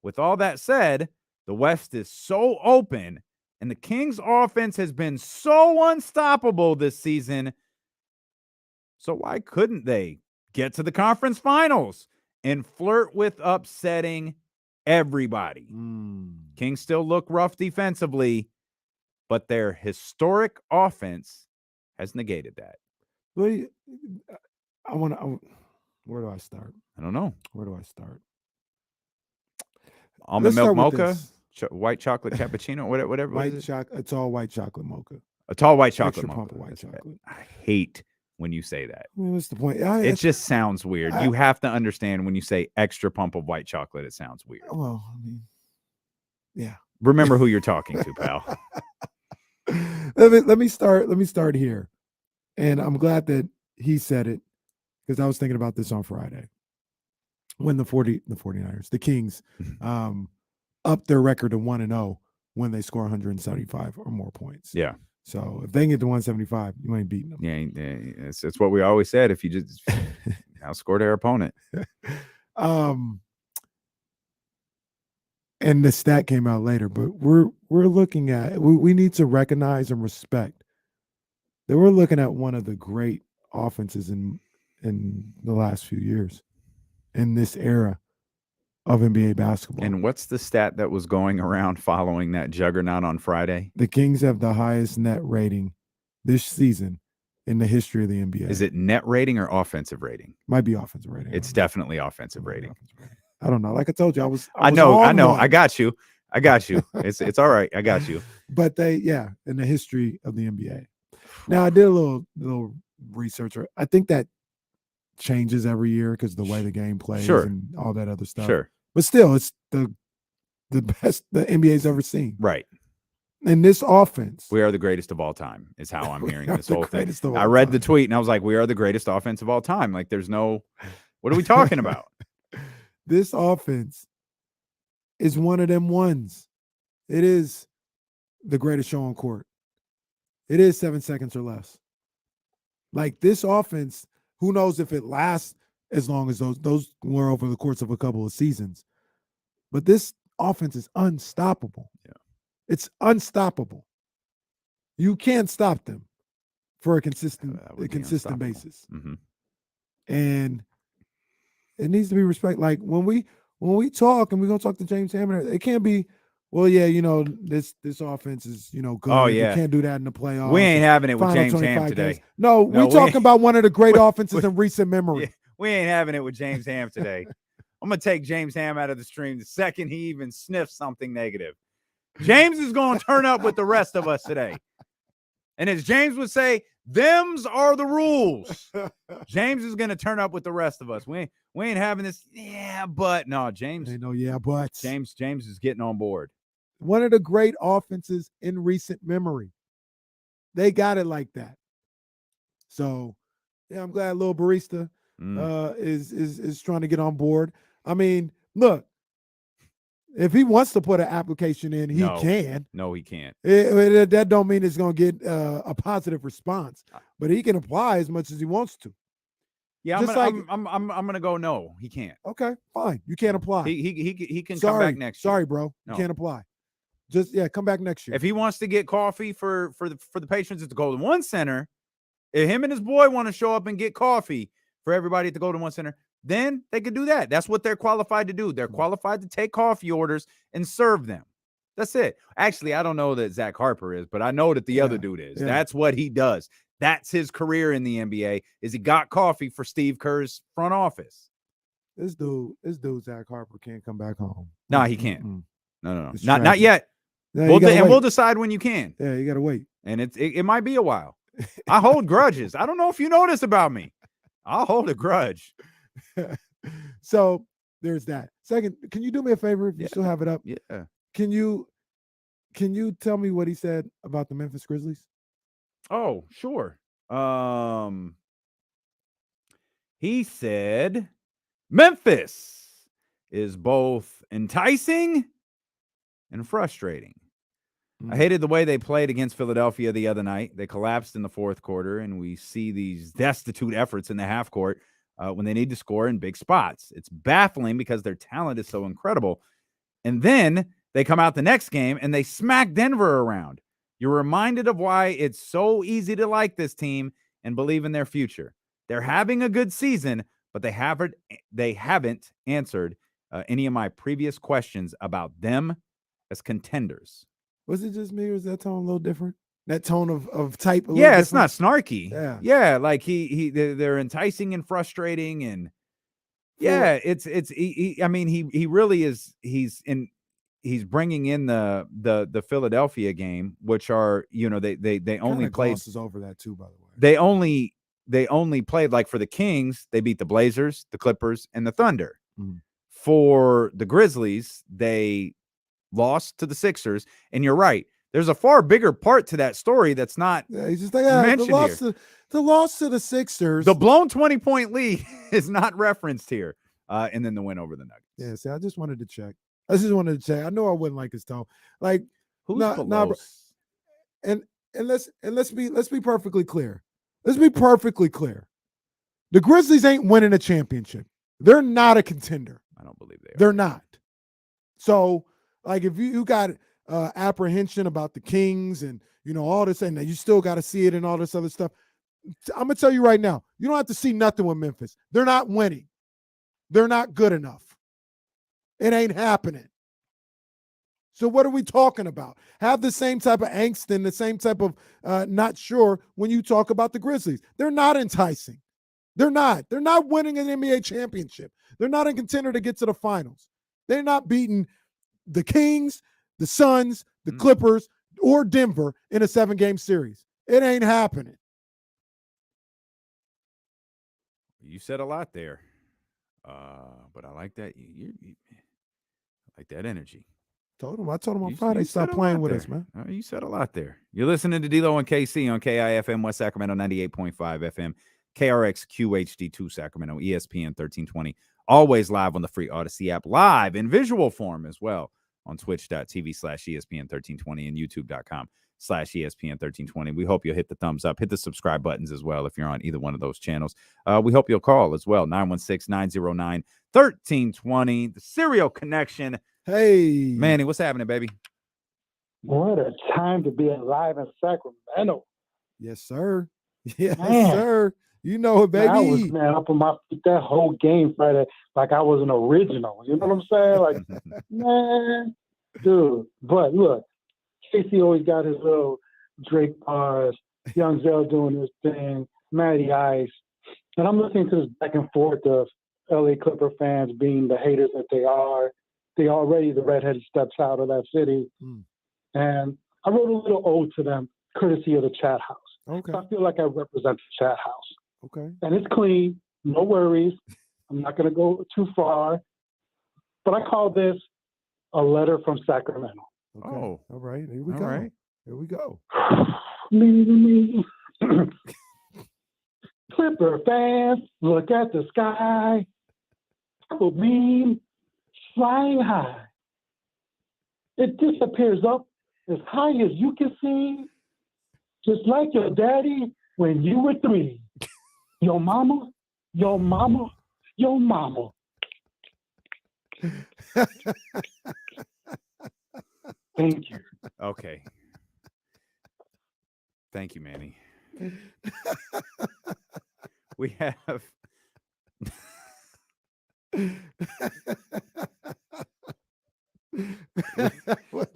With all that said, the West is so open, and the Kings' offense has been so unstoppable this season. So why couldn't they get to the conference finals and flirt with upsetting everybody? Kings still look rough defensively, but their historic offense has negated that. Where do I start? I don't know. Where do I start? Almond milk mocha, white chocolate cappuccino, whatever. White chocolate. It's all white chocolate mocha. A tall white chocolate Extra mocha. pump of white chocolate. I hate when you say that. I mean, what's the point? It just sounds weird. You have to understand when you say extra pump of white chocolate, it sounds weird. Well, I mean, yeah. Remember who you're talking to, pal. Let me start here. And I'm glad that he said it, because I was thinking about this on Friday. When the 49ers, the Kings, up their record to 1-0 when they score 175 or more points. Yeah. So if they can get to 175, you ain't beating them. Yeah, it's what we always said. If you just outscore their opponent. And the stat came out later, but we're looking at, we need to recognize and respect that we're looking at one of the great offenses in the last few years in this era of NBA basketball. And what's the stat that was going around following that juggernaut on Friday? The Kings have the highest net rating this season in the history of the NBA. Is it net rating or offensive rating? Might be offensive rating. It's definitely offensive rating. I don't know. Like I told you, I know. I got you. It's all right. I got you. But in the history of the NBA. Now I did a little research. I think that changes every year because the way the game plays and all that other stuff. Sure. But still, it's the best the NBA's ever seen. Right. And this offense. We are the greatest of all time, is how I'm hearing this whole thing. I read the tweet and I was like, we are the greatest offense of all time. Like, there's no, what are we talking about? This offense is one of them ones. It is the greatest show on court. It is 7 seconds or less. Like, this offense, who knows if it lasts as long as those were over the course of a couple of seasons. But this offense is unstoppable. Yeah. It's unstoppable. You can't stop them for a consistent basis. Mm-hmm. And it needs to be respect. Like when we talk, and we're gonna talk to James Hammond, it can't be, Well, yeah, this offense is, good. Oh, yeah. You can't do that in the playoffs. We ain't having it with Final James Ham 25 today. games. No, we're talking about one of the great offenses in recent memory. Yeah, we ain't having it with James Ham today. I'm going to take James Ham out of the stream the second he even sniffs something negative. James is going to turn up with the rest of us today. And as James would say, them's are the rules. James is going to turn up with the rest of us. We ain't having this. Yeah, but no, James. Ain't no yeah, but. James is getting on board. One of the great offenses in recent memory. They got it like that. So, yeah, I'm glad Lil Barista is trying to get on board. I mean, look, if he wants to put an application in, he can. No, he can't. That don't mean it's going to get a positive response, but he can apply as much as he wants to. Yeah, I'm going to go no. He can't. Okay, fine. You can't apply. He can come back next year. Sorry, bro. You can't apply. Just come back next year. If he wants to get coffee for the patrons at the Golden One Center, if him and his boy want to show up and get coffee for everybody at the Golden One Center, then they could do that. That's what they're qualified to do. They're qualified to take coffee orders and serve them. That's it. Actually, I don't know that Zach Harper is, but I know that the other dude is. Yeah. That's what he does. That's his career in the NBA, is he got coffee for Steve Kerr's front office. This dude, Zach Harper can't come back home. No, he can't. No. Not yet. Yeah, we'll decide when you can. Yeah, you got to wait. And it might be a while. I hold grudges. I don't know if you know this about me. I'll hold a grudge. So there's that. Second, can you do me a favor if you still have it up? Yeah. Can you tell me what he said about the Memphis Grizzlies? Oh, sure. He said Memphis is both enticing and frustrating. I hated the way they played against Philadelphia the other night. They collapsed in the fourth quarter, and we see these destitute efforts in the half court when they need to score in big spots. It's baffling because their talent is so incredible. And then they come out the next game, and they smack Denver around. You're reminded of why it's so easy to like this team and believe in their future. They're having a good season, but they haven't answered any of my previous questions about them as contenders. Was it just me, or is that tone a little different? That tone of type? Yeah, it's not snarky. Yeah, like they're enticing and frustrating, and yeah, he really is. He's bringing in the Philadelphia game, which are they only played. Glosses over that too, by the way. They only played, like, for the Kings, they beat the Blazers, the Clippers, and the Thunder. For the Grizzlies, they lost to the Sixers, and you're right. There's a far bigger part to that story that's not mentioned here. The loss to the Sixers, the blown 20-point lead is not referenced here, and then the win over the Nuggets. Yeah, see, I just wanted to check. I know I wouldn't like his tone. Like, who's below? And let's be perfectly clear. Let's be perfectly clear. The Grizzlies ain't winning a championship. They're not a contender. I don't believe they are. They're not. So, like, if you got apprehension about the Kings and all this, and you still got to see it and all this other stuff, I'm gonna tell you right now, you don't have to see nothing with Memphis. They're not winning. They're not good enough. It ain't happening. So what are we talking about? Have the same type of angst and the same type of not sure when you talk about the Grizzlies. They're not enticing. They're not. They're not winning an NBA championship. They're not a contender to get to the finals. They're not beating the Kings, the Suns, the Clippers, or Denver in a 7-game series. It ain't happening. You said a lot there, but I like that. You like that energy. I told him on Friday, stop playing with us, man. You said a lot there. You're listening to D-Lo and KC on KIFM West Sacramento 98.5 FM, KRX QHD2 Sacramento, ESPN 1320. Always live on the free Odyssey app, live in visual form as well on twitch.tv/ESPN 1320 and youtube.com/ESPN 1320. We hope you'll hit the thumbs up, hit the subscribe buttons as well if you're on either one of those channels. We hope you'll call as well, 916-909-1320. The Serial Connection. Hey, Manny, what's happening, baby? What a time to be alive in Sacramento. Yes, sir. Yes, sir. You know it, baby. I was, up on my feet that whole game Friday like I was an original. You know what I'm saying? Like, man, dude. But look, Casey always got his little Drake bars, Young Zell doing his thing, Matty Ice. And I'm listening to this back and forth of LA Clipper fans being the haters that they are. They already the redheaded steps out of that city. And I wrote a little ode to them, courtesy of the chat house. Okay. So I feel like I represent the chat house. Okay. And it's clean, no worries. I'm not going to go too far. But I call this a letter from Sacramento. Okay. Oh. All right. Here we go. right. Here we go. Me. Clipper fans, look at the sky. Purple beam flying high. It disappears up as high as you can see, just like your daddy when you were 3. Your mama, your mama, your mama. Thank you. Okay. Thank you, Manny. We have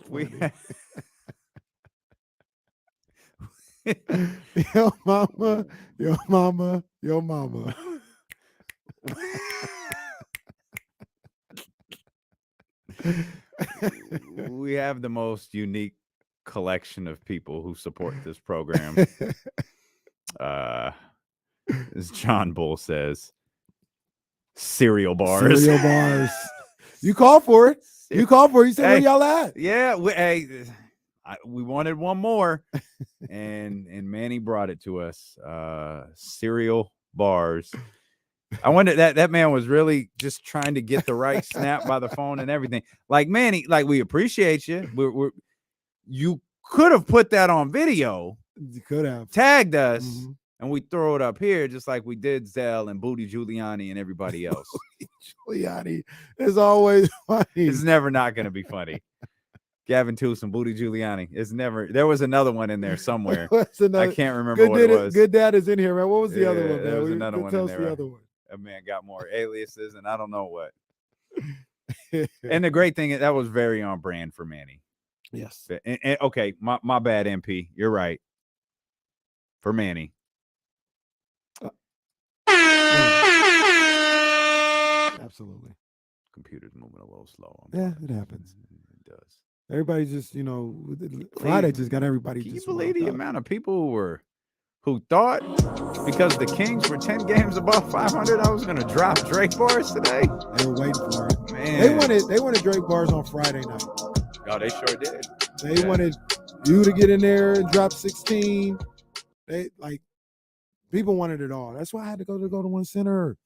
we have Yo mama, yo mama, yo mama. we have the most unique collection of people who support this program. As John Bull says, cereal bars. Cereal bars. You called for it. You called for it. You said, where y'all at? Yeah, we wanted one more, and Manny brought it to us. Cereal bars. I wonder that man was really just trying to get the right snap by the phone and everything. Like, Manny, like, we appreciate you. You could have put that on video. You could have tagged us, and we throw it up here just like we did Zell and Booty Giuliani and everybody else. Giuliani is always funny. It's never not going to be funny. Gavin Toos and Booty Giuliani. It's never. There was another one in there somewhere. I can't remember what it was. Good Dad is in here, man. What was the other one, man? There was another one in there. The other one. A man got more aliases, and I don't know what. And the great thing is that was very on brand for Manny. Yes. And okay, my bad, MP. You're right. For Manny. Absolutely. Computer's moving a little slow. Yeah, it happens. It does. Everybody just, Friday just got everybody. Can you believe the amount of people who thought because the Kings were 10 games above 500, I was going to drop Drake bars today? They were waiting for it. Man. They wanted Drake bars on Friday night. Oh, they sure did. They wanted you to get in there and drop 16. People wanted it all. That's why I had to go to One Center.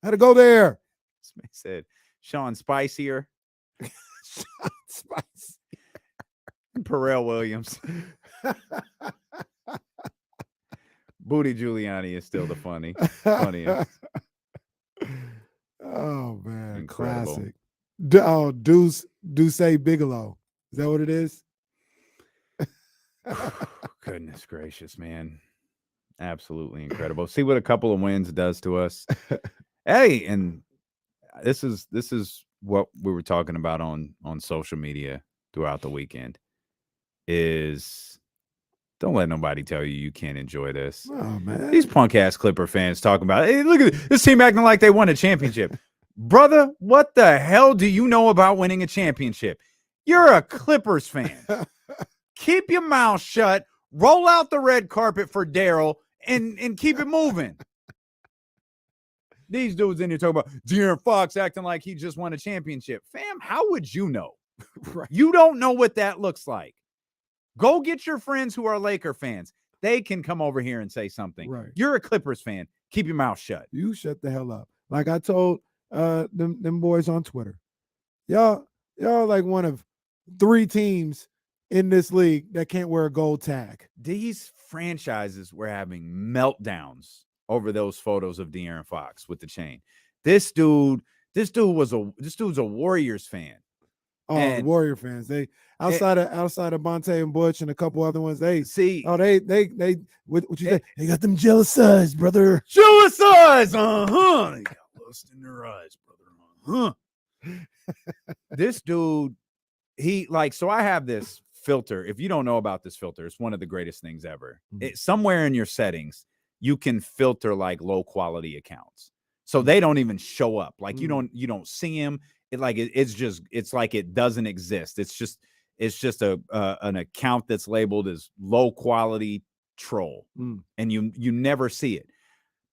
I had to go there. Smith said Sean Spicier. Sean Spice. And Pharrell Williams. Booty Giuliani is still the funniest. Oh man, incredible. Classic. Deuce Bigelow. Is that what it is? Goodness gracious, man. Absolutely incredible. See what a couple of wins does to us. Hey, and this is what we were talking about on social media throughout the weekend is don't let nobody tell you can't enjoy this. Oh, man. These punk ass Clipper fans talking about, hey, look at this team acting like they won a championship. Brother, what the hell do you know about winning a championship? You're a Clippers fan. Keep your mouth shut, roll out the red carpet for Daryl, and keep it moving. These dudes in here talking about De'Aaron Fox acting like he just won a championship. Fam, how would you know? Right. You don't know what that looks like. Go get your friends who are Laker fans. They can come over here and say something. Right. You're a Clippers fan. Keep your mouth shut. You shut the hell up. Like I told them boys on Twitter, y'all like one of 3 teams in this league that can't wear a gold tag. These franchises were having meltdowns over those photos of De'Aaron Fox with the chain. This dude's a Warriors fan. Oh, and Warrior fans. They outside of Bonte and Butch and a couple other ones. They see. Oh, they what you say? They got them jealous eyes, brother. Jealous eyes. They got lust in their eyes, brother. This dude so I have this filter. If you don't know about this filter, it's one of the greatest things ever. Somewhere in your settings, you can filter like low quality accounts. So they don't even show up. Like you don't see them. It's like it doesn't exist. It's just an account that's labeled as low quality troll. And you never see it.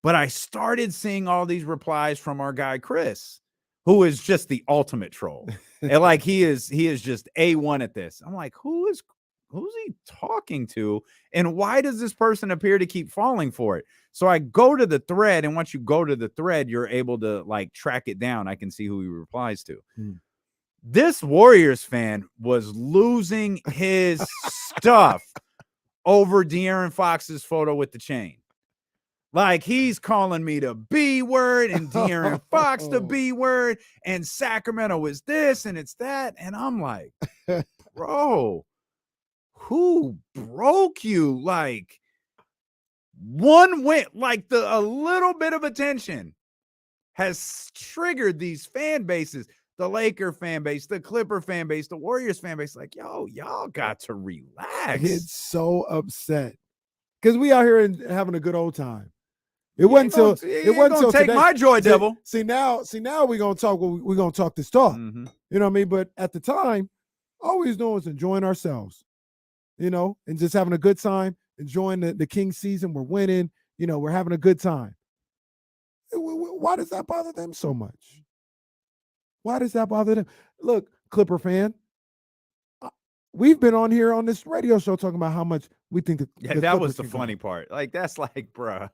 But I started seeing all these replies from our guy Chris, who is just the ultimate troll. And like he is just A1 at this. I'm like, who's he talking to? And why does this person appear to keep falling for it? So I go to the thread, and once you go to the thread, you're able to like track it down. I can see who he replies to. This Warriors fan was losing his stuff over De'Aaron Fox's photo with the chain. Like he's calling me the B word and De'Aaron Fox the B word, and Sacramento is this and it's that. And I'm like, bro, who broke you? Like one win, like a little bit of attention has triggered these fan bases. The Laker fan base, the Clipper fan base, the Warriors fan base. Like, yo, y'all got to relax. It's so upset because we out here and having a good old time. It wasn't until take today. My joy, devil. See now we're gonna talk. We're gonna talk this talk. You know what I mean? But at the time, all we was doing was enjoying ourselves, and just having a good time, enjoying the King season. We're winning. We're having a good time. Why does that bother them so much? Why does that bother them? Look, Clipper fan, we've been on here on this radio show talking about how much we think that was the funny part. Like that's like, bruh.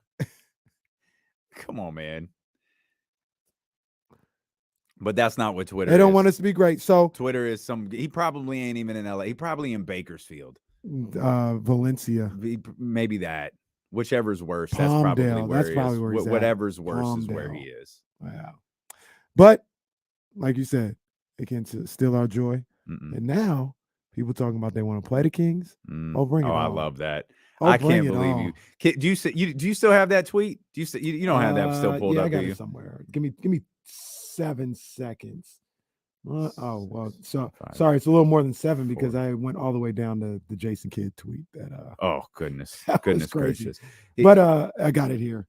Come on, man. But that's not what Twitter is. They don't want us to be great. So Twitter is he probably ain't even in LA. He probably in Bakersfield. Valencia. Maybe that. Whichever's worse. Palmdale. That's probably where he's at. Whatever's worse Palmdale. Is where he is. Wow. But like you said, it can steal our joy. And now people talking about they want to play the Kings. Oh, bring it on. I love that. Oh, I can't believe you. Do you still have that tweet? Do you don't have that still pulled up? I got it somewhere. Give me 7 seconds. Sorry, it's a little more than 7 because I went all the way down to the Jason Kidd tweet. Oh goodness, goodness gracious! But I got it here.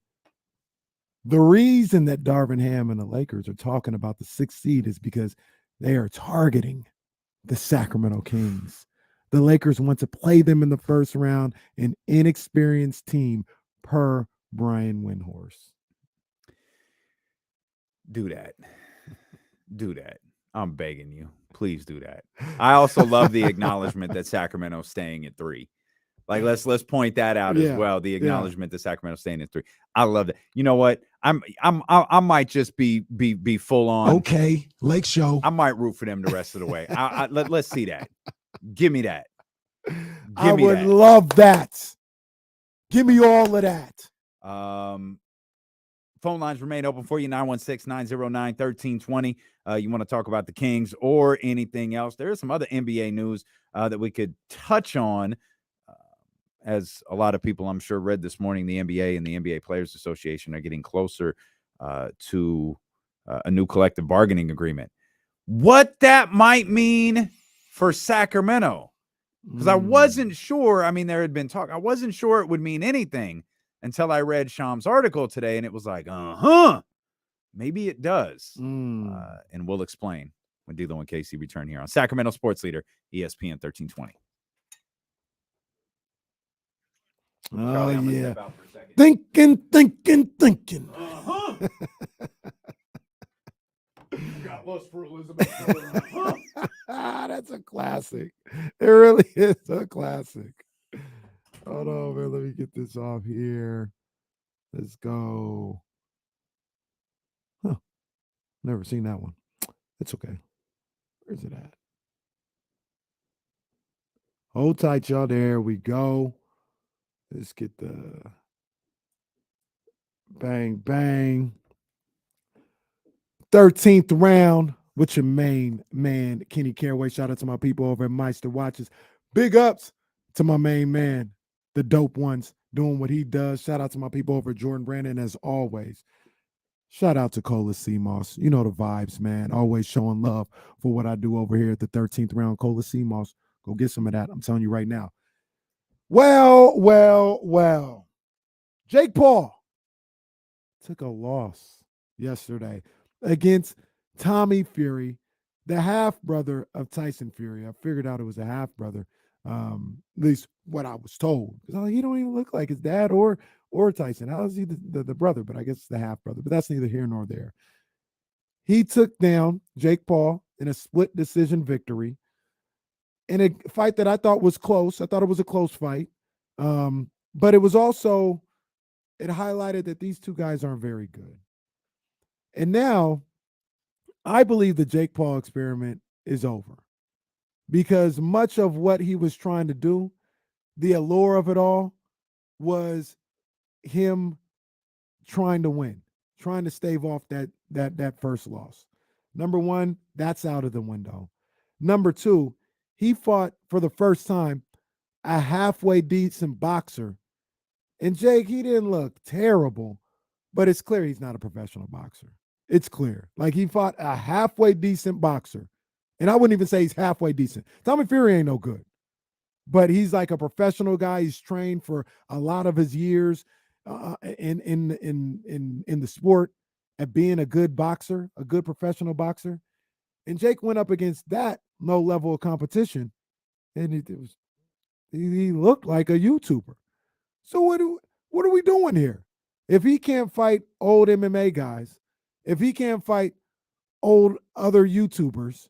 The reason that Darvin Ham and the Lakers are talking about the 6th seed is because they are targeting the Sacramento Kings. The Lakers want to play them in the first round, an inexperienced team per Brian Windhorst. Do that. I'm begging you. Please do that. I also love the acknowledgement that Sacramento's staying at 3. Like let's point that out as well. The acknowledgement that Sacramento's staying at 3. I love that. You know what? I might just be full on. Okay, Lake Show. I might root for them the rest of the way. Let's see that. Give me that. I would love that. Give me all of that. Phone lines remain open for you, 916-909-1320. You want to talk about the Kings or anything else. There is some other NBA news that we could touch on. As a lot of people, I'm sure, read this morning, the NBA and the NBA Players Association are getting closer to a new collective bargaining agreement. What that might mean for Sacramento, because I wasn't sure. I mean, there had been talk. I wasn't sure it would mean anything until I read Sham's article today, and it was like, maybe it does. And we'll explain when D'Lo and Casey return here on Sacramento Sports Leader, ESPN 1320. Oh, yeah. Thinking. Got lost for Elizabeth. That's a classic. It really is a classic. Hold on, man. Let me get this off here. Let's go. Huh. Never seen that one. It's okay. Where's it at? Hold tight, y'all. There we go. Let's get the bang, bang. 13th round with your main man, Kenny Caraway. Shout out to my people over at Meister Watches. Big ups to my main man, the dope ones, doing what he does. Shout out to my people over at Jordan Brandon, as always. Shout out to Cola Seamoss. You know the vibes, man. Always showing love for what I do over here at the 13th round. Cola Seamoss. Go get some of that. I'm telling you right now. Well. Jake Paul took a loss yesterday against Tommy Fury, the half-brother of Tyson Fury. I figured out it was a half-brother, at least what I was told. Because he don't even look like his dad or Tyson. How is he the brother? But I guess it's the half-brother. But that's neither here nor there. He took down Jake Paul in a split decision victory in a fight that I thought was close. I thought it was a close fight. But it was also, it highlighted that these two guys aren't very good. And now I believe the Jake Paul experiment is over because much of what he was trying to do, the allure of it all, was him trying to win, trying to stave off that first loss. Number one, that's out of the window. Number two, he fought for the first time a halfway decent boxer. And Jake, he didn't look terrible, but it's clear he's not a professional boxer. It's clear. Like, he fought a halfway decent boxer. And I wouldn't even say he's halfway decent. Tommy Fury ain't no good. But he's like a professional guy. He's trained for a lot of his years in the sport at being a good boxer, a good professional boxer. And Jake went up against that low level of competition, and he looked like a YouTuber. So what are we doing here? If he can't fight old MMA guys, if he can't fight old other YouTubers,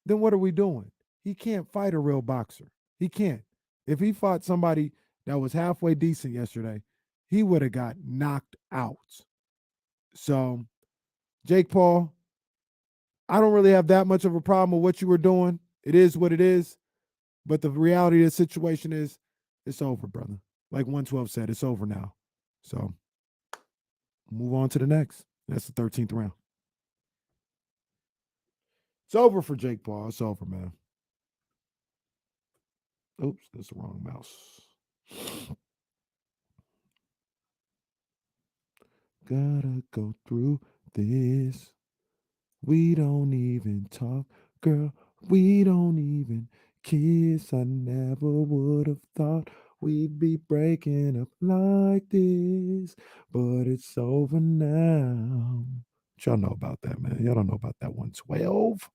then what are we doing? He can't fight a real boxer. He can't. If he fought somebody that was halfway decent yesterday, he would have got knocked out. So, Jake Paul, I don't really have that much of a problem with what you were doing. It is what it is. But the reality of the situation is it's over, brother. Like 112 said, it's over now. So, move on to the next. That's the 13th round. It's over for Jake Paul. It's over, man. Oops, that's the wrong mouse. Gotta go through this. We don't even talk, girl. We don't even kiss. I never would have thought we'd be breaking up like this, but it's over now. What y'all know about that, man? Y'all don't know about that 112.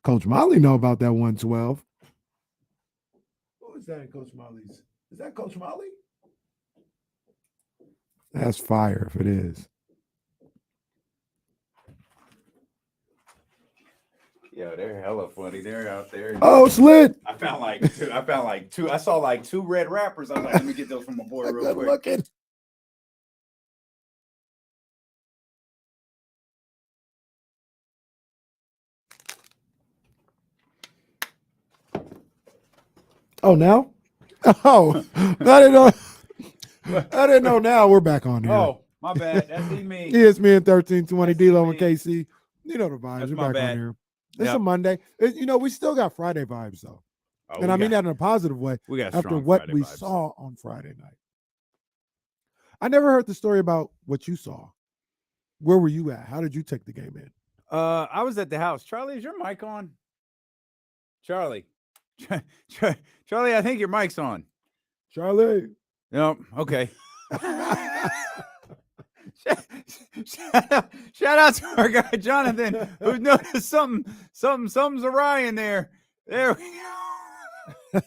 Coach Molly know about that 112. Who is that in Coach Molly's? Is that Coach Molly? That's fire if it is. Yo, they're hella funny. They're out there. Oh, it's lit. I found like two. I saw like two red wrappers. I was like, let me get those from my boy real quick. Looking. Oh, now? Oh, I didn't know now. We're back on here. Oh, my bad. That's me. ESPN 1320, D-Lo and KC. You know the vibes. That's We're my back bad. on here. It's a Monday. We still got Friday vibes, though. Oh, and I mean that in a positive way we got after strong what Friday we vibes. saw on Friday night. I never heard the story about what you saw. Where were you at? How did you take the game in? I was at the house. Charlie, is your mic on? Charlie. Charlie, I think your mic's on. Charlie. Yep. Okay. Shout out to our guy Jonathan, who noticed something's awry in there. There we go.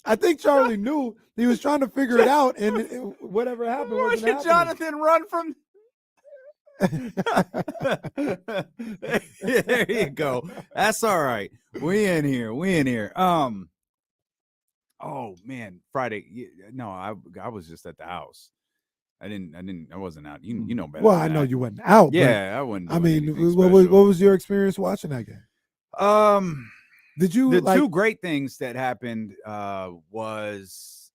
I think Charlie knew he was trying to figure it out, and whatever happened wasn't happening. Jonathan run from. There you go. That's all right. We in here. Oh man, Friday. No, I was just at the house. I wasn't out. You know better. Well, I know you wasn't out. Yeah, I wasn't. I mean, what was your experience watching that game? Did you the two great things that happened was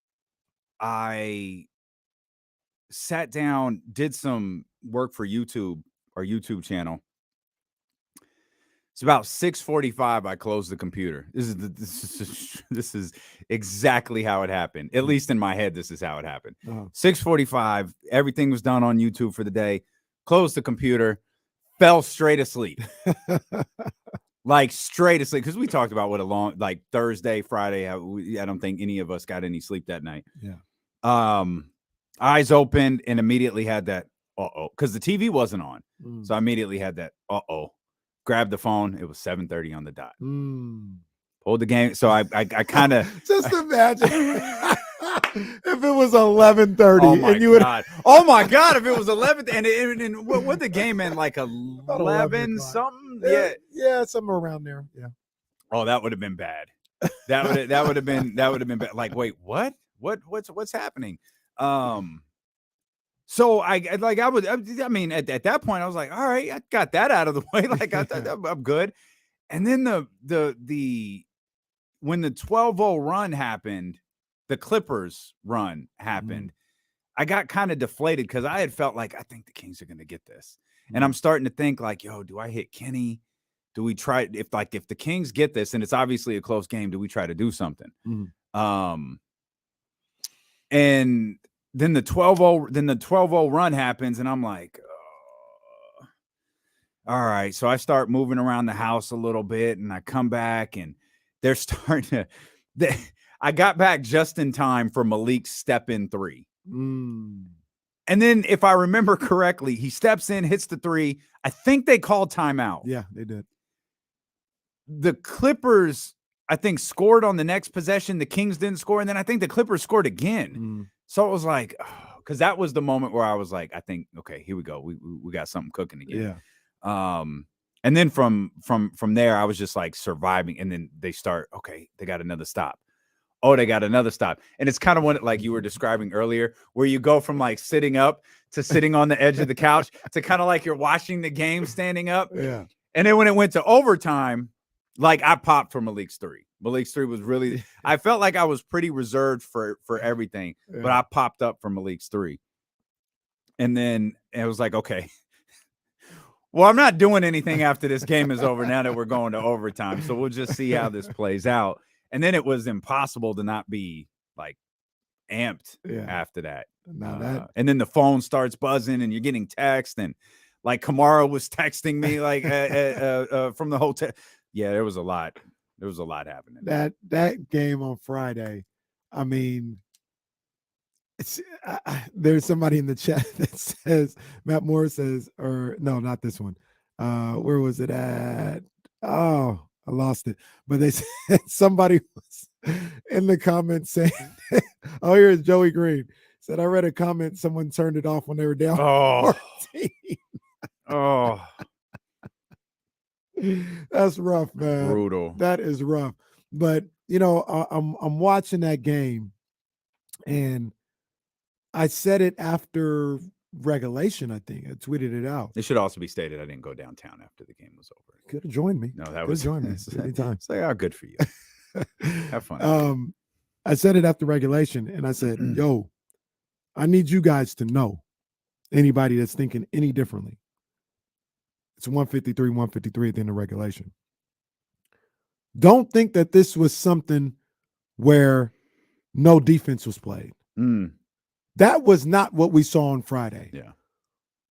I sat down, did some work for YouTube, our YouTube channel. It's about 6:45. I closed the computer. This is exactly how it happened. At least in my head, this is how it happened. 6:45. Everything was done on YouTube for the day. Closed the computer. Fell straight asleep. Like straight asleep. Because we talked about what a long, like Thursday, Friday. I don't think any of us got any sleep that night. Yeah. Eyes opened and immediately had that because the TV wasn't on. So I immediately had that grabbed the phone. It was 7:30 on the dot. Pulled the game. So I kind of just imagine if it was 11:30 and you would. Oh my God! If it was 11 and what the game end like 11 something? Yeah, somewhere around there. Yeah. Oh, that would have been bad. That would have been bad. Like, wait, what? What's happening? So I mean, at that point, I was like, all right, I got that out of the way. Like, I'm good. And then the when the 12-0 run happened, the Clippers run happened. I got kind of deflated because I had felt like I think the Kings are going to get this, and I'm starting to think like, yo, do I hit Kenny? Do we try if the Kings get this, and it's obviously a close game? Do we try to do something? And then the 12-0 run happens, and I'm like, all right. So I start moving around the house a little bit, and I come back, and they're starting to. I got back just in time for Malik's step-in three. And then, if I remember correctly, he steps in, hits the three. I think they called timeout. Yeah, they did. The Clippers, I think, scored on the next possession. The Kings didn't score, and then I think the Clippers scored again. So it was like, because that was the moment where I was like, I think, okay, here we go. We got something cooking again. Yeah. And then from there, I was just like surviving. And then they start, okay, they got another stop. Oh, they got another stop. And it's kind of one like you were describing earlier, where you go from like sitting up to sitting on the edge of the couch to kind of like you're watching the game standing up. Yeah. And then when it went to overtime, like I popped for Malik's three. Malik's three was really, I felt like I was pretty reserved for everything, but I popped up for Malik's three. And then it was like, okay, well, I'm not doing anything after this game is over now that we're going to overtime. So we'll just see how this plays out. And then it was impossible to not be like amped after that. And then the phone starts buzzing and you're getting text, and like Kamara was texting me like from the hotel. Yeah, there was a lot. There was a lot happening. That game on Friday, I mean, there's somebody in the chat that says, Matt Moore says, or no, not this one. Where was it at? Oh, I lost it. But they said somebody was in the comments saying, oh, here's Joey Green. Said, I read a comment. Someone turned it off when they were down 14. Oh. That's rough, man. Brutal. That is rough. But, you know, I'm watching that game, and I said it after regulation, I think. I tweeted it out. It should also be stated I didn't go downtown after the game was over. Could have joined me. No, that was joined me anytime. It's like, oh, good for you. Have fun. I said it after regulation, and I said, yo, I need you guys to know, anybody that's thinking any differently, it's 153 at the end of regulation. Don't think that this was something where no defense was played. That was not what we saw on Friday. Yeah.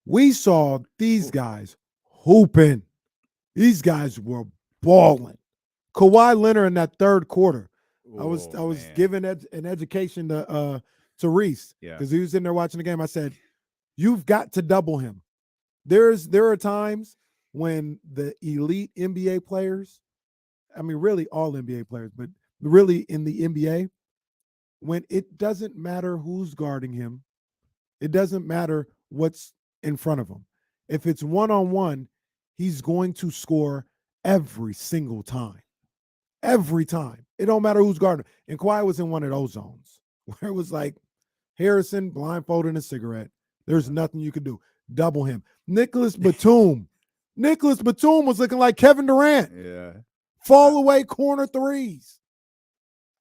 We saw these guys hooping. These guys were balling. Kawhi Leonard in that third quarter. I was giving an education to Reese, because he was in there watching the game. I said, you've got to double him. There are times when the elite NBA players, I mean, really all NBA players, but really in the NBA, when it doesn't matter who's guarding him, it doesn't matter what's in front of him. If it's one-on-one, he's going to score every single time. Every time. It don't matter who's guarding him. And Kawhi was in one of those zones where it was like Harrison blindfolding a cigarette. There's nothing you could do. Double him. Nicholas Batum was looking like Kevin Durant. Yeah. Fall away corner threes.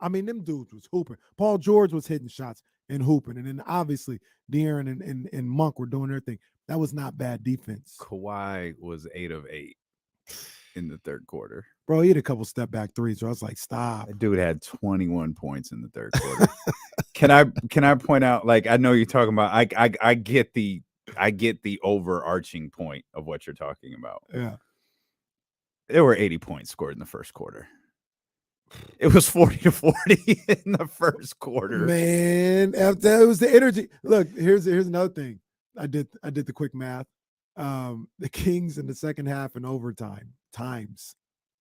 I mean, them dudes was hooping. Paul George was hitting shots and hooping. And then obviously De'Aaron and Monk were doing their thing. That was not bad defense. Kawhi was 8 of 8 in the third quarter. Bro, he had a couple step back threes. So I was like, stop. That dude had 21 points in the third quarter. Can I point out, like, I know you're talking about, I get the overarching point of what you're talking about. Yeah. There were 80 points scored in the first quarter. It was 40-40 in the first quarter. Man, that was the energy. Look, here's another thing. I did the quick math. The Kings in the second half and overtime times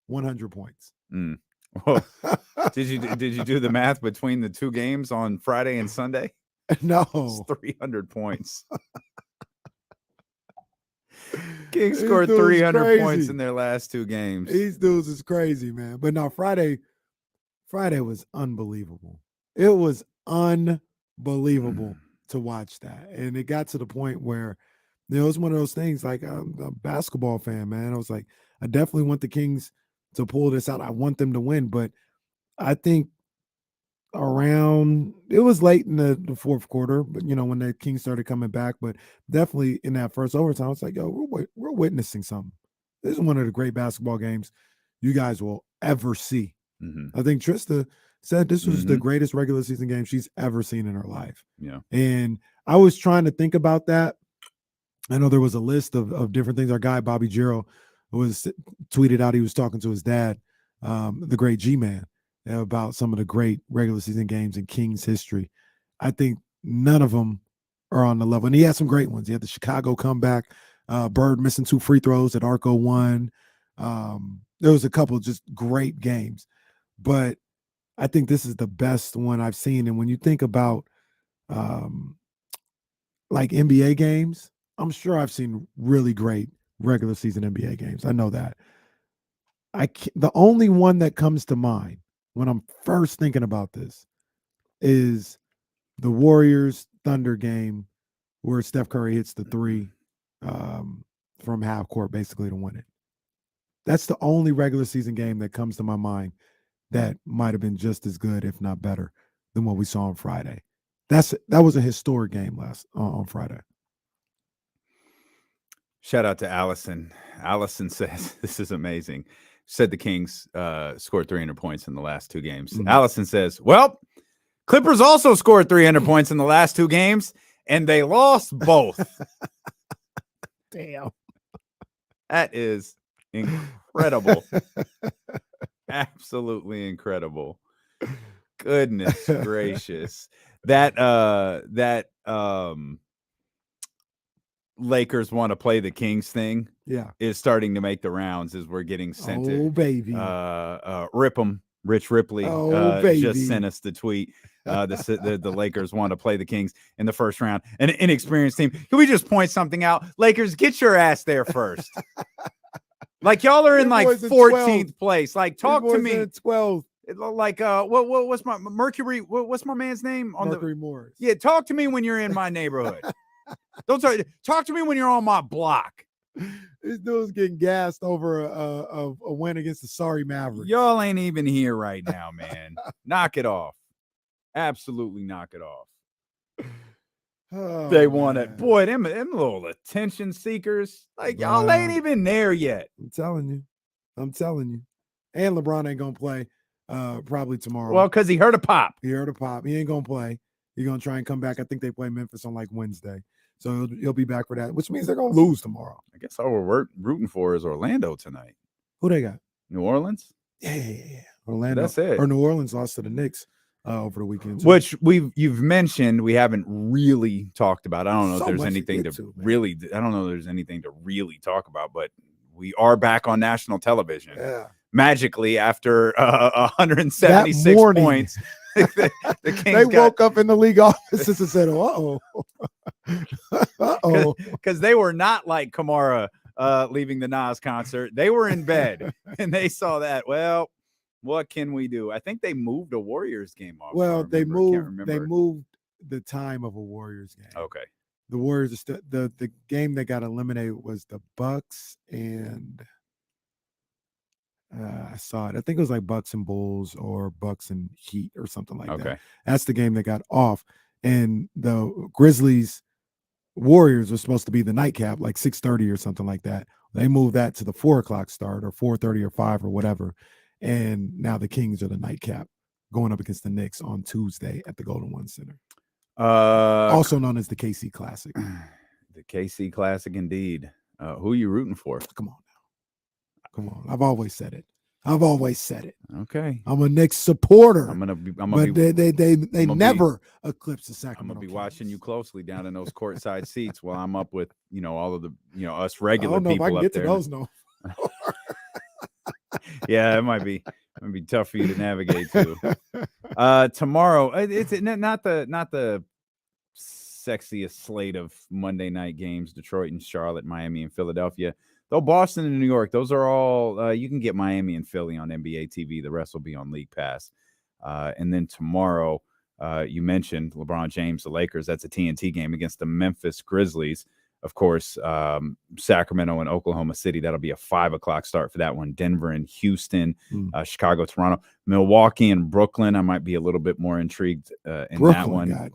100 points. Well, did you do the math between the two games on Friday and Sunday? No. It's 300 points. Kings scored 300 points in their last two games. These dudes is crazy, man. But no, Friday was unbelievable. It was unbelievable to watch that. And it got to the point where, it was one of those things, like, I'm a basketball fan, man. I was like, I definitely want the Kings to pull this out. I want them to win. But I think it was late in the fourth quarter, but when the Kings started coming back, but definitely in that first overtime, I was like, yo, we're witnessing something. This is one of the great basketball games you guys will ever see. I think Trista said this was the greatest regular season game she's ever seen in her life. Yeah. And I was trying to think about that. I know there was a list of different things. Our guy, Bobby Giro, was tweeted out. He was talking to his dad, the great G-Man, about some of the great regular season games in Kings history. I think none of them are on the level. And he had some great ones. He had the Chicago comeback, Bird missing 2 free throws that Arco won. There was a couple of just great games. But I think this is the best one I've seen. And when you think about like NBA games, I'm sure I've seen really great regular season NBA games. I know that. The only one that comes to mind when I'm first thinking about this is the Warriors Thunder game where Steph Curry hits the 3 from half court basically to win it. That's the only regular season game that comes to my mind that might have been just as good, if not better, than what we saw on Friday. That was a historic game on Friday. Shout out to Allison. Allison says, this is amazing. Said the Kings scored 300 points in the last 2 games. Allison says, well, Clippers also scored 300 points in the last 2 games, and they lost both. Damn. That is incredible. Absolutely incredible. Goodness gracious. That Lakers want to play the Kings thing is starting to make the rounds as we're getting sent to baby. Rip 'em. Rich Ripley just sent us the tweet. The Lakers want to play the Kings in the first round. An inexperienced team. Can we just point something out? Lakers, get your ass there first. Like, y'all are in like 14th place. Like, talk to me. 12. Like, what's my Mercury? What's my man's name? Mercury Morris. Yeah, talk to me when you're in my neighborhood. Don't talk to me when you're on my block. This dude's getting gassed over a win against the sorry Mavericks. Y'all ain't even here right now, man. Knock it off. Absolutely knock it off. Oh, they want it. Boy, them little attention seekers. Like, y'all ain't even there yet. I'm telling you. And LeBron ain't going to play probably tomorrow. Well, because he heard a pop. He heard a pop. He ain't going to play. He's going to try and come back. I think they play Memphis on like Wednesday. So he'll be back for that, which means they're going to lose tomorrow. I guess all we're rooting for is Orlando tonight. Who they got? New Orleans? Yeah. Orlando. That's it. Or New Orleans lost to the Knicks over the weekend. Which you've mentioned we haven't really talked about. I don't know if there's anything to really talk about, but we are back on national television. Yeah. Magically, after 176 points, the Kings woke up in the league offices and said, because they were not like Kamara leaving the Nas concert. They were in bed and they saw that. Well, what can we do? I think they moved a Warriors game off. Well, they moved the time of a Warriors game. Okay. The Warriors, the game that got eliminated was the Bucks and I saw it. I think it was like Bucks and Bulls or Bucks and Heat or something like that. That's the game that got off. And the Grizzlies Warriors was supposed to be the nightcap, like 6:30 or something like that They moved that to the 4:00 start or 4:30 or 5 or whatever. And now the Kings are the nightcap going up against the Knicks on Tuesday at the Golden One Center. Also known as the KC Classic. The KC Classic, indeed. Who are you rooting for? Come on now. Come on. I've always said it. Okay. I'm a Knicks supporter. They never eclipse the Sacramento. I'm gonna be Kings. watching you closely down in those courtside seats while I'm up with all of the us regular I don't know people if I can up get there. to those no. Yeah, it might be tough for you to navigate to. Tomorrow, it's not the sexiest slate of Monday night games. Detroit and Charlotte, Miami and Philadelphia. Though Boston and New York, those are all you can get Miami and Philly on NBA TV. The rest will be on League Pass. And then tomorrow, you mentioned LeBron James, the Lakers. That's a TNT game against the Memphis Grizzlies. Of course, Sacramento and Oklahoma City. That'll be a 5:00 start for that one. Denver and Houston, Chicago, Toronto, Milwaukee and Brooklyn. I might be a little bit more intrigued in that one.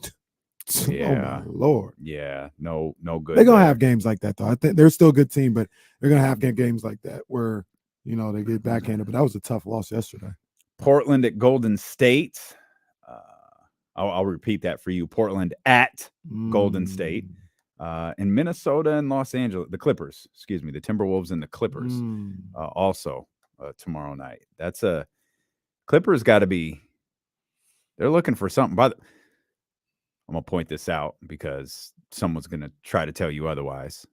Yeah. Oh my Lord. Yeah. No good. They're gonna have games like that though. I think they're still a good team, but they're gonna have games like that where they get backhanded. But that was a tough loss yesterday. Portland at Golden State. I'll repeat that for you. Portland at Golden State. And Minnesota and Los Angeles, the Clippers, excuse me, the Timberwolves and the Clippers also tomorrow night. That's Clippers got to be, they're looking for something. I'm going to point this out because someone's going to try to tell you otherwise.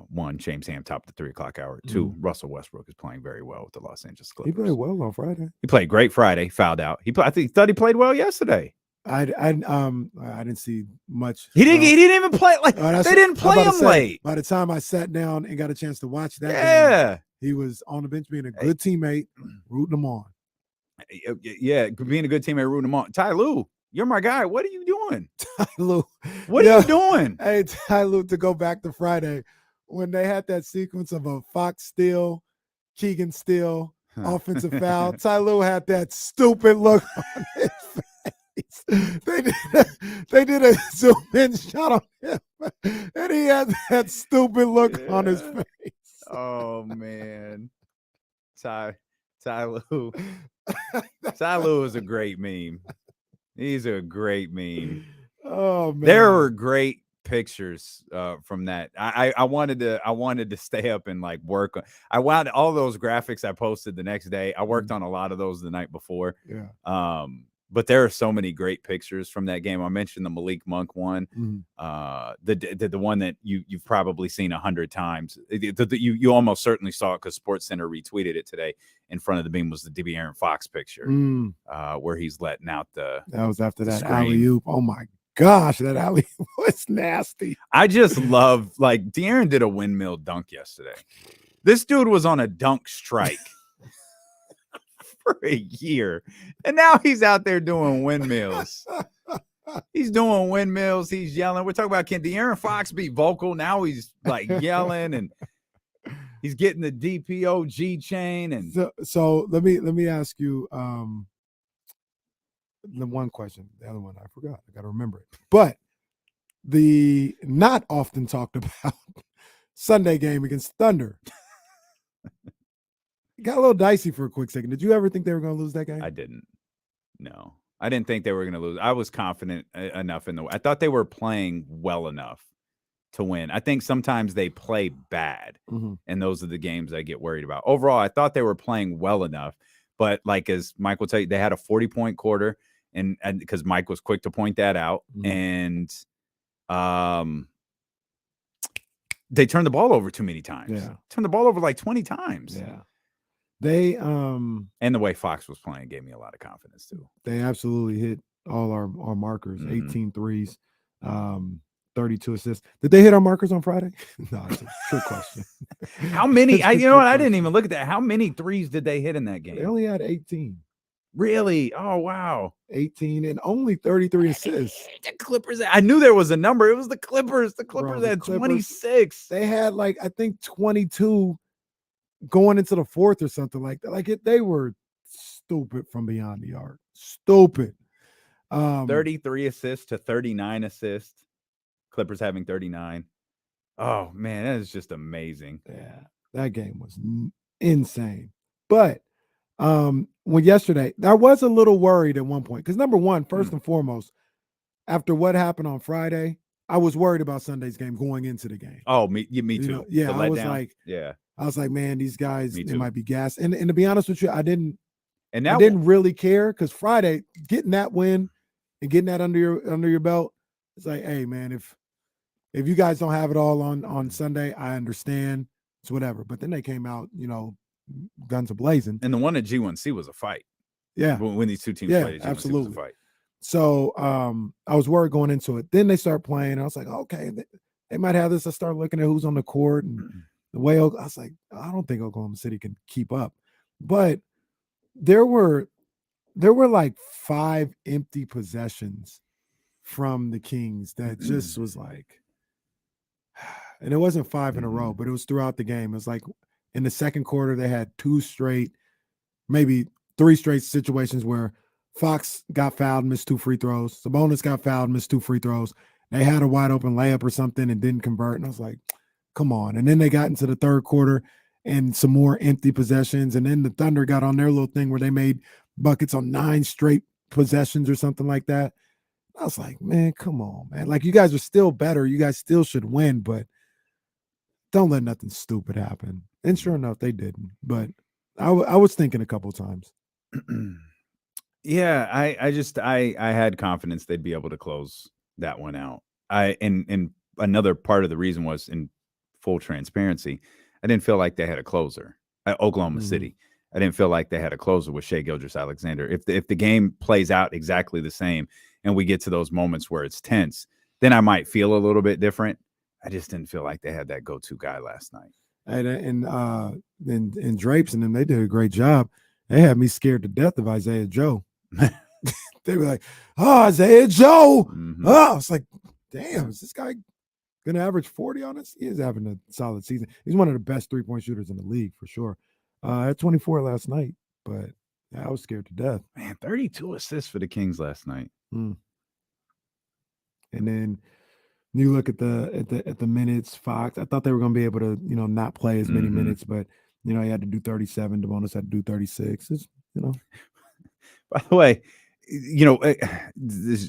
One, James Ham topped the 3:00 hour. Two, Russell Westbrook is playing very well with the Los Angeles Clippers. He played well on Friday. He played great Friday, fouled out. I thought he played well yesterday. I didn't see much. He didn't even play they didn't play him late. By the time I sat down and got a chance to watch that game, he was on the bench being a good teammate, rooting him on. Yeah, being a good teammate, rooting him on. Ty Lue, you're my guy. What are you doing? Ty Lue. What are you doing? Hey, Ty Lue, to go back to Friday, when they had that sequence of a Fox Steele, Keegan Steele, offensive foul, Ty Lue had that stupid look on his face. They did a zoom in shot on him, and he had that stupid look on his face. Oh man, Ty Lue. Ty Lue is a great meme. He's a great meme. Oh man, there were great pictures from that. I wanted to stay up and work. I wound all those graphics I posted the next day. I worked on a lot of those the night before. Yeah. But there are so many great pictures from that game. I mentioned the Malik Monk one, the one that you've probably seen 100 times. You almost certainly saw it because SportsCenter retweeted it today. In front of the beam was the De'Aaron Fox picture, where he's letting out the. That was after that alley-oop. Oh my gosh, that alley-oop was nasty. I just love De'Aaron did a windmill dunk yesterday. This dude was on a dunk strike. For a year, and now he's out there doing windmills. He's doing windmills. He's yelling. We're talking about, can De'Aaron Fox be vocal? Now he's yelling, and he's getting the DPOG chain. And so let me ask you the one question. The other one I forgot. I got to remember it. But the not often talked about Sunday game against Thunder. It got a little dicey for a quick second. Did you ever think they were going to lose that game? I didn't. No, I didn't think they were going to lose. I was confident enough I thought they were playing well enough to win. I think sometimes they play bad, and those are the games I get worried about. Overall, I thought they were playing well enough, but as Mike will tell you, they had a 40-point quarter, and because Mike was quick to point that out, and they turned the ball over too many times. Yeah, turned the ball over 20 times. Yeah. They and the way Fox was playing gave me a lot of confidence too. They absolutely hit all our markers, 18 threes, 32 assists. Did they hit our markers on Friday? No, it's a trick question. How many? I didn't even look at that. How many threes did they hit in that game? They only had 18. Really? Oh wow. 18 and only 33 assists. The Clippers. I knew there was a number. It was the Clippers. The Clippers had 26. They had I think 22 going into the fourth or something like that. They were stupid from beyond the arc. Stupid. 33 assists to 39 assists. Clippers having 39. Oh man, that is just amazing. Yeah. That game was insane. But when yesterday, I was a little worried at one point because number one, first and foremost, after what happened on Friday, I was worried about Sunday's game going into the game. Oh, me too. Yeah, I was like, man, these guys, they too. might be gassed. And to be honest with you, I didn't And really care because Friday, getting that win and getting that under your belt, it's like, hey, man, if you guys don't have it all on Sunday, I understand. It's whatever. But then they came out, guns a-blazing. And the one at G1C was a fight. Yeah. When these two teams played at G1C, absolutely. was a fight. So I was worried going into it. Then they start playing. And I was like, okay, they might have this. I start looking at who's on the court and the way I was like, I don't think Oklahoma City can keep up. But there were like 5 empty possessions from the Kings that just was like, and it wasn't 5 in a row, but it was throughout the game. It was like in the second quarter, they had 2 straight, maybe 3 straight situations where Fox got fouled, missed 2 free throws. Sabonis got fouled, missed 2 free throws. They had a wide open layup or something and didn't convert. And I was like, come on. And then they got into the third quarter and some more empty possessions. And then the Thunder got on their little thing where they made buckets on 9 straight possessions or something like that. I was like, man, come on, man. Like, you guys are still better. You guys still should win, but don't let nothing stupid happen. And sure enough, they didn't. But I was thinking a couple times. Yeah, I had confidence they'd be able to close that one out. And another part of the reason was, in full transparency, I didn't feel like they had a closer at Oklahoma City. I didn't feel like they had a closer with Shai Gilgeous-Alexander. If the game plays out exactly the same and we get to those moments where it's tense, then I might feel a little bit different. I just didn't feel like they had that go-to guy last night. And Drapes and them, they did a great job. They had me scared to death of Isaiah Joe. They were like, oh, Isaiah Joe. Oh, it's like, damn, is this guy going to average 40 on us? He is having a solid season. He's one of the best three-point shooters in the league for sure. I had 24 last night, but I was scared to death. Man, 32 assists for the Kings last night. And then you look at the minutes, Fox. I thought they were going to be able to, not play as many minutes, but he had to do 37. Sabonis had to do 36. By the way,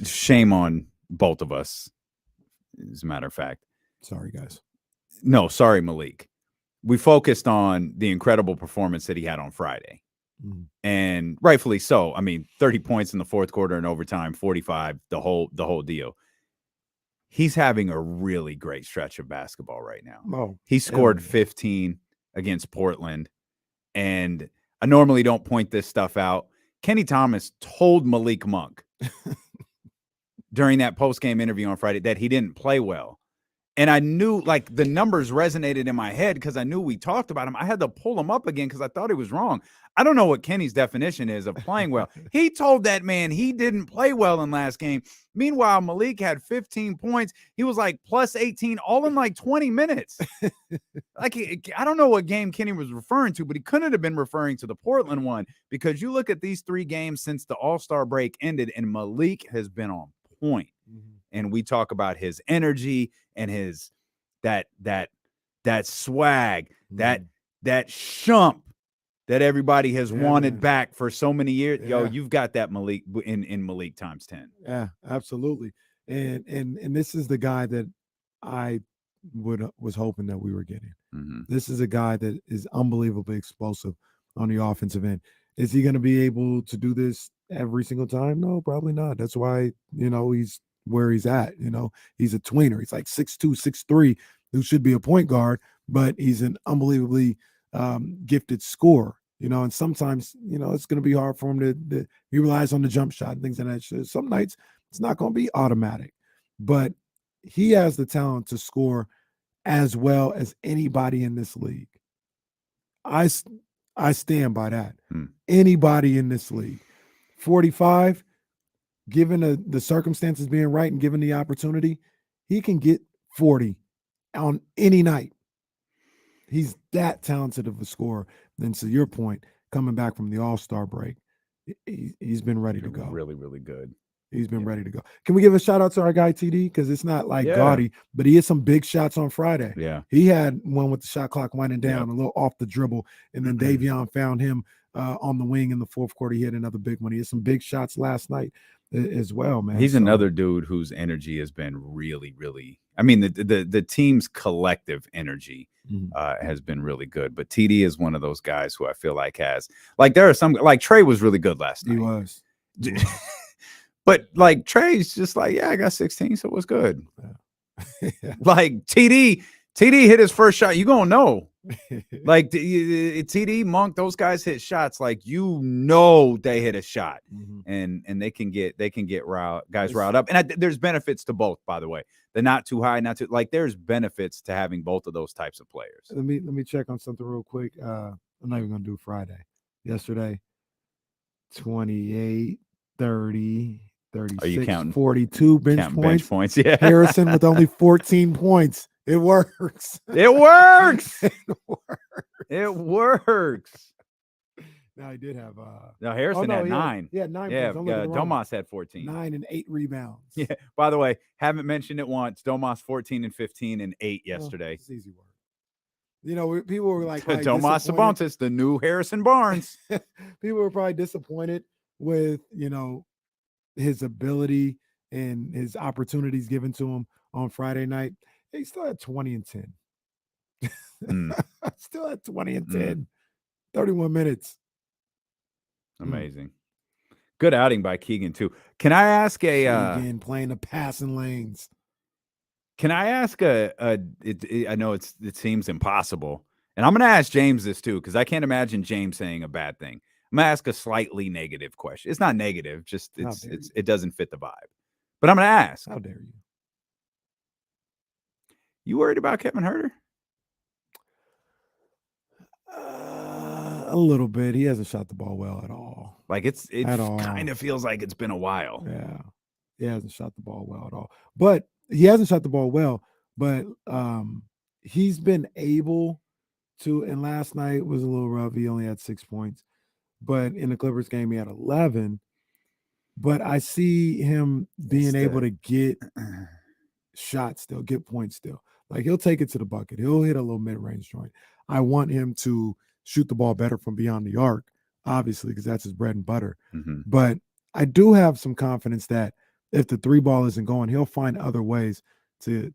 shame on both of us, as a matter of fact. Sorry, guys. No, sorry, Malik. We focused on the incredible performance that he had on Friday. And rightfully so. I mean, 30 points in the fourth quarter and overtime, 45, the whole deal. He's having a really great stretch of basketball right now. Oh, he scored 15 against Portland. And I normally don't point this stuff out. Kenny Thomas told Malik Monk during that post-game interview on Friday that he didn't play well. And I knew, like, the numbers resonated in my head because I knew we talked about him. I had to pull him up again because I thought he was wrong. I don't know what Kenny's definition is of playing well. He told that man he didn't play well in last game. Meanwhile, Malik had 15 points. He was like plus 18 all in like 20 minutes. Like, I don't know what game Kenny was referring to, but he couldn't have been referring to the Portland one, because you look at these 3 games since the All-Star break ended, and Malik has been on point. And we talk about his energy and his that swag, that shump that everybody has wanted back for so many years. Yo, you've got that Malik in Malik times 10. Yeah, absolutely. And this is the guy that I was hoping that we were getting. This is a guy that is unbelievably explosive on the offensive end. Is he going to be able to do this every single time? No, probably not. That's why, he's where he's at. He's a tweener. He's like 6'2", 6'3", who should be a point guard, but he's an unbelievably gifted scorer. And sometimes, it's going to be hard for him to he relies on the jump shot and things like that. Some nights it's not going to be automatic, but he has the talent to score as well as anybody in this league. I stand by that. Anybody in this league. 45, given the circumstances being right and given the opportunity, he can get 40 on any night. He's that talented of a scorer. And to your point, coming back from the All-Star break, he's been ready to go. Really, really good. He's been ready to go. Can we give a shout out to our guy TD? Because it's not like gaudy, but he had some big shots on Friday. Yeah. He had one with the shot clock winding down, a little off the dribble, and then Davion found him on the wing in the fourth quarter. He had another big one. He had some big shots last night as well, man. He's another dude whose energy has been really, really. I mean, the team's collective energy has been really good. But TD is one of those guys who I feel like has, like, there are some, like Trey was really good last night. He was. But like Trey's just like, yeah, I got 16, so it was good. Like TD hit his first shot. You gonna know. Like TD, Monk, those guys hit shots like they hit a shot, and they can get guys riled up. And there's benefits to both, by the way. They're not too high, not too like. There's benefits to having both of those types of players. Let me check on something real quick. I'm not even gonna do Friday. Yesterday, 28, 30. 36, 42 bench points. Yeah. Harrison with only 14 points. It works. It works. It works. Now he did have no, Harrison had 9. He had 9. Yeah, Domas had 14. 9 and 8 rebounds. Yeah. By the way, haven't mentioned it once. Domas 14 and 15 and 8 yesterday. It's easy work. You know, people were like Domas Sabonis, the new Harrison Barnes. People were probably disappointed with, his ability and his opportunities given to him on Friday night. He still had 20 and 10. Still had 20 and 10. 31 minutes. Amazing. Good outing by Keegan, too. Can I ask Keegan playing the passing lanes. Can I ask I know it seems impossible. And I'm going to ask James this, too, because I can't imagine James saying a bad thing. I'm going to ask a slightly negative question. It's not negative, just it doesn't fit the vibe. But I'm going to ask. How dare you? You worried about Kevin Huerter? A little bit. He hasn't shot the ball well at all. Like it kind of feels like it's been a while. Yeah. He hasn't shot the ball well at all. But he hasn't shot the ball well, but he's been able to, and last night was a little rough. He only had 6 points. But in the Clippers game, he had 11. But I see him being able to get shots still, get points still. Like, he'll take it to the bucket. He'll hit a little mid-range joint. I want him to shoot the ball better from beyond the arc, obviously, because that's his bread and butter. But I do have some confidence that if the 3 ball isn't going, he'll find other ways to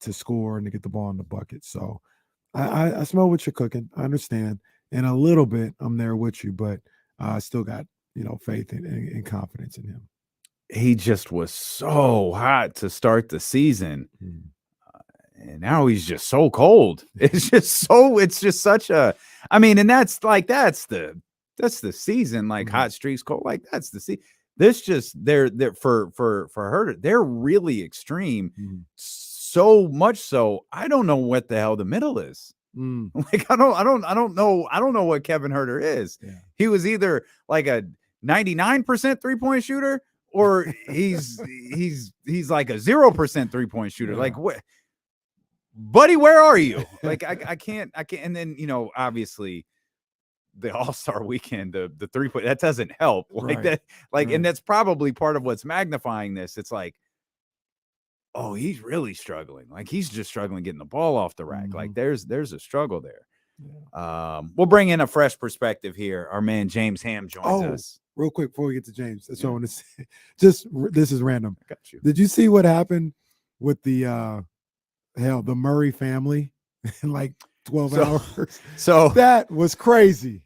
score and to get the ball in the bucket. So I smell what you're cooking. I understand. And a little bit, I'm there with you, but I still got, faith and confidence in him. He just was so hot to start the season. And now he's just so cold. It's just such a, and that's the season, like hot streaks, cold, like that's the season. This just, they're for her, they're really extreme. So much so, I don't know what the hell the middle is. Like, I don't know what Kevin Huerter is. Yeah. He was either like a 99% 3-point shooter, or he's like a 0% 3-point shooter. Yeah. Like, what, buddy, where are you? Like, I can't. And then, obviously the All-Star weekend, the 3-point, that doesn't help. Like that, like, and that's probably part of what's magnifying this. It's like, oh, he's really struggling. Like, he's just struggling getting the ball off the rack. Like, there's a struggle there. Yeah. We'll bring in a fresh perspective here. Our man James Ham joins us. Real quick before we get to James. That's what I want to say. This is random. I got you. Did you see what happened with the Murray family in like 12 hours? So that was crazy.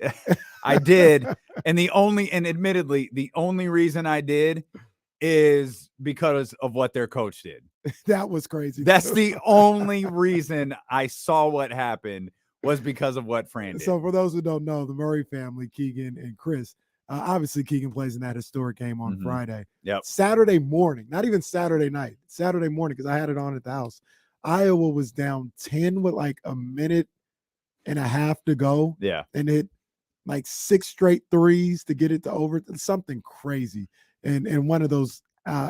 I did. And admittedly, the only reason I did is because of what their coach did. That was crazy. That's the only reason I saw what happened, was because of what Fran did. So for those who don't know, the Murray family, Keegan and Chris, obviously Keegan plays in that historic game on Friday. Yep. Saturday morning, not even Saturday night, Saturday morning, because I had it on at the house. Iowa was down 10 with like a minute and a half to go. Yeah. And it like 6 straight threes to get it to over, something crazy. And one of those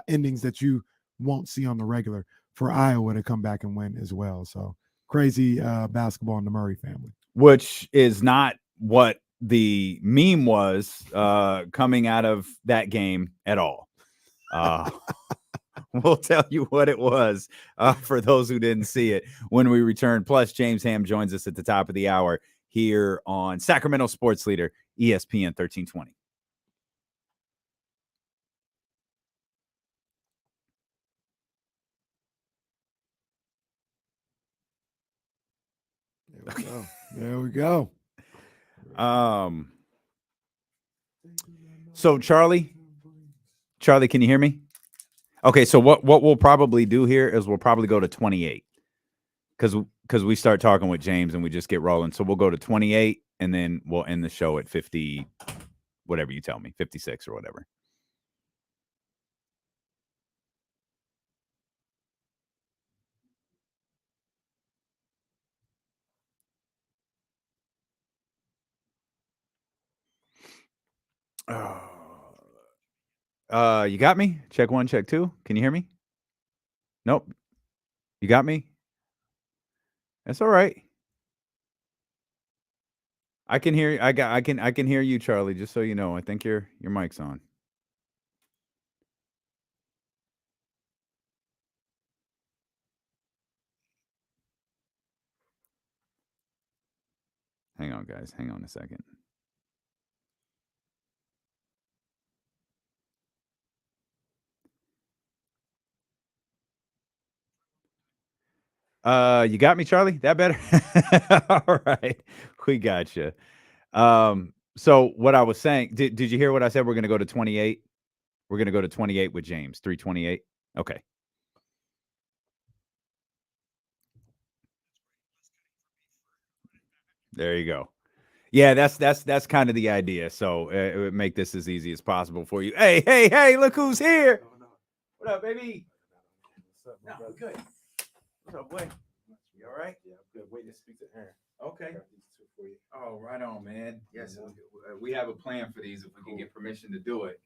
endings that you won't see on the regular for Iowa to come back and win as well. So crazy basketball in the Murray family. Which is not what the meme was coming out of that game at all. We'll tell you what it was for those who didn't see it when we return. Plus, James Ham joins us at the top of the hour here on Sacramento Sports Leader, ESPN 1320. There we go. So Charlie, can you hear me? Okay, so what we'll probably do here is we'll probably go to 28 because we start talking with James and we just get rolling. So we'll go to 28 and then we'll end the show at 50, whatever you tell me, 56 or whatever. You got me? Check 1, check 2. Can you hear me? Nope. You got me? That's all right. I can hear you. I can hear you, Charlie, just so you know. I think your mic's on. Hang on, guys. Hang on a second. You got me, Charlie? That better? All right. We got you. So what I was saying, did you hear what I said? We're going to go to 28. We're going to go to 28 with James, 328. Okay. There you go. Yeah, that's kind of the idea. So it would make this as easy as possible for you. Hey, look who's here. What up, baby? What's up, No, brother? good. What's up, boy? You all right? Yeah, I'm good. Waiting to speak to Aaron. Okay. Got these two for you. Oh, right on, man. Yes, we have a plan for these if we can get permission to do it.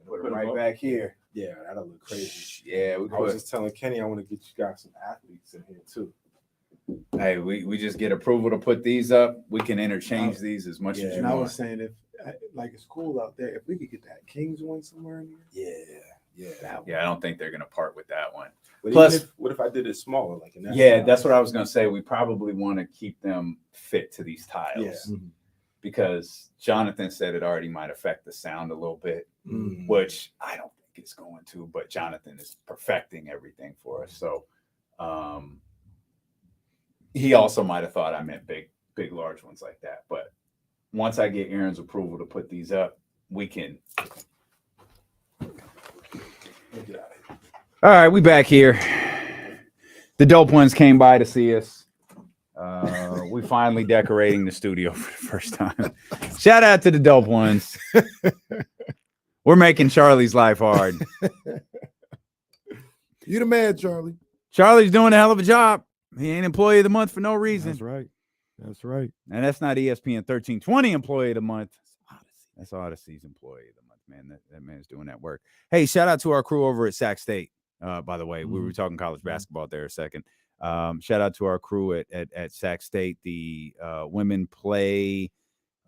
Put it Put 'em right up. back here. Yeah, that'll look crazy. Yeah, we I was put. just telling Kenny I want to get you guys some athletes in here too. Hey, we just get approval to put these up. We can interchange these as much as you and I want. was saying if like it's cool out there, if we could get that Kings one somewhere in here. Yeah. Yeah, I don't think they're gonna part with that one. But Plus, what if I did it smaller, like in that yeah, size? that's what I was gonna say. We probably want to keep them fit to these tiles. Yeah. Because Jonathan said it already might affect the sound a little bit, which I don't think it's going to, but Jonathan is perfecting everything for us. So he also might have thought I meant big, large ones like that. But once I get Aaron's approval to put these up, we can. All right, we back here. The dope ones came by to see us. We finally decorating the studio for the first time. Shout out to the dope ones. We're making Charlie's life hard. You the man, Charlie. Charlie's doing a hell of a job. He ain't employee of the month for no reason. That's right. That's right. And that's not ESPN 1320 employee of the month. That's Odyssey's employee of the month, man. That man's doing that work. Hey, shout out to our crew over at Sac State. By the way, we were talking college basketball there a second. Shout out to our crew at Sac State. The women play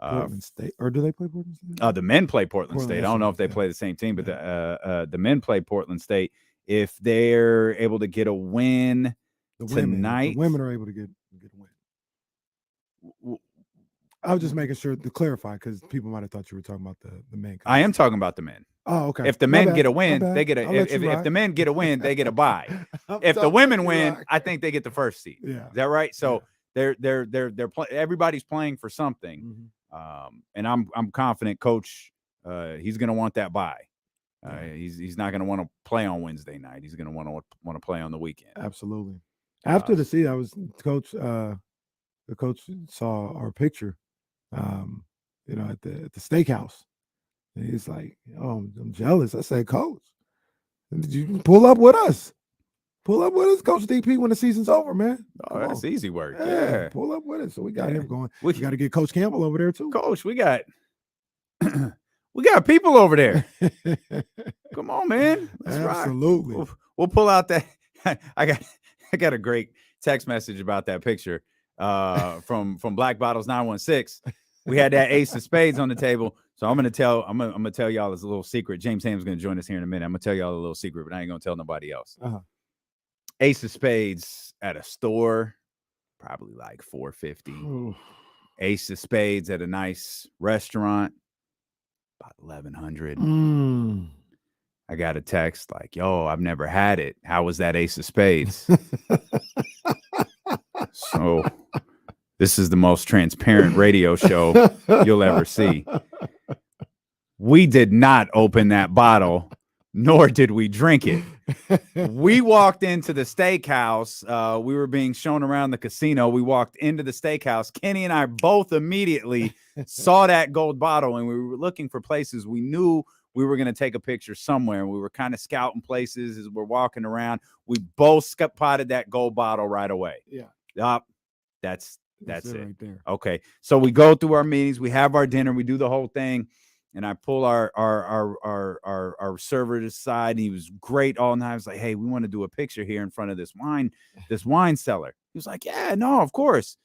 Portland State, or do they play Portland State? The men play Portland State. I don't know if they play the same team, but the men play Portland State. If they're able to get a win tonight, the women are able to get a win. I was just making sure to clarify because people might have thought you were talking about the men. I am talking about the men. Oh, okay. If the My men bad. get a My win, bad. they get a. I'll let you If rock. the men get a win, they get a bye. I'm If the talking women you win, rock. I think they get the first seed. Yeah. Is that right? So they're everybody's playing for something. And I'm confident Coach he's going to want that bye. He's not going to want to play on Wednesday night. He's going to want to play on the weekend. Absolutely. After the season, I was coach. The coach saw our picture, at the steakhouse. And he's like, "Oh, I'm jealous." I said, "Coach, did you pull up with us? Pull up with us, Coach DP, when the season's over, man." Oh, that's easy work. Yeah, Yeah. pull up with us. So we got him going. We got to get Coach Campbell over there too. Coach, we got people over there. Come on, man. Let's rock. Absolutely. We'll pull out that. I got a great text message about that picture from Black Bottles 916. we had that ace of spades on the table. So I'm gonna tell y'all this little secret. James Ham's gonna join us here in a minute. I'm gonna tell y'all a little secret, but I ain't gonna tell nobody else. Ace of spades at a store, probably like $450. Ace of spades at a nice restaurant, about $1,100. I got a text like, "Yo, I've never had it. How was that ace of spades?" So this is the most transparent radio show you'll ever see. We did not open that bottle, nor did we drink it. We walked into the steakhouse. We were being shown around the casino. We walked into the steakhouse. Kenny and I both immediately saw that gold bottle, and we were looking for places. We knew we were going to take a picture somewhere. We were kind of scouting places as we're walking around. We both spotted that gold bottle right away. Yeah. That's it right there. Okay. So we go through our meetings. We have our dinner. We do the whole thing. And I pull our server to the side, and he was great all night. I was like, "Hey, we want to do a picture here in front of this wine cellar." He was like, "Yeah, no, of course."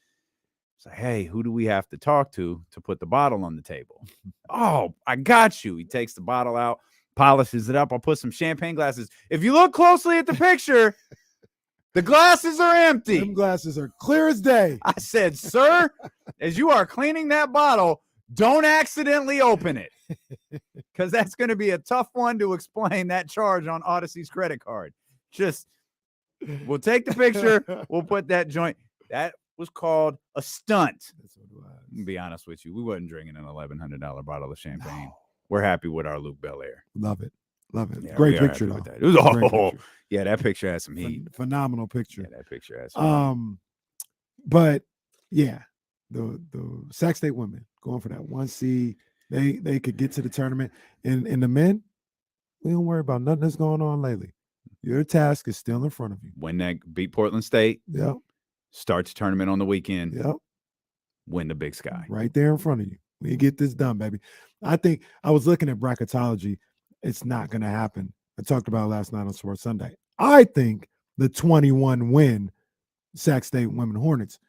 It's like, "Hey, who do we have to talk to put the bottle on the table?" "Oh, I got you." He takes the bottle out, polishes it up. I'll put some champagne glasses. If you look closely at the picture, the glasses are empty. Them glasses are clear as day. I said, "Sir, as you are cleaning that bottle, don't accidentally open it, because that's going to be a tough one to explain that charge on Odyssey's credit card." Just, we'll take the picture. We'll put that joint. That was called a stunt. That's what it was. I'm gonna be honest with you. We wasn't drinking an $1,100 bottle of champagne. No. We're happy with our Luke Belaire. Love it. Yeah, great picture, though. It was picture. Yeah, that picture has some heat. Phenomenal picture. Yeah, that picture has some heat. But yeah, the Sac State women going for that 1 seed. They could get to the tournament. And the men, we don't worry about nothing that's going on lately. Your task is still in front of you. Win that, beat Portland State. Yep. Start the tournament on the weekend. Yep. Win the Big Sky. Right there in front of you. We get this done, baby. I think I was looking at bracketology. It's not going to happen. I talked about it last night on Sports Sunday. I think the 21 win Sac State Women Hornets,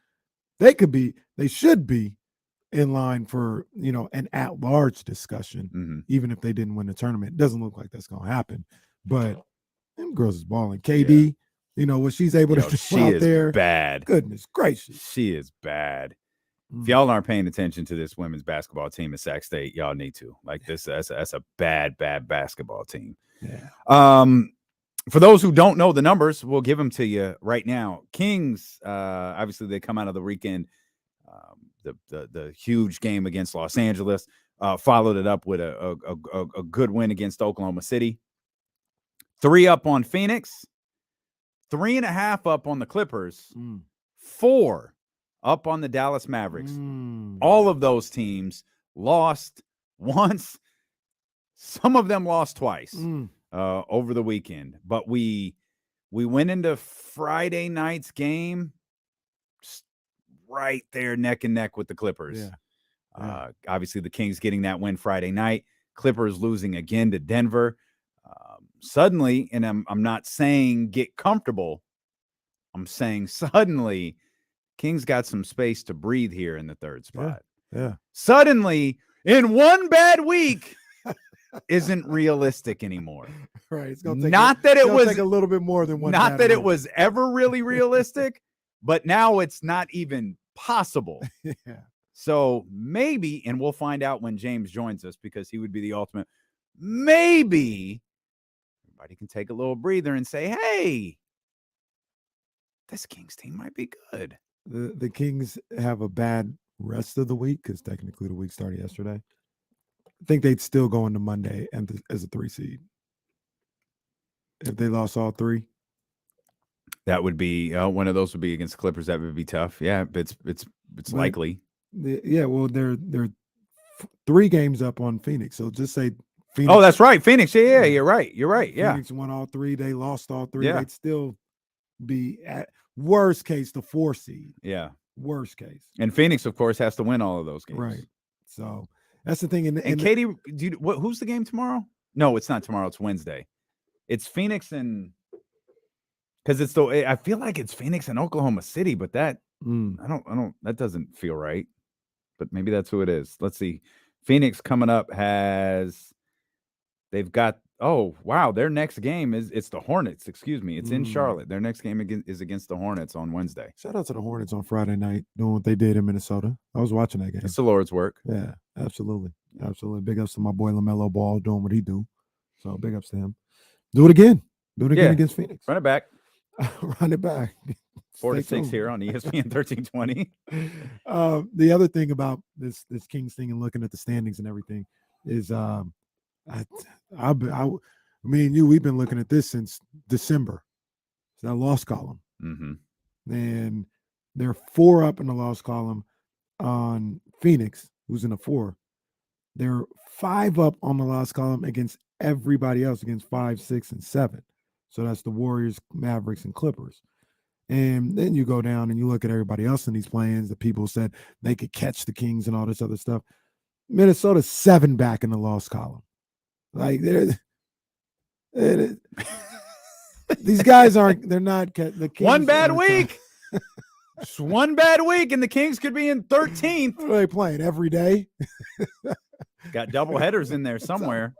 they should be in line for, an at-large discussion, even if they didn't win the tournament. It doesn't look like that's going to happen. But them girls is balling. KD, what she's able to do out there. Bad. Goodness gracious. She is bad. If y'all aren't paying attention to this women's basketball team at Sac State, y'all need to. Like this, that's a bad basketball team. Yeah. For those who don't know the numbers, we'll give them to you right now. Kings, obviously they come out of the weekend, the huge game against Los Angeles, followed it up with a good win against Oklahoma City. 3 up on Phoenix, 3.5 up on the Clippers, 4 up on the Dallas Mavericks. All of those teams lost once. Some of them lost twice over the weekend. But we went into Friday night's game right there neck and neck with the Clippers. Yeah. Obviously, the Kings getting that win Friday night. Clippers losing again to Denver. Suddenly, and I'm not saying get comfortable. I'm saying suddenly Kings got some space to breathe here in the third spot. Yeah. Suddenly, in one bad week, isn't realistic anymore. Right. It's gonna take a little bit more than one. Not that it was ever really realistic, but now it's not even possible. Yeah. So maybe, and we'll find out when James joins us, because he would be the ultimate. Maybe everybody can take a little breather and say, "Hey, this Kings team might be good." The Kings have a bad rest of the week because technically the week started yesterday. I think they'd still go into Monday and as a 3 seed. If they lost all 3, that would be one of those would be against the Clippers. That would be tough. Yeah, it's likely. Yeah, well, they're 3 games up on Phoenix. So just say Phoenix. Oh, that's right, Phoenix. Yeah, you're right. Yeah, Phoenix won all 3. They lost all 3. Yeah. They'd still be at worst case the 4 seed. Yeah, worst case. And Phoenix, of course, has to win all of those games. Right. So that's the thing. And Katie, who's the game tomorrow? No, it's not tomorrow. It's Wednesday. It's Phoenix and because I feel like it's Phoenix and Oklahoma City, but that I don't that doesn't feel right. but maybe that's who it is. Let's see. Phoenix coming up they've got, oh, wow, their next game it's the Hornets, excuse me. It's in Charlotte. Their next game is against the Hornets on Wednesday. Shout out to the Hornets on Friday night doing what they did in Minnesota. I was watching that game. It's the Lord's work. Yeah, absolutely. Absolutely. Big ups to my boy LaMelo Ball doing what he do. So big ups to him. Do it again. Do it again against Phoenix. Run it back. Run it back. 4 to 6 here on ESPN 1320. The other thing about this Kings thing and looking at the standings and everything is me and you, we've been looking at this since December. It's that loss column. And they're 4 up in the loss column on Phoenix, who's in the 4. They're 5 up on the loss column against everybody else, against 5, 6, and 7. So that's the Warriors, Mavericks, and Clippers. And then you go down and you look at everybody else in these plans that people said they could catch the Kings and all this other stuff. Minnesota's 7 back in the loss column. Like these guys they're not the Kings. One bad week. Just one bad week, and the Kings could be in 13th. What are they playing every day? Got double headers in there somewhere.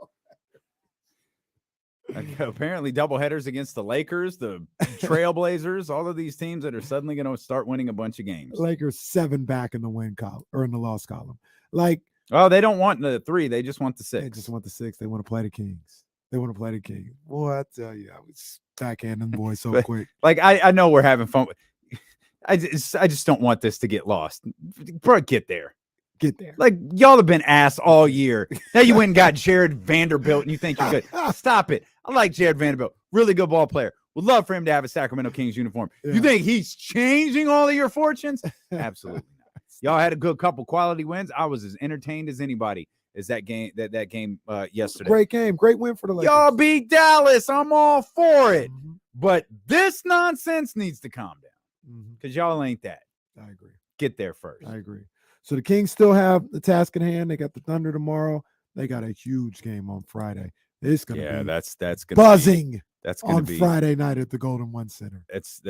Apparently double headers against the Lakers, the Trailblazers, all of these teams that are suddenly going to start winning a bunch of games. Lakers 7 back in the win column or in the loss column. Like, oh, they don't want the 3. They just want the 6. They just want the 6. They want to play the Kings. They want to play the Kings. Boy, I tell you, I was backhanding boys so quick. Like, I know we're having fun. I just don't want this to get lost. Bro, get there. Get there. Like, y'all have been ass all year. Now you went and got Jared Vanderbilt and you think you're good. Stop it. I like Jared Vanderbilt. Really good ball player. Would love for him to have a Sacramento Kings uniform. Yeah. You think he's changing all of your fortunes? Absolutely not. Y'all had a good couple quality wins. I was as entertained as anybody as that game yesterday. Great game. Great win for the Lakers. Y'all beat Dallas. I'm all for it. But this nonsense needs to calm down because y'all ain't that. I agree. Get there first. I agree. So the Kings still have the task at hand. They got the Thunder tomorrow. They got a huge game on Friday. It's gonna be that's gonna buzzing. That's gonna on be Friday night at the Golden One Center. It's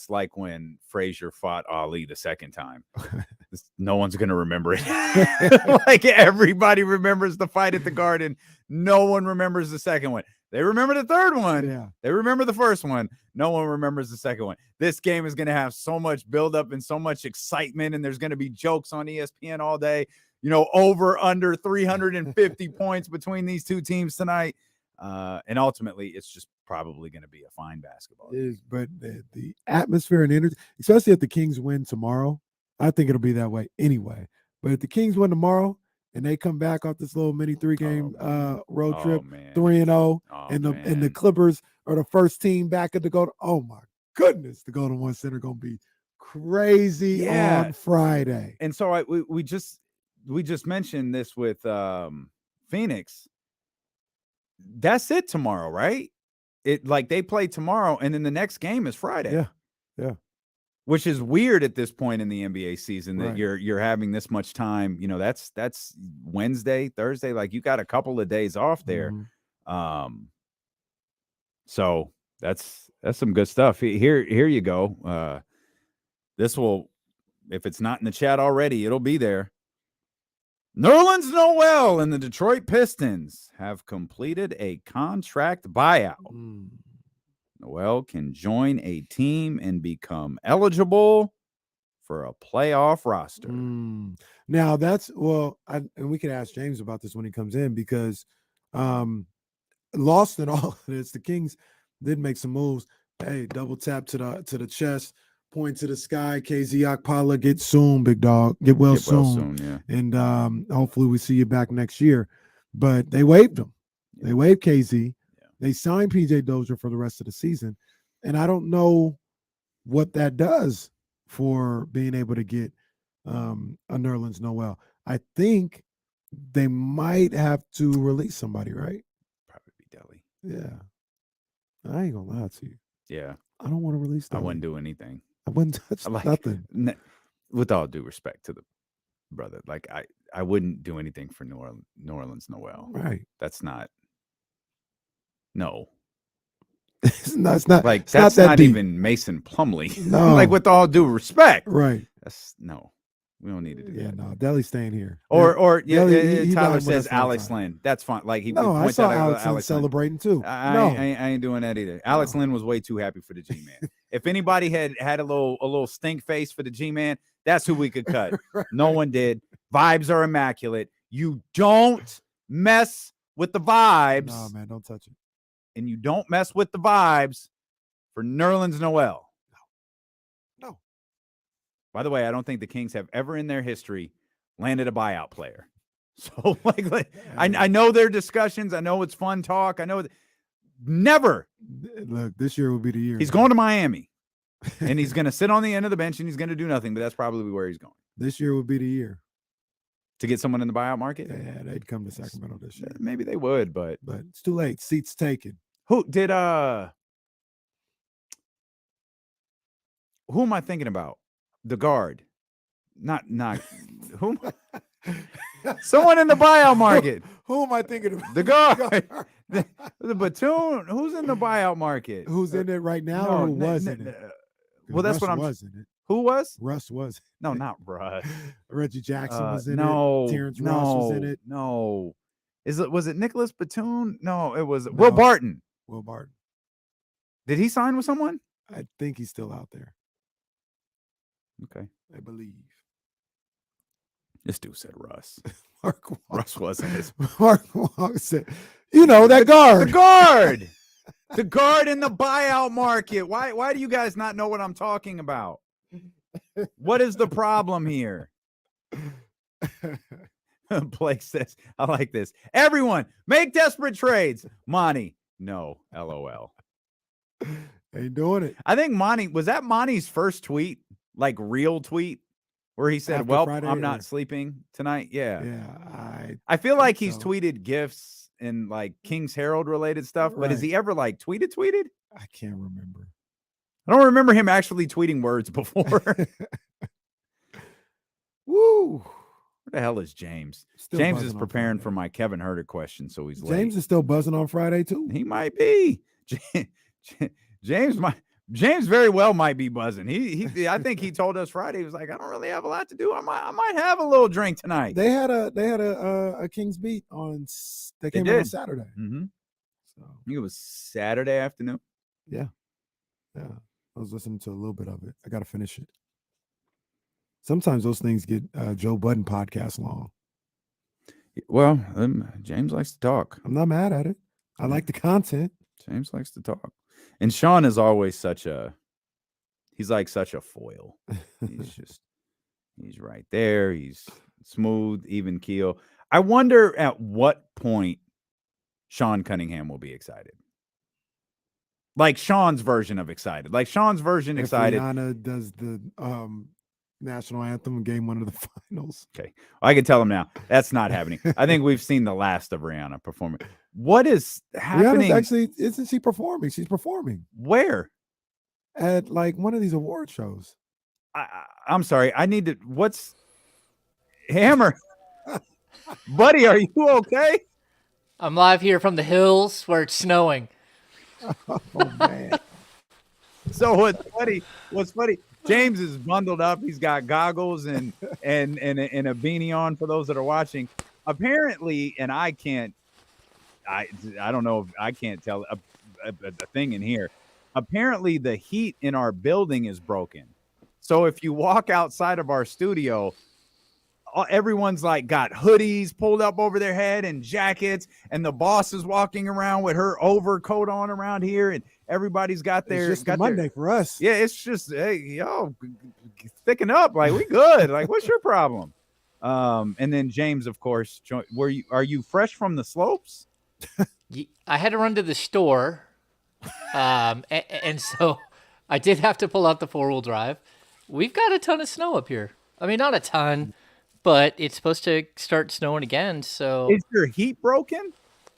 like when Frazier fought Ali the second time. No one's gonna remember it. Like everybody remembers the fight at the Garden. No one remembers the second one. They remember the third one. Yeah. They remember the first one. No one remembers the second one. This game is going to have so much buildup and so much excitement, and there's going to be jokes on ESPN all day. You know, over, under 350 points between these two teams tonight. And ultimately, it's just probably going to be a fine basketball game. It is, but the atmosphere and energy, especially if the Kings win tomorrow, I think it'll be that way anyway. But if the Kings win tomorrow, and they come back off this little mini 3-game road trip, 3-0, and the Clippers are the first team back at the Golden. Oh my goodness, the Golden One Center gonna be crazy on Friday. And so we just mentioned this with Phoenix. That's it tomorrow, right? It like they play tomorrow, and then the next game is Friday. Yeah. Which is weird at this point in the NBA season that Right. you're having this much time. You know, that's Wednesday, Thursday. Like you got a couple of days off there. So that's some good stuff. Here you go. This will, if it's not in the chat already, it'll be there. Nerlens Noel and the Detroit Pistons have completed a contract buyout. Noel can join a team and become eligible for a playoff roster. Now that's and we can ask James about this when he comes in because lost in all of this, the Kings did make some moves. Hey, double tap to the chest, point to the sky. KZ Okpala, get soon, big dog. Get well soon. Yeah. And hopefully we see you back next year. But they waived him. They waived KZ. They signed PJ Dozier for the rest of the season. And I don't know what that does for being able to get a Nerlens Noel. I think they might have to release somebody, right? Probably be Delhi. Yeah. I ain't gonna lie to you. Yeah. I don't want to release I Delhi. wouldn't do anything. I wouldn't touch nothing. With all due respect to the brother, like I wouldn't do anything for Nerlens Noel. Right. That's not. No. It's not like it's that's not that not deep. even Mason Plumlee. No. Like with all due respect. Right. That's no. We don't need to do Yeah, that. no, Deli's staying here. Or Deli, he Tyler died with says us Alex last time. Lynn. That's fine. Like he No, I points saw out Alex Lynn Lynn. celebrating too. I ain't doing that either. Alex Lynn was way too happy for the G-Man. If anybody had a little stink face for the G-Man, that's who we could cut. No one did. Vibes are immaculate. You don't mess with the vibes. No, man, don't touch it. And you don't mess with the vibes for Nerlens Noel. No. By the way, I don't think the Kings have ever in their history landed a buyout player. So, I know their discussions. I know it's fun talk. I know never. Look, this year will be the year. He's going to Miami, and he's going to sit on the end of the bench, and he's going to do nothing, but that's probably where he's going. This year will be the year. To get someone in the buyout market? Yeah, they'd come to Sacramento this year. Maybe they would, but it's too late. Seats taken. Who am I thinking about? The guard. Not who? Someone in the buyout market. Who am I thinking about? The guard. The Batum. Who's in the buyout market? Who's in it right now? No, or who was in it? Well, that's Russ what I'm. Was in it. Who was? Russ was. No, not Russ. Reggie Jackson was in no, it. Terrence Ross was in it. No. Was it Nicholas Batum? No, it was Will Barton. Will Barton. Did he sign with someone? I think he's still out there. Okay. I believe. This dude said Russ. Russ wasn't his. Mark Wong said, that guard. The guard. The guard in the buyout market. Why do you guys not know what I'm talking about? What is the problem here? Blake says, I like this. Everyone, make desperate trades. Monty, no, LOL. Ain't doing it. I think was that Monty's first tweet, like real tweet, where he said, After Friday, I'm not sleeping tonight? Yeah. Yeah. I feel like he's tweeted GIFs and like King's Herald related stuff, but has he ever like tweeted? I can't remember. I don't remember him actually tweeting words before. Woo. Where the hell is James? Still James is buzzing on preparing for my Kevin Herter question, so he's late. James is still buzzing on Friday too. He might be. James very well might be buzzing. I think he told us Friday. He was like, I don't really have a lot to do. I might have a little drink tonight. They had a Kings beat on. They came out on Saturday. Mm-hmm. So I think it was Saturday afternoon. Yeah. I was listening to a little bit of it. I got to finish it. Sometimes those things get Joe Budden podcast long. Well, James likes to talk. I'm not mad at it. I like the content. James likes to talk. And Sean is always he's like such a foil. He's right there. He's smooth, even keel. I wonder at what point Sean Cunningham will be excited. Like Sean's version of excited. Like Sean's version if excited. Rihanna does the national anthem in game 1 of the finals. Okay. I can tell him now. That's not happening. I think we've seen the last of Rihanna performing. What is happening? Rihanna's actually, isn't she performing? She's performing. Where? At like one of these award shows. I'm sorry. I need to. What's Hammer? Buddy, are you okay? I'm live here from the hills where it's snowing. Oh man. So what's funny? James is bundled up. He's got goggles and a beanie on for those that are watching. Apparently, and I don't know if I can't tell a thing in here. Apparently, the heat in our building is broken. So if you walk outside of our studio, everyone's like got hoodies pulled up over their head and jackets, and the boss is walking around with her overcoat on around here, and everybody's got their. It's just Monday for us. Yeah, it's just thicken up. Like we good. Like what's your problem? And then James, of course, are you fresh from the slopes? I had to run to the store, and so I did have to pull out the 4-wheel drive. We've got a ton of snow up here. I mean, not a ton, but it's supposed to start snowing again. So is your heat broken?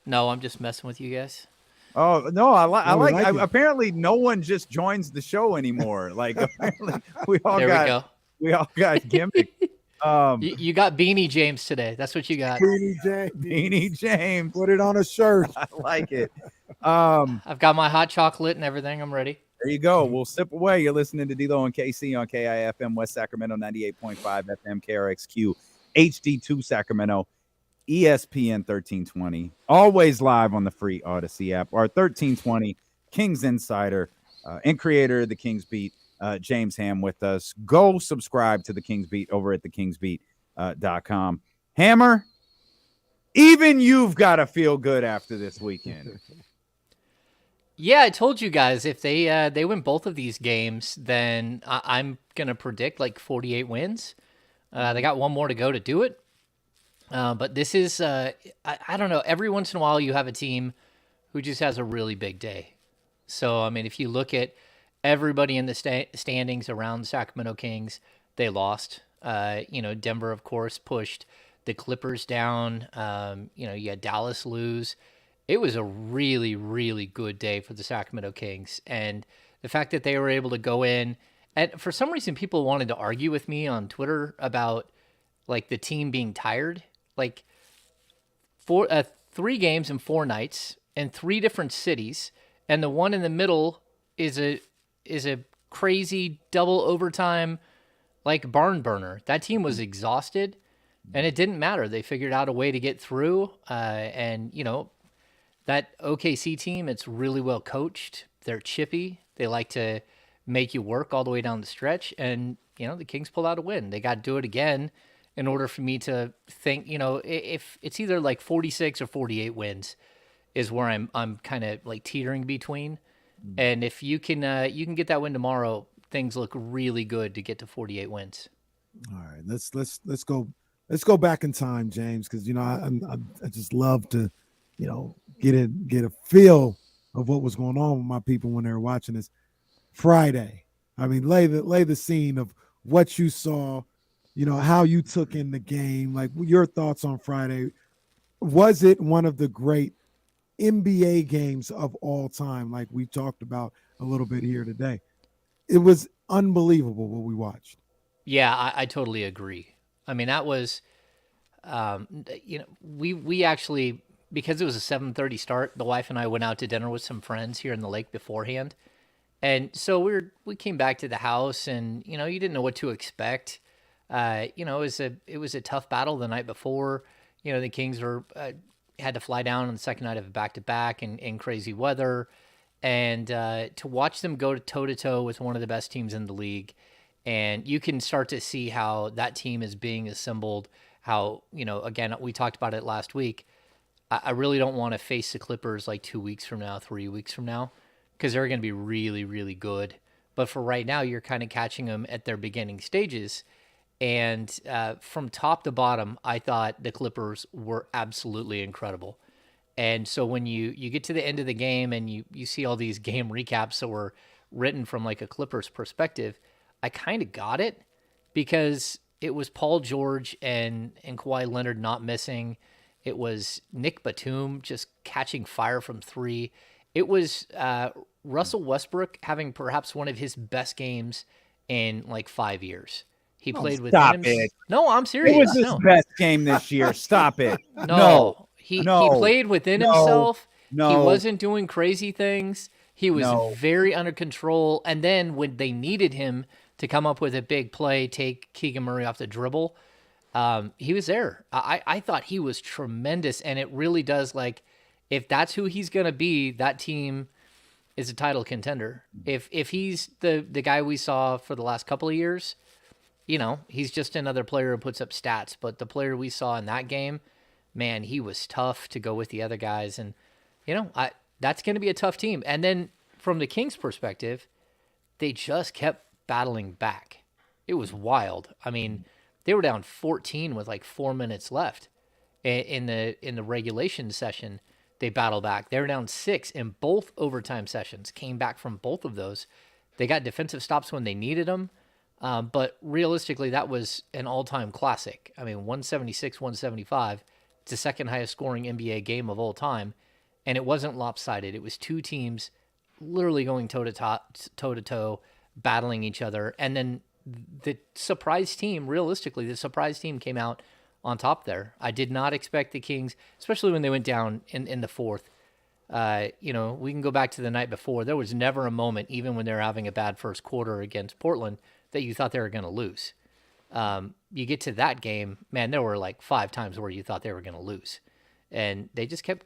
No, I'm just messing with you guys. Oh no, I like apparently no one just joins the show anymore. Like apparently we all got gimmick. You got Beanie James today. That's what you got. Beanie James. Put it on a shirt. I like it. I've got my hot chocolate and everything. I'm ready. There you go. We'll sip away. You're listening to D-Lo and KC on KIFM West Sacramento 98.5 FM KRXQ HD2 Sacramento ESPN 1320. Always live on the free Odyssey app. Our 1320 Kings Insider and creator of the Kings Beat, James Ham, with us. Go subscribe to the Kings Beat over at thekingsbeat.com. Hammer, even you've got to feel good after this weekend. Yeah, I told you guys if they win both of these games, then I'm gonna predict like 48 wins. They got one more to go to do it, but this is I don't know. Every once in a while, you have a team who just has a really big day. So I mean, if you look at everybody in the standings around the Sacramento Kings, they lost. Denver, of course, pushed the Clippers down. You had Dallas lose. It was a really, really good day for the Sacramento Kings. And the fact that they were able to go in, and for some reason, people wanted to argue with me on Twitter about like the team being tired. Like 3 games in 4 nights in 3 different cities. And the one in the middle is a crazy double overtime, like barn burner. That team was exhausted and it didn't matter. They figured out a way to get through. That OKC team, it's really well coached. They're chippy. They like to make you work all the way down the stretch. And, the Kings pulled out a win. They got to do it again in order for me to think, if it's either like 46 or 48 wins is where I'm kind of like teetering between. And if you can get that win tomorrow, things look really good to get to 48 wins. All right, let's go back in time, James, because I just love to get a feel of what was going on with my people when they were watching this Friday. I mean, lay the scene of what you saw, how you took in the game, like your thoughts on Friday. Was it one of the great NBA games of all time, like we talked about a little bit here today? It was unbelievable what we watched. Yeah, I totally agree. I mean, that was, we actually, because it was a 7:30 start, the wife and I went out to dinner with some friends here in the lake beforehand. And so we came back to the house and, you didn't know what to expect. It was a tough battle the night before. The Kings had to fly down on the second night of a back-to-back in crazy weather. And to watch them go toe-to-toe with one of the best teams in the league. And you can start to see how that team is being assembled. How, again, we talked about it last week. I really don't want to face the Clippers like 2 weeks from now, 3 weeks from now, because they're going to be really, really good. But for right now, you're kind of catching them at their beginning stages. And from top to bottom, I thought the Clippers were absolutely incredible. And so when you get to the end of the game and you see all these game recaps that were written from like a Clippers perspective, I kind of got it, because it was Paul George and Kawhi Leonard not missing. It was Nick Batum just catching fire from 3. It was Russell Westbrook having perhaps one of his best games in like 5 years. He played with him. No, I'm serious. It was his best game this year. Stop it. No. He played within himself. No. He wasn't doing crazy things. He was very under control. And then when they needed him to come up with a big play, take Keegan Murray off the dribble, he was there. I thought he was tremendous. And it really does, like, if that's who he's going to be, that team is a title contender. If he's the guy we saw for the last couple of years, he's just another player who puts up stats. But the player we saw in that game, man, he was tough to go with the other guys. And, that's going to be a tough team. And then from the Kings' perspective, they just kept battling back. It was wild. I mean, they were down 14 with like 4 minutes left in the regulation session. They battled back. They were down 6 in both overtime sessions, came back from both of those. They got defensive stops when they needed them. But realistically, that was an all-time classic. I mean, 176-175. It's the second highest scoring NBA game of all time. And it wasn't lopsided. It was 2 teams literally going toe-to-toe, battling each other. And then the surprise team, realistically, the surprise team came out on top there. I did not expect the Kings, especially when they went down in the fourth, We can go back to the night before. There was never a moment, even when they were having a bad first quarter against Portland, that you thought they were going to lose. You get to that game, man, there were like 5 times where you thought they were going to lose. And they just kept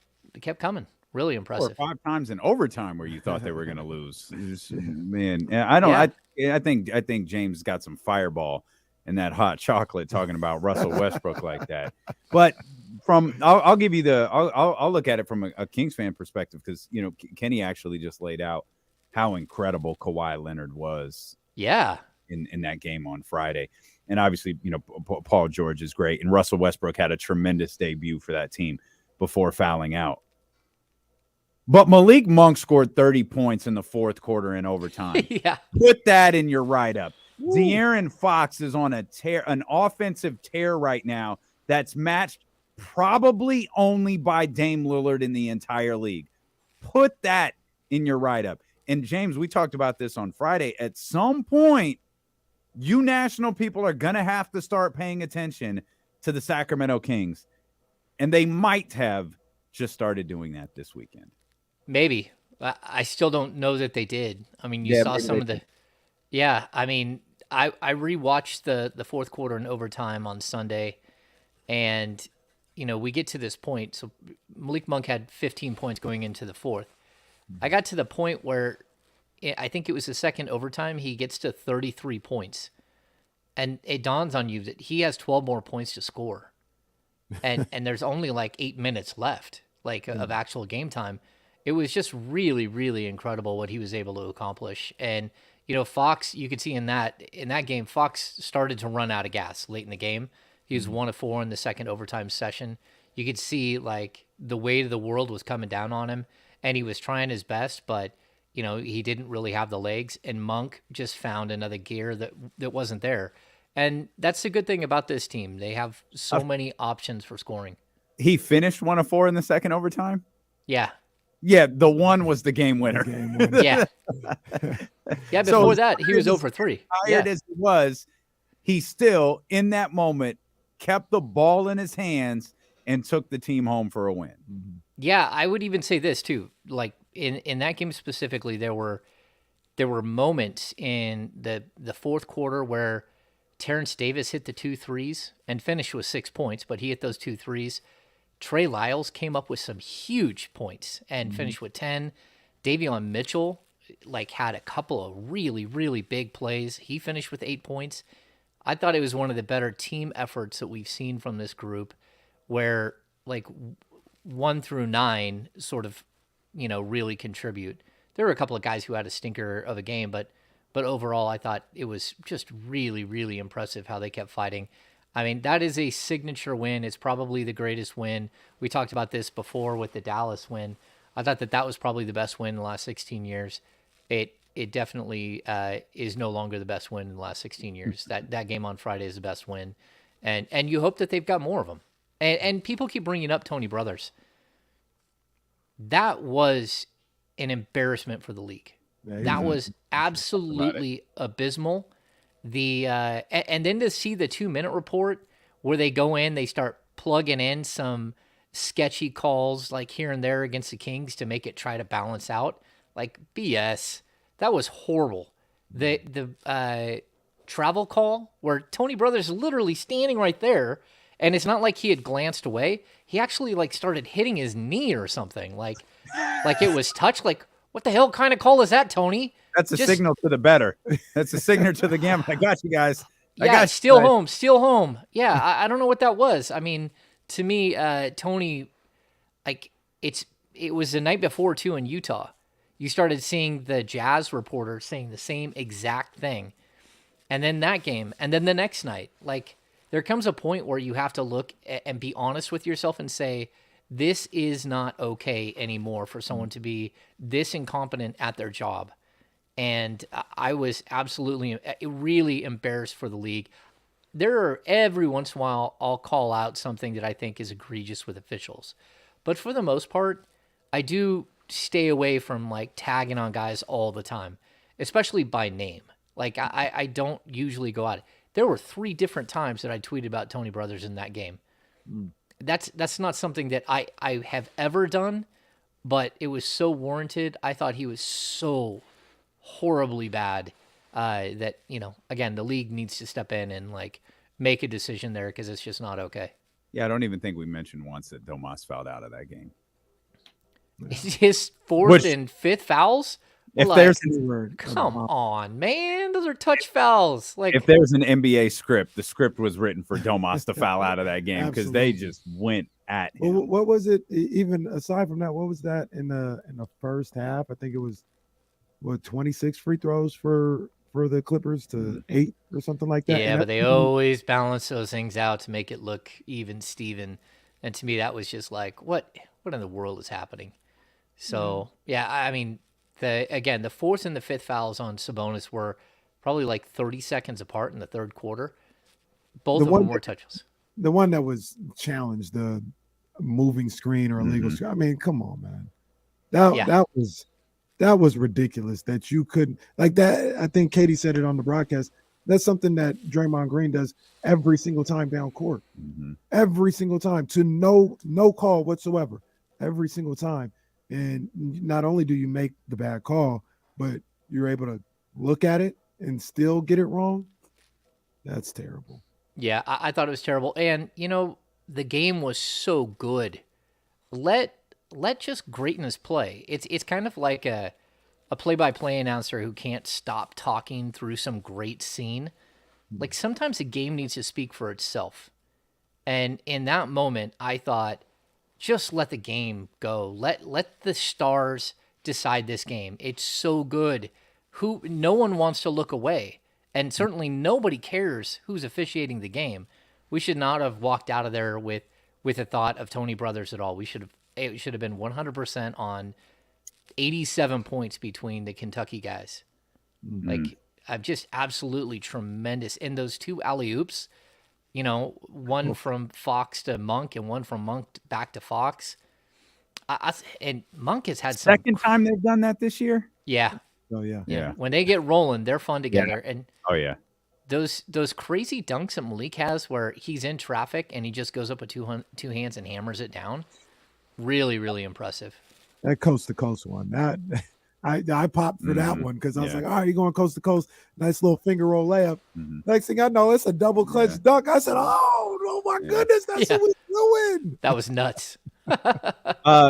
coming. Really impressive. Or 5 times in overtime where you thought they were going to lose. Man, I don't. Yeah. I think James got some fireball in that hot chocolate talking about Russell Westbrook like that. But I'll give you I'll look at it from a Kings fan perspective, because Kenny actually just laid out how incredible Kawhi Leonard was. Yeah. In that game on Friday. And obviously, Paul George is great, and Russell Westbrook had a tremendous debut for that team before fouling out. But Malik Monk scored 30 points in the fourth quarter in overtime. Yeah. Put that in your write-up. De'Aaron Fox is on an offensive tear right now that's matched probably only by Dame Lillard in the entire league. Put that in your write-up. And James, we talked about this on Friday. At some point, you national people are going to have to start paying attention to the Sacramento Kings. And they might have just started doing that this weekend. Maybe. I still don't know that they did. I mean, you saw some of the... Yeah, I mean, I rewatched the fourth quarter in overtime on Sunday, and, we get to this point. So Malik Monk had 15 points going into the fourth. I got to the point where I think it was the second overtime, he gets to 33 points. And it dawns on you that he has 12 more points to score. And there's only like 8 minutes left, of actual game time. It was just really, really incredible what he was able to accomplish. And, Fox, you could see in that game, Fox started to run out of gas late in the game. He was 1 of 4 in the second overtime session. You could see the weight of the world was coming down on him, and he was trying his best, but he didn't really have the legs, and Monk just found another gear that wasn't there. And that's the good thing about this team. They have so many options for scoring. He finished 1 of 4 in the second overtime? Yeah. Yeah, the one was the game winner. Yeah. Yeah, before that, he was 0 for 3. Tired as he was, he still, in that moment, kept the ball in his hands and took the team home for a win. Yeah, I would even say this, too. In that game specifically, there were moments in the fourth quarter where Terrence Davis hit the 2 threes and finished with 6 points, but he hit those 2 threes. Trey Lyles came up with some huge points and finished with 10. Davion Mitchell had a couple of really, really big plays. He finished with 8 points. I thought it was one of the better team efforts that we've seen from this group, where 1 through 9 sort of, really contribute. There were a couple of guys who had a stinker of a game, but overall, I thought it was just really, really impressive how they kept fighting. I mean, that is a signature win. It's probably the greatest win. We talked about this before with the Dallas win. I thought that was probably the best win in the last 16 years. It definitely is no longer the best win in the last 16 years. That game on Friday is the best win. And you hope that they've got more of them. And people keep bringing up Tony Brothers. That was an embarrassment for the league. Yeah, that was absolutely abysmal. And then to see the 2-minute report where they go in, they start plugging in some sketchy calls here and there against the Kings to make it try to balance out. BS. That was horrible. The travel call where Tony Brothers is literally standing right there, and it's not like he had glanced away. He actually started hitting his knee or something. Like it was touch. What the hell kind of call is that, Tony? That's a signal to the better. That's a signal to the gamble. I got you guys. Steal home. Yeah, I don't know what that was. I mean, to me, Tony, it was the night before too in Utah. You started seeing the Jazz reporter saying the same exact thing, and then that game, and then the next night. There comes a point where you have to look and be honest with yourself and say, this is not okay anymore for someone to be this incompetent at their job. And I was absolutely, really embarrassed for the league. Every once in a while, I'll call out something that I think is egregious with officials. But for the most part, I do stay away from tagging on guys all the time, especially by name. I don't usually go out. There were 3 different times that I tweeted about Tony Brothers in that game. That's not something that I have ever done, but it was so warranted. I thought he was so horribly bad that, again, the league needs to step in and like make a decision there because it's just not okay. Yeah, I don't even think we mentioned once that Domas fouled out of that game. His fourth and fifth fouls? If there's come on, man, those are touch fouls. Like, if there's an NBA script, the script was written for Domas to foul out of that game because they just went at him. Well, what was it? Even aside from that, what was that in the first half? I think it was 26 free throws for the Clippers to 8 or something like that. Yeah, but they always balance those things out to make it look even, Steven. And to me, that was just like, what in the world is happening? So yeah, I mean. The fourth and the fifth fouls on Sabonis were probably like 30 seconds apart in the third quarter. Both of them were touches. The one that was challenged, the moving screen or illegal screen. I mean, come on, man. That was ridiculous that you couldn't like that. I think Katie said it on the broadcast. That's something that Draymond Green does every single time down court. Every single time to no call whatsoever. Every single time. And not only do you make the bad call, but you're able to look at it and still get it wrong. That's terrible. Yeah, I thought it was terrible. And, the game was so good. Let just greatness play. It's kind of like a play-by-play announcer who can't stop talking through some great scene. Like, sometimes a game needs to speak for itself. And in that moment, I thought, just let the game go. Let the stars decide this game. It's so good. No one wants to look away. And certainly nobody cares who's officiating the game. We should not have walked out of there with a thought of Tony Brothers at all. It should have been 100% on 87 points between the Kentucky guys. Like, just absolutely tremendous. And those two alley-oops, one from Fox to Monk and one from Monk back to Fox. And Monk has had second time they've done that this year. Yeah. Oh yeah. When they get rolling, they're fun together. Yeah. And those crazy dunks that Malik has, where he's in traffic and he just goes up with two hands and hammers it down. Really, really impressive. That coast to coast one. That I popped for that one because I was like, all right, you're going coast to coast. Nice little finger roll layup. Next thing I know, it's a double clutch dunk. I said, oh my goodness, that's what we're doing. That was nuts.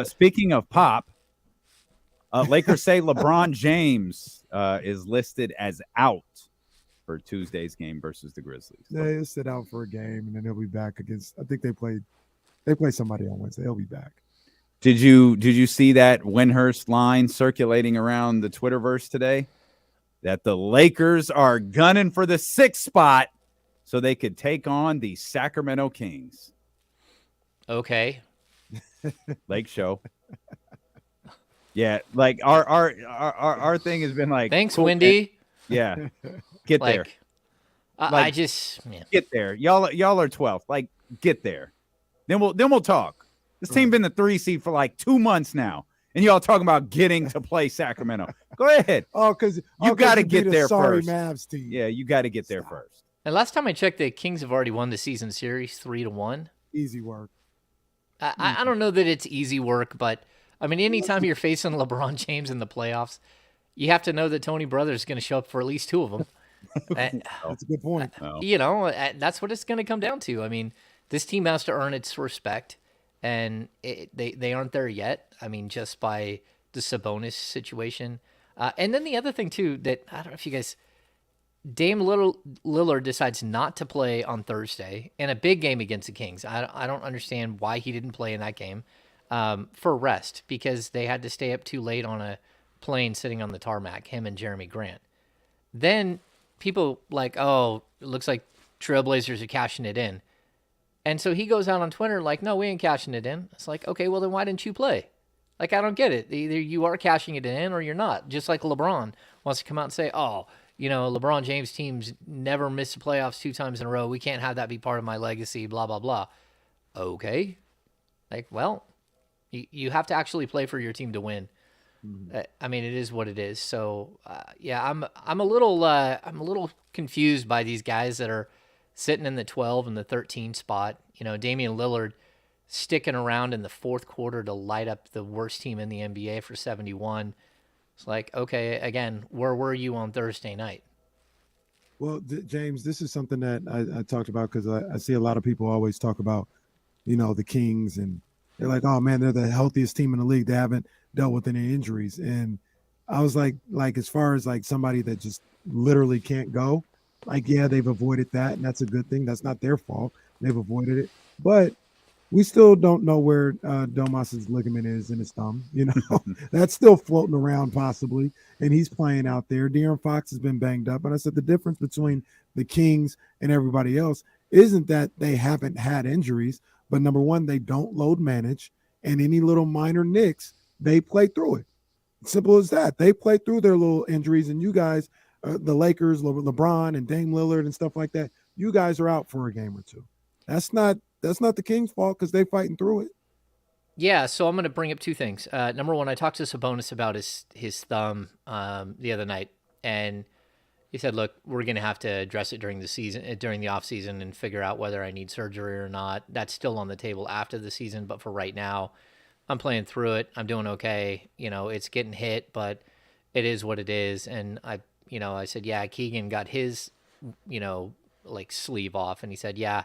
Speaking of pop, Lakers say LeBron James is listed as out for Tuesday's game versus the Grizzlies. Yeah, he'll sit out for a game and then he'll be back against. I think they play somebody on Wednesday. He'll be back. Did you see that Windhurst line circulating around the Twitterverse today? That the Lakers are gunning for the 6th spot so they could take on the Sacramento Kings. Okay. Lake Show. Yeah, like our thing has been like, thanks, cool, Wendy. Yeah, get there. I just, man. Get there. Y'all are 12th. Like, get there. Then we'll talk. This team been the 3 seed for like 2 months now, and y'all talking about getting to play Sacramento. Go ahead. Because you got to get there sorry first. Mavs team. Yeah, you got to get there first. And last time I checked, the Kings have already won the season series 3-1. Easy work. I don't know that it's easy work, but I mean, anytime you're facing LeBron James in the playoffs, you have to know that Tony Brothers is going to show up for at least 2 of them. That's a good point. That's what it's going to come down to. I mean, this team has to earn its respect, and they aren't there yet. I mean, just by the Sabonis situation. And then the other thing, too, that I don't know if you guys... Dame Lillard decides not to play on Thursday in a big game against the Kings. I don't understand why he didn't play in that game for rest, because they had to stay up too late on a plane sitting on the tarmac, him and Jeremy Grant. Then people like, oh, it looks like Trailblazers are cashing it in. And so he goes out on Twitter like, no, we ain't cashing it in. It's like, okay, well, then why didn't you play? Like, I don't get it. Either you are cashing it in or you're not. Just like LeBron wants to come out and say, oh, LeBron James teams never miss the playoffs 2 times in a row. We can't have that be part of my legacy, blah, blah, blah. Okay. Like, well, you have to actually play for your team to win. I mean, it is what it is. So, yeah, I'm a little confused by these guys that are sitting in the 12 and the 13 spot. Damian Lillard, sticking around in the fourth quarter to light up the worst team in the NBA for 71. It's like, okay, again, where were you on Thursday night? Well, James, this is something that I talked about because I see a lot of people always talk about, the Kings, and they're like, oh man, they're the healthiest team in the league. They haven't dealt with any injuries. And I was like as far as like somebody that just literally can't go, like, yeah, they've avoided that, and that's a good thing. That's not their fault. They've avoided it. But we still don't know where Domas's ligament is in his thumb. That's still floating around possibly, and he's playing out there. De'Aaron Fox has been banged up. And I said the difference between the Kings and everybody else isn't that they haven't had injuries, but number one, they don't load manage, and any little minor nicks, they play through it. Simple as that. They play through their little injuries, and you guys, the Lakers, LeBron and Dame Lillard and stuff like that, you guys are out for a game or two. That's not the Kings' fault because they're fighting through it. Yeah, so I'm going to bring up two things. Number one, I talked to Sabonis about his thumb the other night, and he said, "Look, we're going to have to address it during the off season, and figure out whether I need surgery or not. That's still on the table after the season, but for right now, I'm playing through it. I'm doing okay. It's getting hit, but it is what it is." And I said, "Yeah, Keegan got his, sleeve off," and he said, "Yeah,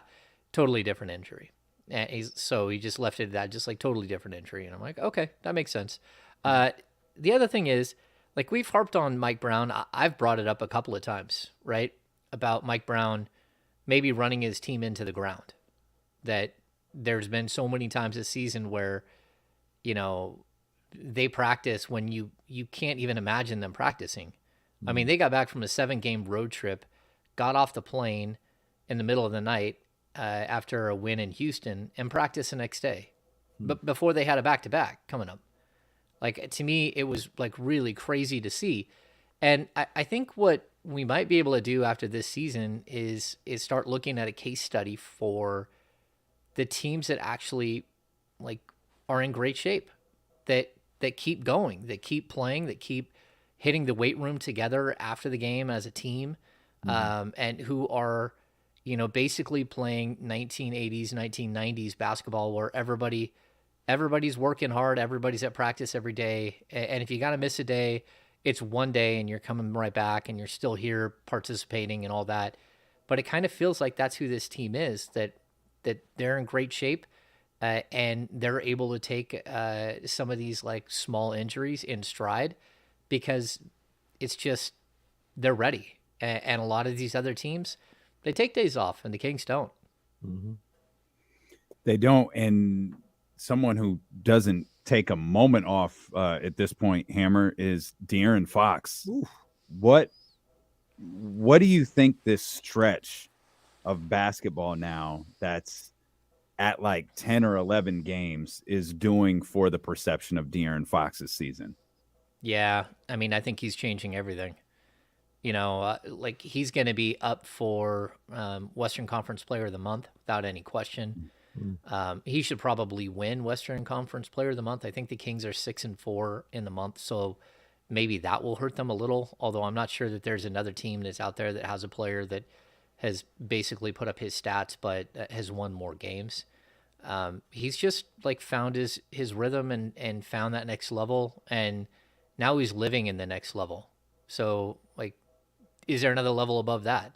totally different injury." And he just left it at that, just like totally different injury. And I'm like, okay, that makes sense. The other thing is, like, we've harped on Mike Brown. I've brought it up a couple of times, right? About Mike Brown maybe running his team into the ground. That there's been so many times this season where, they practice when you can't even imagine them practicing. I mean, they got back from a 7-game road trip, got off the plane in the middle of the night, after a win in Houston, and practice the next day, but before they had a back-to-back coming up. Like, to me, it was like really crazy to see. And I think what we might be able to do after this season is start looking at a case study for the teams that actually like are in great shape, that keep going, that keep playing, that keep hitting the weight room together after the game as a team, and who are basically playing 1980s, 1990s basketball where everybody's working hard, everybody's at practice every day. And if you got to miss a day, it's one day and you're coming right back and you're still here participating and all that. But it kind of feels like that's who this team is, that they're in great shape, and they're able to take some of these like small injuries in stride because it's just, they're ready. And a lot of these other teams, they take days off, and the Kings don't. Mm-hmm. They don't, and someone who doesn't take a moment off at this point, Hammer, is De'Aaron Fox. Ooh. What do you think this stretch of basketball now that's at like 10 or 11 games is doing for the perception of De'Aaron Fox's season? Yeah, I mean, I think he's changing everything. Like, he's going to be up for Western Conference Player of the Month without any question. Mm-hmm. He should probably win Western Conference Player of the Month. I think the Kings are 6-4 in the month, so maybe that will hurt them a little. Although I'm not sure that there's another team that's out there that has a player that has basically put up his stats but has won more games. He's just like found his rhythm and found that next level, and now he's living in the next level. So, like, is there another level above that?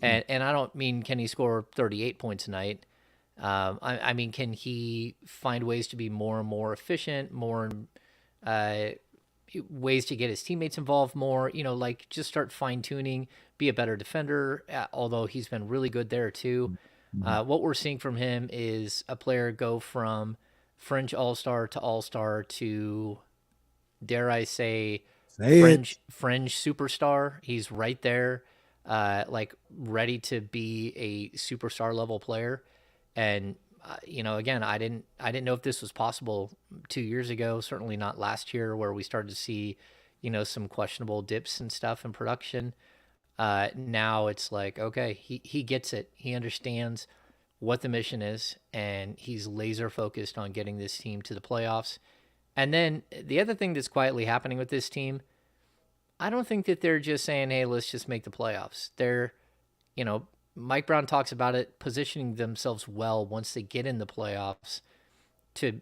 And I don't mean can he score 38 points a night. I mean, can he find ways to be more and more efficient, more ways to get his teammates involved more, like just start fine-tuning, be a better defender, although he's been really good there too. What we're seeing from him is a player go from fringe all-star to, dare I say fringe superstar. He's right there, like ready to be a superstar level player. And again, I didn't know if this was possible 2 years ago. Certainly not last year, where we started to see, some questionable dips and stuff in production. Now it's like, okay, he gets it. He understands what the mission is, and he's laser focused on getting this team to the playoffs. And then the other thing that's quietly happening with this team, I don't think that they're just saying, hey, let's just make the playoffs. They're, Mike Brown talks about it, positioning themselves well once they get in the playoffs to,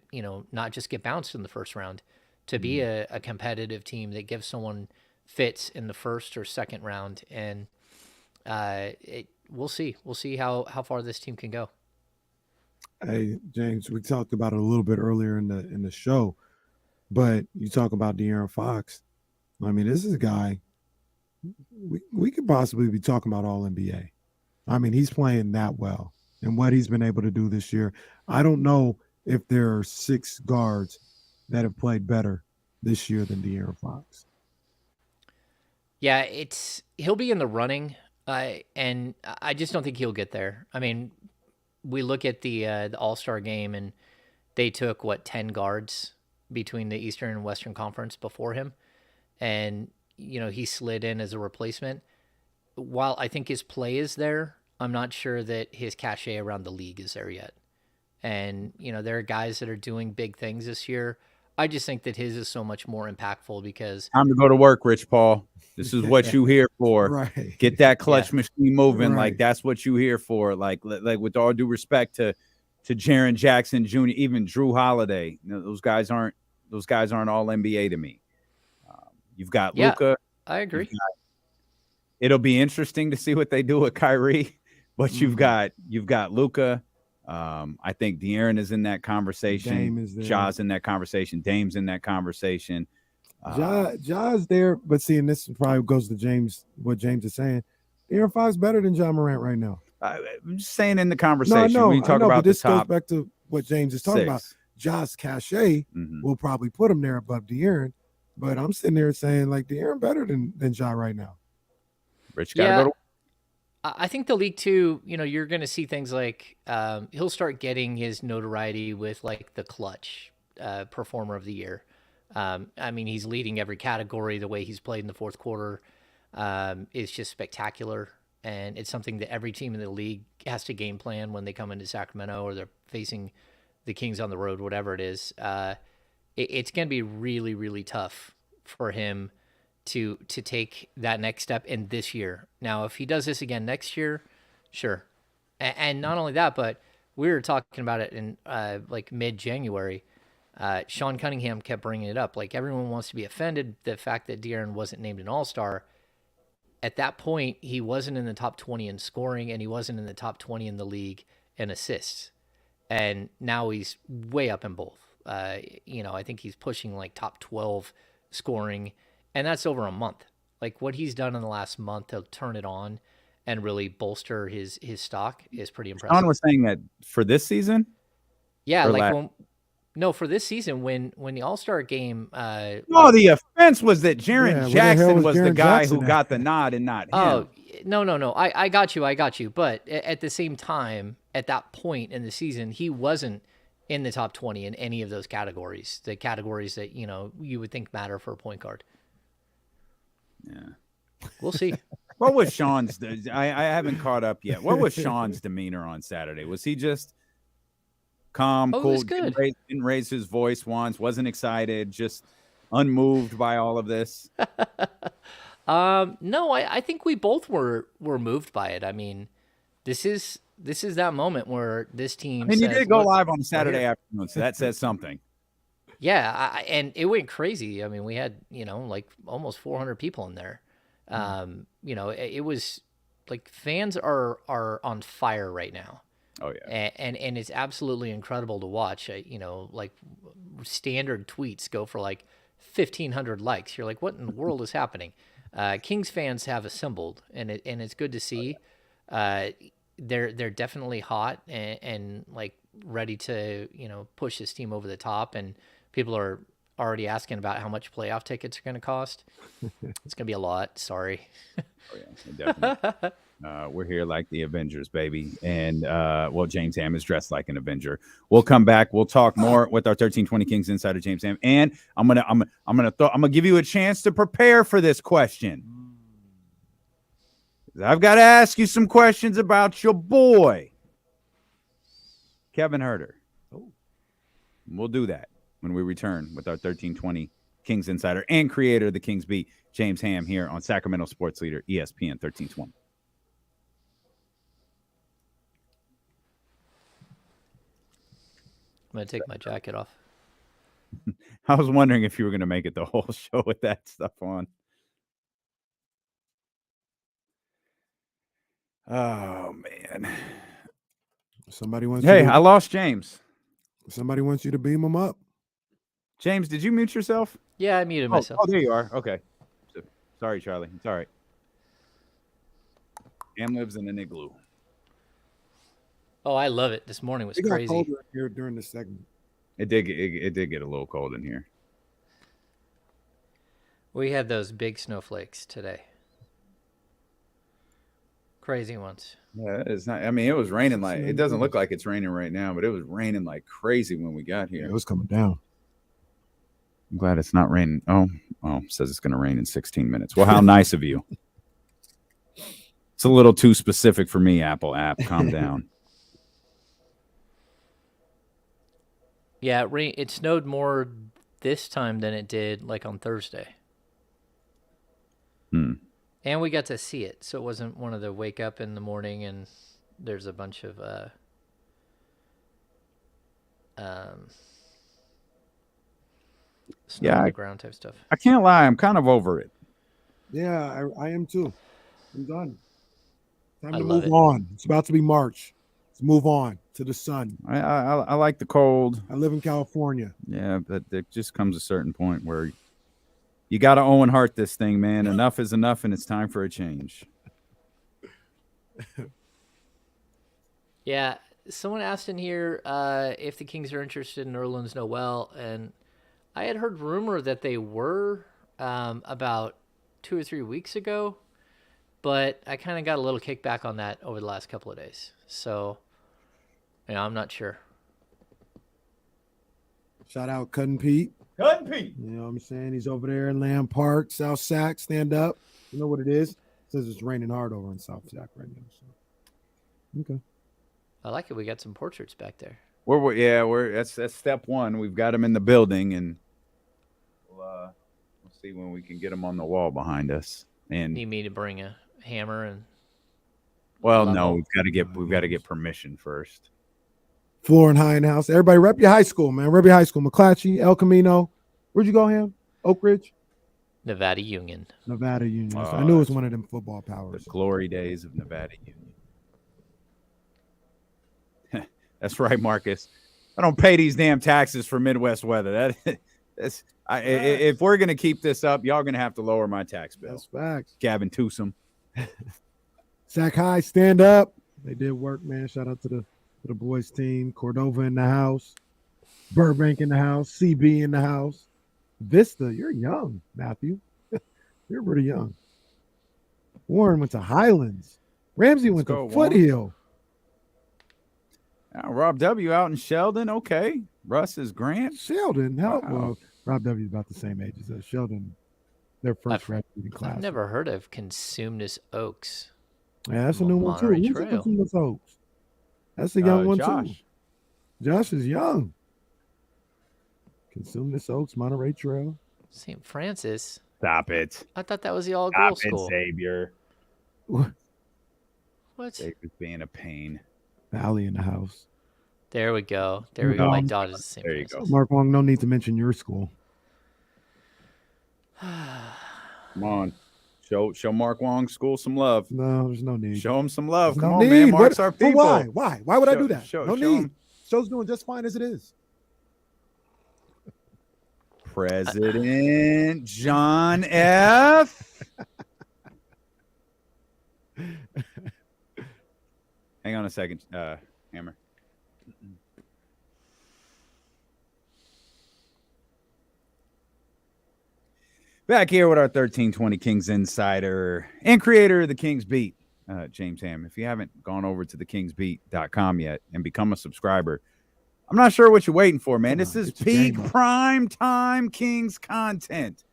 not just get bounced in the first round, to be a competitive team that gives someone fits in the first or second round. And we'll see. We'll see how far this team can go. Hey, James, we talked about it a little bit earlier in the show, but you talk about De'Aaron Fox. I mean, this is a guy we could possibly be talking about all NBA. I mean, he's playing that well, and what he's been able to do this year. I don't know if there are 6 guards that have played better this year than De'Aaron Fox. Yeah, he'll be in the running, and I just don't think he'll get there. I mean, we look at the All-Star game, and they took 10 guards between the Eastern and Western Conference before him, and he slid in as a replacement. While I think his play is there, I'm not sure that his cachet around the league is there yet. And there are guys that are doing big things this year. I just think that his is so much more impactfful because time to go to work, Rich Paul. This is what you here for. Right. Get that clutch machine moving. Right. Like that's what you here for. Like with all due respect to Jaren Jackson Jr., even Drew Holiday. Those guys aren't all NBA to me. You've got Luka. I agree. It'll be interesting to see what they do with Kyrie, but you've got Luka. I think De'Aaron is in that conversation. Dame is there. Ja's in that conversation. Dame's in that conversation. Ja's there, but seeing this probably goes to James. What James is saying, De'Aaron Fox better than Ja Morant right now. I'm just saying in the conversation. No, when you talk I know, about but this the top goes back to what James is talking 6. about. Ja's cachet will probably put him there above De'Aaron, but I'm sitting there saying like De'Aaron better than Ja right now. Rich gotta go to. I think the league too, you're going to see things like he'll start getting his notoriety with like the clutch performer of the year. I mean, he's leading every category. The way he's played in the fourth quarter is just spectacular. And it's something that every team in the league has to game plan when they come into Sacramento or they're facing the Kings on the road, whatever it is. It's going to be really, really tough for him to take that next step in this year. Now, if he does this again next year, sure. And not only that, but we were talking about it in like mid-January. Sean Cunningham kept bringing it up. Like everyone wants to be offended the fact that De'Aaron wasn't named an All-Star. At that point, he wasn't in the top 20 in scoring, and he wasn't in the top 20 in the league in assists. And now he's way up in both. I think he's pushing like top 12 scoring, and that's over a month. Like what he's done in the last month to turn it on and really bolster his stock is pretty impressive. Sean was saying that for this season? Yeah, like for this season when the All-Star game the offense was that Jaren Jackson was the guy Jackson who got the nod and not him. Oh, no. I got you. But at the same time, at that point in the season, he wasn't in the top 20 in any of those categories, the categories that, you would think matter for a point guard. Yeah. We'll see. What was Sean's I haven't caught up yet. What was Sean's demeanor on Saturday? Was he just calm, cool, good. Didn't raise his voice once, wasn't excited, just unmoved by all of this? No, I think we both were moved by it. I mean, this is that moment where this team. I mean, you did go live on Saturday afternoon, so that says something. Yeah, and it went crazy. I mean, we had like almost 400 people in there. It was like fans are on fire right now. Oh yeah, and it's absolutely incredible to watch. Like standard tweets go for like 1,500 likes. You're like, what in the world is happening? Kings fans have assembled, and it's good to see. They're definitely hot and like ready to push this team over the top, and people are already asking about how much playoff tickets are going to cost. It's going to be a lot. Sorry. Oh yeah, definitely. We're here like the Avengers, baby. And James Ham is dressed like an Avenger. We'll come back. We'll talk more with our 1320 Kings insider James Ham. And I'm gonna give you a chance to prepare for this question. I've got to ask you some questions about your boy, Kevin Huerter. We'll do that when we return with our 1320 Kings insider and creator of the Kings Beat, James Ham, here on Sacramento Sports Leader, ESPN 1320. going to take my jacket off. I was wondering if you were going to make it the whole show with that stuff on. Oh, man. Somebody wants Hey, you to, I lost James. Somebody wants you to beam him up. James, did you mute yourself? Yeah, I muted myself. Oh, there you are. Okay. Sorry, Charlie. It's all right. Cam lives in an igloo. Oh, I love it. This morning was It got crazy. colder here during the segment. It did get a little cold in here. We had those big snowflakes today. Crazy ones. Yeah, it's not. I mean, it was raining like it doesn't look like it's raining right now, but it was raining like crazy when we got here. It was coming down. I'm glad it's not raining. Oh, it says it's going to rain in 16 minutes. Well, how nice of you. It's a little too specific for me, Apple app. Calm down. Yeah, it snowed more this time than it did like on Thursday. And we got to see it, so it wasn't one of the wake up in the morning and there's a bunch of snow on the ground type stuff. I can't lie, I'm kind of over it. Yeah, I am too. I'm done. Time I to love move it. on. It's about to be March. Let's move on to the sun. I like the cold. I live in California. Yeah, but there just comes a certain point where you got to Owen Hart this thing, man. Enough is enough, and it's time for a change. Yeah, someone asked in here if the Kings are interested in Nerlens Noel, and I had heard rumor that they were about 2 or 3 weeks ago, but I kind of got a little kickback on that over the last couple of days. So, I'm not sure. Shout out Cutting Pete. Cutting Pete. You know what I'm saying? He's over there in Lamb Park, South Sac. Stand up. You know what it is? It says it's raining hard over in South Sac right now. So. Okay. I like it. We got some portraits back there. That's step one. We've got them in the building, and we'll see when we can get them on the wall behind us. And Need me to bring a hammer and? Well, no, we've got to get permission first. Floor and High in house. Everybody rep your high school, man. Rep your high school. McClatchy, El Camino. Where'd you go, Ham? Oak Ridge? Nevada Union. Nevada Union. I knew it was one of them football powers. The glory days of Nevada Union. That's right, Marcus. I don't pay these damn taxes for Midwest weather. If we're gonna keep this up, y'all gonna have to lower my tax bill. That's facts. Gavin Newsom. Sac High, stand up. They did work, man. Shout out to the boys team. Cordova in the house. Burbank in the house. CB in the house. Vista, you're young, Matthew. You're pretty young. Warren went to Highlands. Ramsey went to Foothill. Rob W. out in Sheldon. Okay. Russ is Grant. Sheldon. Wow. Well, Rob W. is about the same age as Sheldon. Their first graduating class. I've never heard of Consumnes Oaks. Yeah, that's a new one too. Monterey Who's Trail. Consumnes Oaks? That's a young one Josh. too. Josh is young. Consumnes Oaks, Monterey Trail. St. Francis. Stop it. I thought that was the all-girls Stop it, school. Xavier. What? Xavier's being a pain. Valley in the house. There we go. There we go. My daughter's the same. There you go. Mark Wong, no need to mention your school. Come on. Show Mark Wong's school some love. No, there's no need. Show him some love. There's Come no on, man. need. Mark's our people. Why? Why would I do that? show no show need. him. Show's doing just fine as it is. President John F. Hang on a second, Hammer. Back here with our 1320 Kings insider and creator of the Kings Beat, James Ham. If you haven't gone over to thekingsbeat.com yet and become a subscriber, I'm not sure what you're waiting for, man. This is peak prime time Kings content.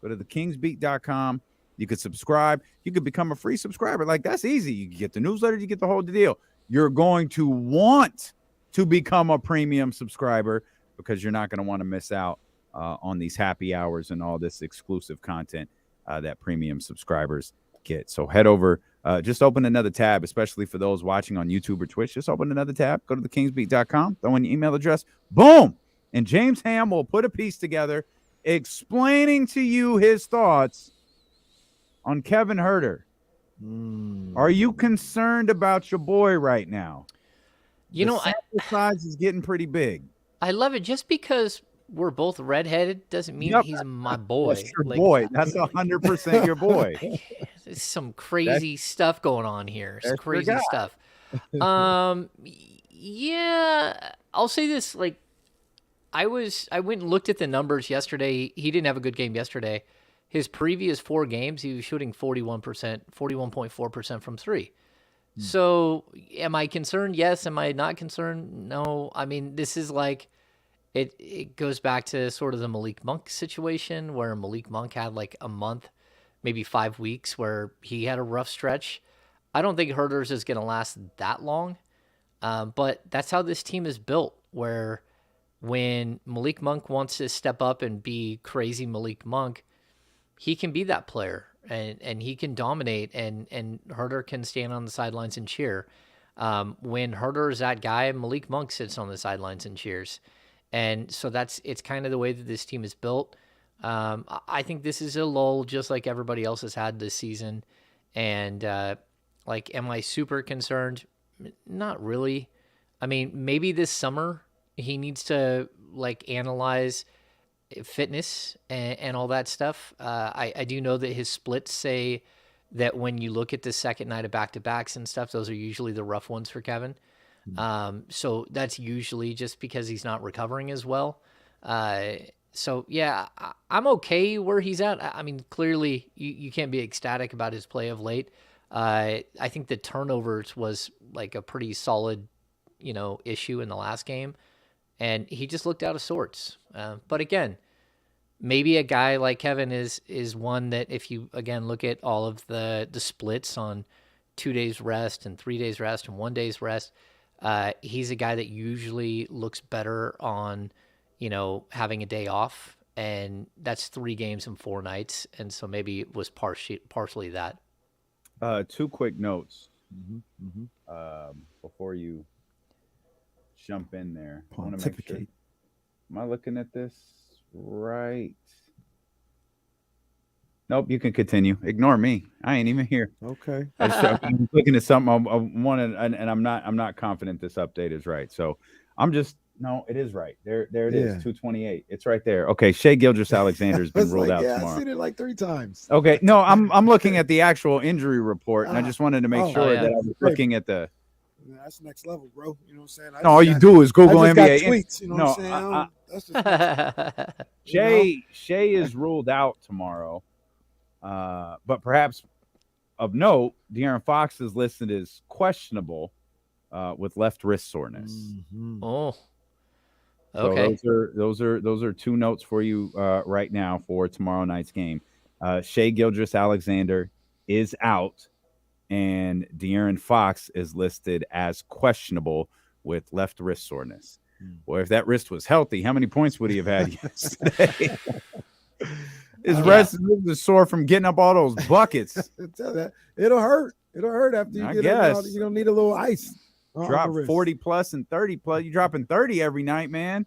Go to thekingsbeat.com. You could subscribe. You could become a free subscriber. Like, that's easy. You get the newsletter. You get the whole deal. You're going to want to become a premium subscriber because you're not going to want to miss out on these happy hours and all this exclusive content that premium subscribers get. So head over Just open another tab, especially for those watching on YouTube or Twitch. Just open another tab. Go to thekingsbeat.com. Throw in your email address. Boom! And James Ham will put a piece together explaining to you his thoughts on Kevin Huerter. Are you concerned about your boy right now? You know, sample size is getting pretty big. I love it. Just because we're both redheaded doesn't mean he's my boy. That's your boy. That's 100% your boy. There's some crazy stuff going on here. It's That's your crazy guy. stuff. Yeah, I'll say this. Like, I went and looked at the numbers yesterday. He didn't have a good game yesterday. His previous 4 games, he was shooting 41.4% from 3. So am I concerned? Yes. Am I not concerned? No. I mean, this is like, it goes back to sort of the Malik Monk situation where Malik Monk had like a month, maybe 5 weeks where he had a rough stretch. I don't think Huerter's is going to last that long. But that's how this team is built, where when Malik Monk wants to step up and be crazy Malik Monk, he can be that player and he can dominate and Huerter can stand on the sidelines and cheer. When Huerter is that guy, Malik Monk sits on the sidelines and cheers. And so it's kind of the way that this team is built. I think this is a lull just like everybody else has had this season. And am I super concerned? Not really. I mean, maybe this summer he needs to analyze fitness and all that stuff. I do know that his splits say that when you look at the second night of back-to-backs and stuff, those are usually the rough ones for Kevin. So that's usually just because he's not recovering as well. So yeah, I'm okay where he's at. I mean, clearly you can't be ecstatic about his play of late. I think the turnovers was like a pretty solid, issue in the last game. And he just looked out of sorts. But again, maybe a guy like Kevin is one that if you, again, look at all of the splits on 2 days rest and 3 days rest and 1 day's rest, he's a guy that usually looks better on, having a day off. And that's 3 games and 4 nights. And so maybe it was partially that. 2 quick notes before you jump in there. I want to make sure. Am I looking at this right? Nope, you can continue. Ignore me. I ain't even here. Okay. I'm looking at something. I wanted, and I'm not confident this update is right. So no, it is right. There it is. 228. It's right there. Okay. Shai Gilgeous-Alexander has been ruled out tomorrow. I've seen it like 3 times. Okay. No, I'm looking at the actual injury report, and I just wanted to make sure that I was looking at the. That's next level, bro. You know what I'm saying? All you do is Google NBA tweets. You know what I'm saying? That's just Shai is ruled out tomorrow. But perhaps of note, De'Aaron Fox is listed as questionable with left wrist soreness. Oh, okay. So those are 2 notes for you right now for tomorrow night's game. Shai Gilgeous-Alexander is out, and De'Aaron Fox is listed as questionable with left wrist soreness. Boy, if that wrist was healthy, how many points would he have had yesterday? His wrist is sore from getting up all those buckets. It'll hurt. It'll hurt after you get up. You're going to need a little ice. Drop 40 plus and 30 plus. You're dropping 30 every night, man.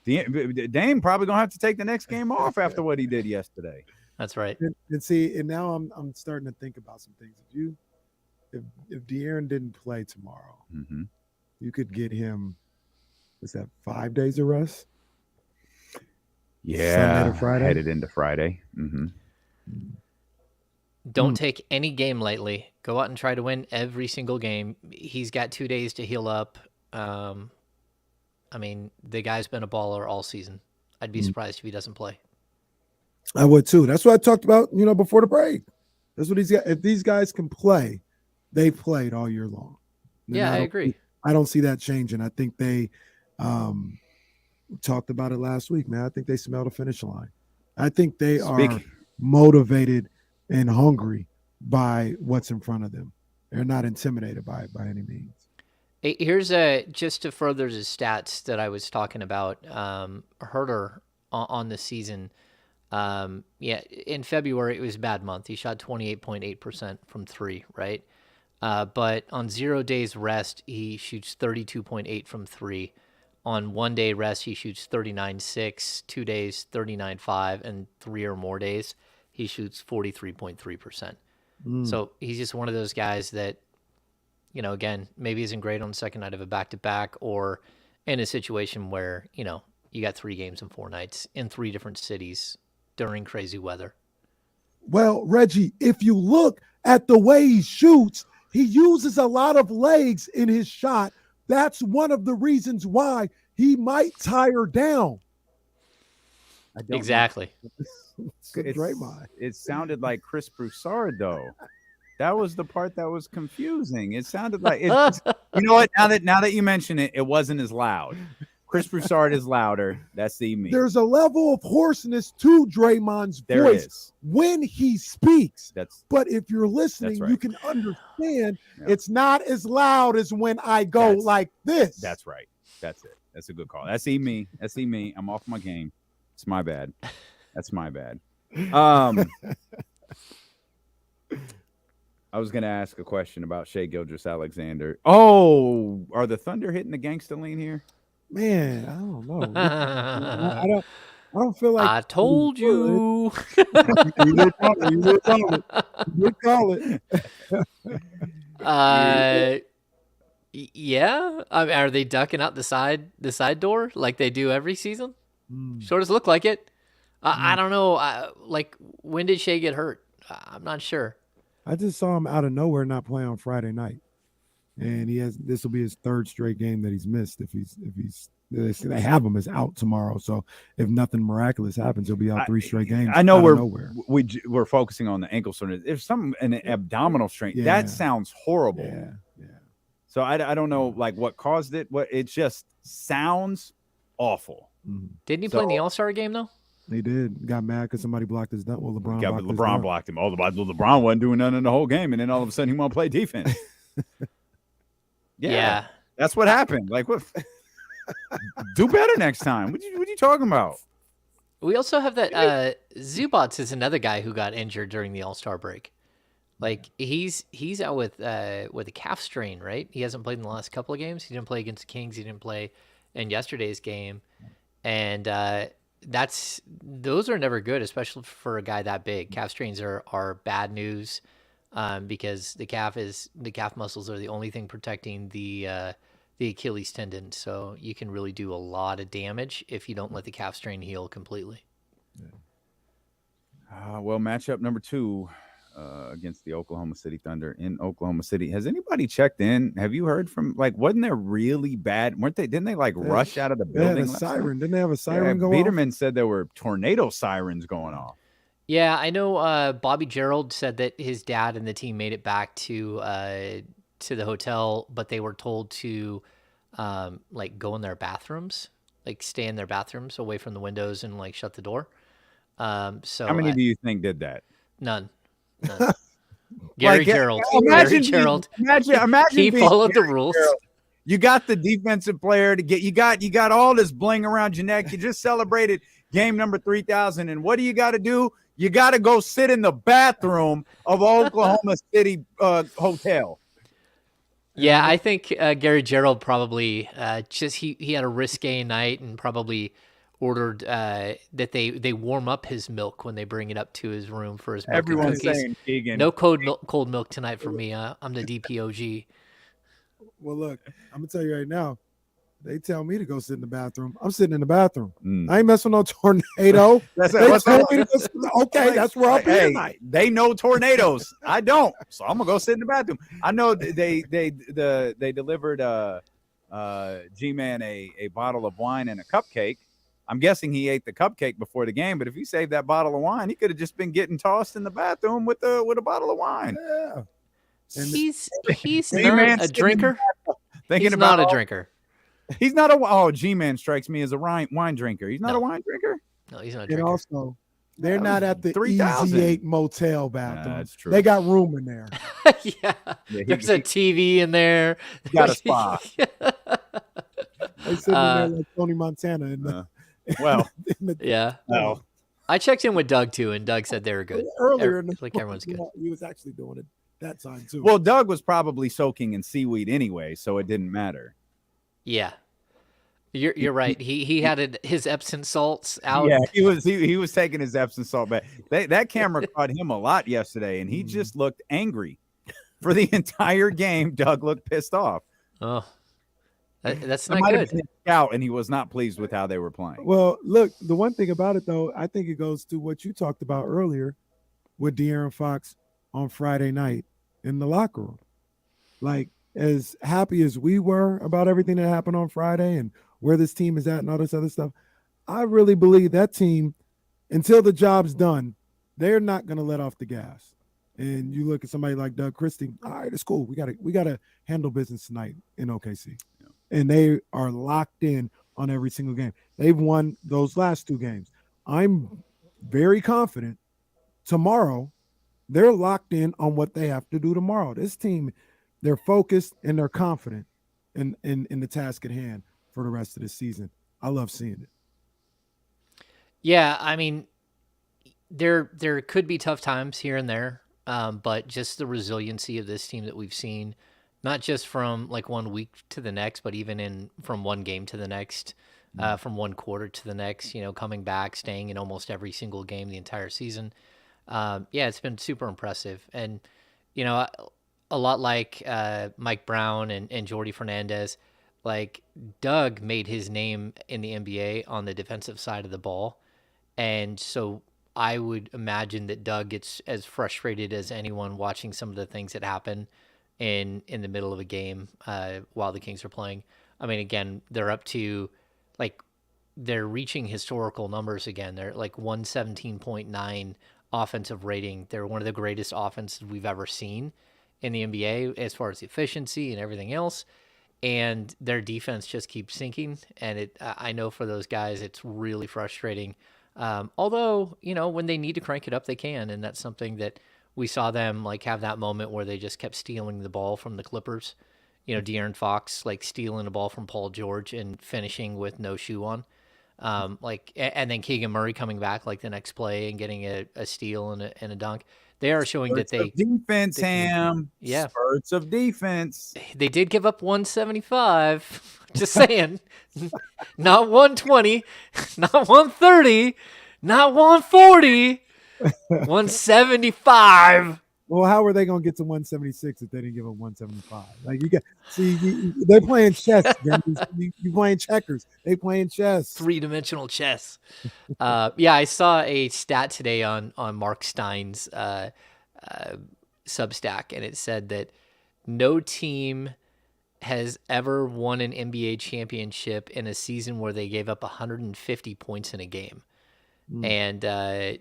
Dame probably going to have to take the next game off after what he did yesterday. That's right. And now I'm starting to think about some things. If De'Aaron didn't play tomorrow, you could get him, is that 5 days of rest? Yeah, Sunday to Friday? Headed into Friday. Don't take any game lightly. Go out and try to win every single game. He's got 2 days to heal up. I mean, the guy's been a baller all season. I'd be surprised if he doesn't play. I would too. That's what I talked about, before the break. That's what he's got. If these guys can play, they played all year long. Yeah, I agree. I don't see that changing. I think they talked about it last week, man. I think they smell the finish line. I think they are motivated and hungry by what's in front of them. They're not intimidated by it by any means. Hey, here's just to further the stats that I was talking about. Huerter on the season. In February, it was a bad month. He shot 28.8% from 3, right? But on 0 days rest, he shoots 32.8 from 3. On 1 day rest, he shoots 39.6, 2 days, 39.5, and 3 or more days, he shoots 43.3%. So he's just one of those guys that, again, maybe isn't great on the second night of a back-to-back, or in a situation where, you got 3 games in 4 nights in 3 different cities during crazy weather. Well, Reggie, if you look at the way he shoots, he uses a lot of legs in his shot. That's one of the reasons why he might tire down. Exactly. Good Draymond. It sounded like Chris Broussard, though. That was the part that was confusing. It sounded like, you know what? Now that you mention it, it wasn't as loud. Chris Broussard is louder. That's the me. There's a level of hoarseness to Draymond's voice when he speaks. But if you're listening, you can understand it's not as loud as when I go like this. That's right. That's it. That's a good call. That's me. That's me. I'm off my game. It's my bad. That's my bad. I was going to ask a question about Shai Gilgeous-Alexander. Oh, are the Thunder hitting the gangster lean here? Man, I don't know. I don't feel like I told you. You did call it. Yeah. I mean, are they ducking out the side door like they do every season? Sure does look like it. I don't know. When did Shai get hurt? I'm not sure. I just saw him out of nowhere not play on Friday night. And this will be his 3rd straight game that he's missed. If they have him as out tomorrow, so if nothing miraculous happens, he'll be out 3 straight games. I know we're focusing on the ankle soreness. There's an abdominal strain. Yeah. That sounds horrible. Yeah. So I don't know what caused it. It just sounds awful. Didn't he play in the All-Star game though? He did. Got mad because somebody blocked his dunk. Well, LeBron blocked him. LeBron wasn't doing nothing in the whole game, and then all of a sudden he want to play defense. Yeah, that's what happened. What? Do better next time. What you talking about? We also have that Zubats is another guy who got injured during the All-Star break. He's out with a calf strain, right? He hasn't played in the last couple of games. He didn't play against the Kings. He didn't play in yesterday's game, and those are never good, especially for a guy that big. Calf strains are bad news. Because the calf muscles are the only thing protecting the Achilles tendon. So you can really do a lot of damage if you don't let the calf strain heal completely. Matchup number 2 against the Oklahoma City Thunder in Oklahoma City. Has anybody checked in? Have you heard from wasn't there really bad? Didn't they rush out of the building? Yeah, siren. Didn't they have a siren going off? Biederman said there were tornado sirens going off. Yeah, I know Bobby Gerald said that his dad and the team made it back to the hotel, but they were told to go in their bathrooms, stay in their bathrooms away from the windows and shut the door. So how many do you think did that? None. Gary Gerald. Imagine he followed the rules. You got the defensive player to get. You got all this bling around your neck. You just celebrated game number 3,000, and what do you got to do? You got to go sit in the bathroom of Oklahoma City hotel. Yeah, I think Gary Gerald probably he had a risque night and probably ordered that they warm up his milk when they bring it up to his room for his milk. Everyone's saying vegan. No cold milk tonight for me. I'm the DPOG. Well, look, I'm gonna tell you right now. They tell me to go sit in the bathroom. I'm sitting in the bathroom. I ain't messing with no tornado. That's where I'll be tonight. They know tornadoes. I don't, so I'm gonna go sit in the bathroom. I know they delivered G-Man a bottle of wine and a cupcake. I'm guessing he ate the cupcake before the game, but if he saved that bottle of wine, he could have just been getting tossed in the bathroom with a bottle of wine. Yeah. He's not a drinker. He's not a drinker. He's not G-Man strikes me as a wine drinker. He's not a wine drinker. No, he's not a drinker. And also, they're not at the 3,000. Easy 8 motel bathroom. That's true. They got room in there. Yeah. There's a TV in there. Got a spa. They sitting in there like Tony Montana. Well, yeah. Well, I checked in with Doug too, and Doug said they were good. Earlier, like everyone's good. He was actually doing it that time too. Well, Doug was probably soaking in seaweed anyway, so it didn't matter. Yeah, you're right. He had his Epsom salts out. Yeah, he was taking his Epsom salt back. That camera caught him a lot yesterday, and he just looked angry for the entire game. Doug looked pissed off. Oh, that's not good. Out, and he was not pleased with how they were playing. Well, look, the one thing about it though, I think it goes to what you talked about earlier with De'Aaron Fox on Friday night in the locker room. Like, as happy as we were about everything that happened on Friday and where this team is at and all this other stuff, I really believe that team, until the job's done, they're not going to let off the gas. And you look at somebody like Doug Christie, all right, it's cool. We gotta handle business tonight in OKC. Yeah. And they are locked in on every single game. They've won those last 2 games. I'm very confident tomorrow they're locked in on what they have to do tomorrow. This team, they're focused and they're confident in the task at hand for the rest of the season. I love seeing it. Yeah, I mean, there could be tough times here and there, but just the resiliency of this team that we've seen, not just from like one week to the next, but even from one game to the next, from one quarter to the next, coming back, staying in almost every single game the entire season. Yeah, it's been super impressive. And, a lot like Mike Brown and Jordy Fernandez, like Doug made his name in the NBA on the defensive side of the ball. And so I would imagine that Doug gets as frustrated as anyone watching some of the things that happen in the middle of a game while the Kings are playing. I mean, again, they're up to they're reaching historical numbers again. They're like 117.9 offensive rating. They're one of the greatest offenses we've ever seen in the NBA as far as efficiency and everything else. And their defense just keeps sinking. And I know for those guys, it's really frustrating. Although, when they need to crank it up, they can. And that's something that we saw them have that moment where they just kept stealing the ball from the Clippers. De'Aaron Fox, stealing the ball from Paul George and finishing with no shoe on. And then Keegan Murray coming back the next play and getting a steal and a dunk. They are showing Spurts that they defense, Ham. Yeah, spurts of defense. They did give up 175. Just saying, not 120, not 130, not 140, 175. Well, how are they going to get to 176 if they didn't give up 175? They're playing chess. You playing checkers. They playing chess. 3-dimensional chess. Yeah, I saw a stat today on Mark Stein's Substack, and it said that no team has ever won an NBA championship in a season where they gave up 150 points in a game. And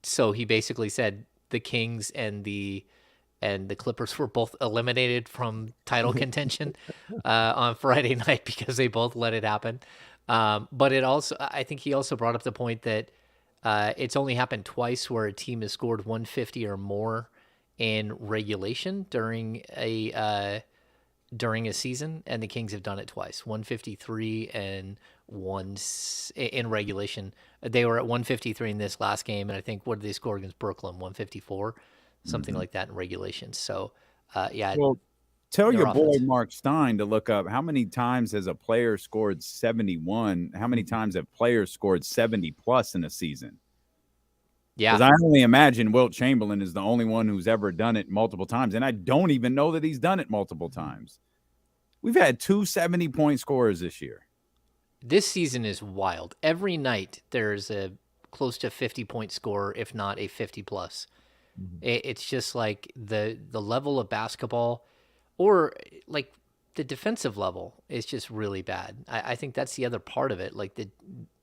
so he basically said the Kings and the Clippers were both eliminated from title contention on Friday night because they both let it happen. But I think he also brought up the point that it's only happened twice where a team has scored 150 or more in regulation during a season, and the Kings have done it twice, 153 and once in regulation. They were at 153 in this last game, and I think what did they score against Brooklyn? 154, something like that in regulation. So, yeah. Well, tell your boy Mark Stein to look up how many times has a player scored 71. How many times have players scored 70 plus in a season? Yeah, because I only imagine Wilt Chamberlain is the only one who's ever done it multiple times, and I don't even know that he's done it multiple times. We've had 2 70-point scorers this year. This season is wild. Every night there's a close to 50-point scorer, if not a 50-plus. It's just the level of basketball, or the defensive level is just really bad. I think that's the other part of it.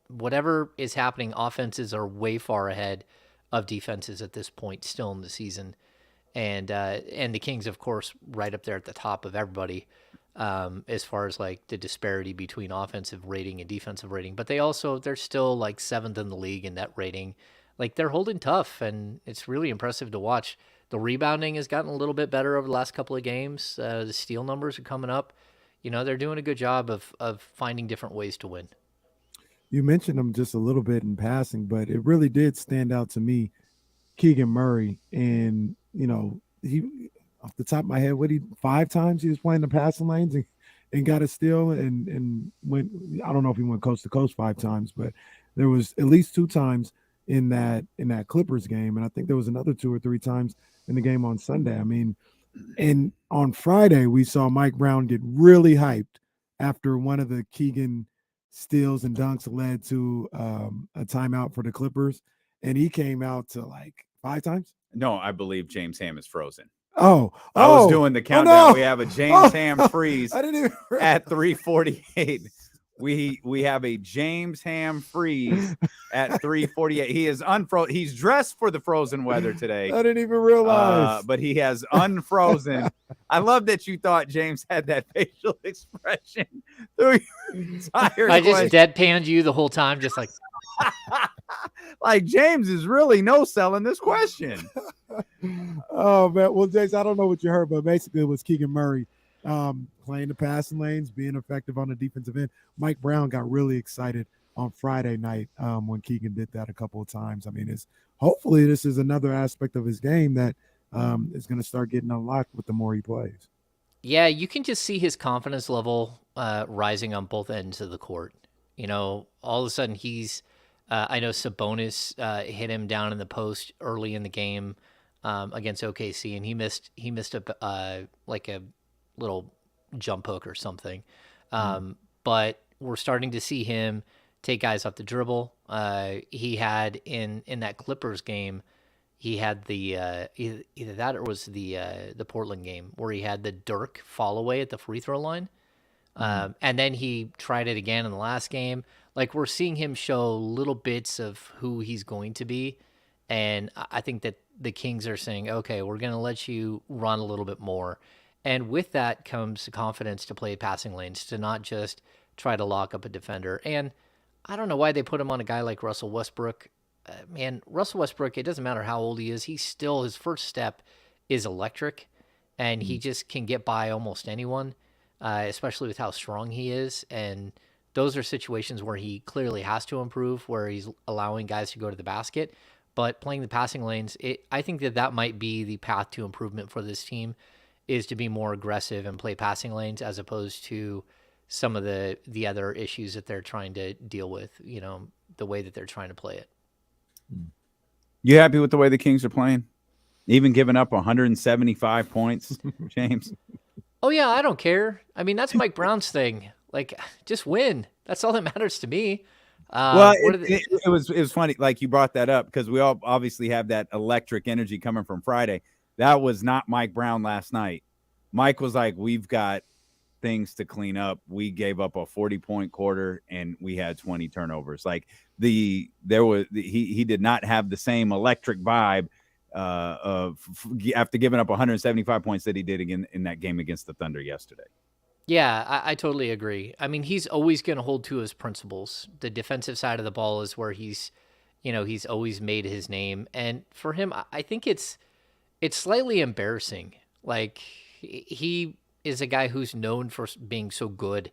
Whatever is happening, offenses are way far ahead of defenses at this point still in the season. And the Kings, of course, right up there at the top of everybody as far as the disparity between offensive rating and defensive rating. But they're still 7th in the league in net rating. They're holding tough, and it's really impressive to watch. The rebounding has gotten a little bit better over the last couple of games. The steal numbers are coming up. They're doing a good job of finding different ways to win. you mentioned him just a little bit in passing, but it really did stand out to me, Keegan Murray. And, he, off the top of my head, 5 times he was playing the passing lanes and got a steal and went, I don't know if he went coast to coast 5 times, but there was at least 2 times in that Clippers game. And I think there was another 2 or 3 times in the game on Sunday. I mean, and on Friday, we saw Mike Brown get really hyped after one of the Keegan steals and dunks led to a timeout for the Clippers. And he came out to like 5 times. No, I believe James Ham is frozen. I was doing the countdown. No. We have a James Ham freeze I didn't even at 3:48. We have a James Ham freeze at 3:48. He is unfrozen. He's dressed for the frozen weather today. I didn't even realize. But he has unfrozen. I love that you thought James had that facial expression through your entire I just question. deadpanned you the whole time, just like. Like James is really no selling this question. Oh man, well, Jason, I don't know what you heard, but basically it was Keegan Murray playing the passing lanes, being effective on the defensive end. Mike Brown got really excited on Friday night when Keegan did that a couple of times. I mean, hopefully this is another aspect of his game that is going to start getting unlocked with the more he plays. Yeah, you can just see his confidence level rising on both ends of the court. All of a sudden he's. I know Sabonis hit him down in the post early in the game against OKC, and he missed a like a little jump hook or something. But we're starting to see him take guys off the dribble. He had in that Clippers game, he had the either that or was the Portland game where he had the Dirk fall away at the free throw line. And then he tried it again in the last game. Like, we're seeing him show little bits of who he's going to be. And I think that the Kings are saying, okay, we're going to let you run a little bit more. And with that comes the confidence to play passing lanes, to not just try to lock up a defender. And I don't know why they put him on a guy like Russell Westbrook. Man, Russell Westbrook, it doesn't matter how old he is. His first step is electric. And he just can get by almost anyone, especially with how strong he is. And those are situations where he clearly has to improve, where he's allowing guys to go to the basket. But playing the passing lanes, I think that might be the path to improvement for this team, is to be more aggressive and play passing lanes as opposed to some of the other issues that they're trying to deal with, the way that they're trying to play it. You happy with the way the Kings are playing? Even giving up 175 points, James? Oh, yeah, I don't care. I mean, that's Mike Brown's thing. Like, just win. That's all that matters to me. Well, it was funny. Like, you brought that up because we all obviously have that electric energy coming from Friday. That was not Mike Brown last night. Mike was like, we've got things to clean up. We gave up a 40-point quarter and we had 20 turnovers. Like, he did not have the same electric vibe after giving up 175 points that he did again in that game against the Thunder yesterday. Yeah, I totally agree. I mean, he's always going to hold to his principles. The defensive side of the ball is where he's always made his name. And for him, I think it's slightly embarrassing. Like, he is a guy who's known for being so good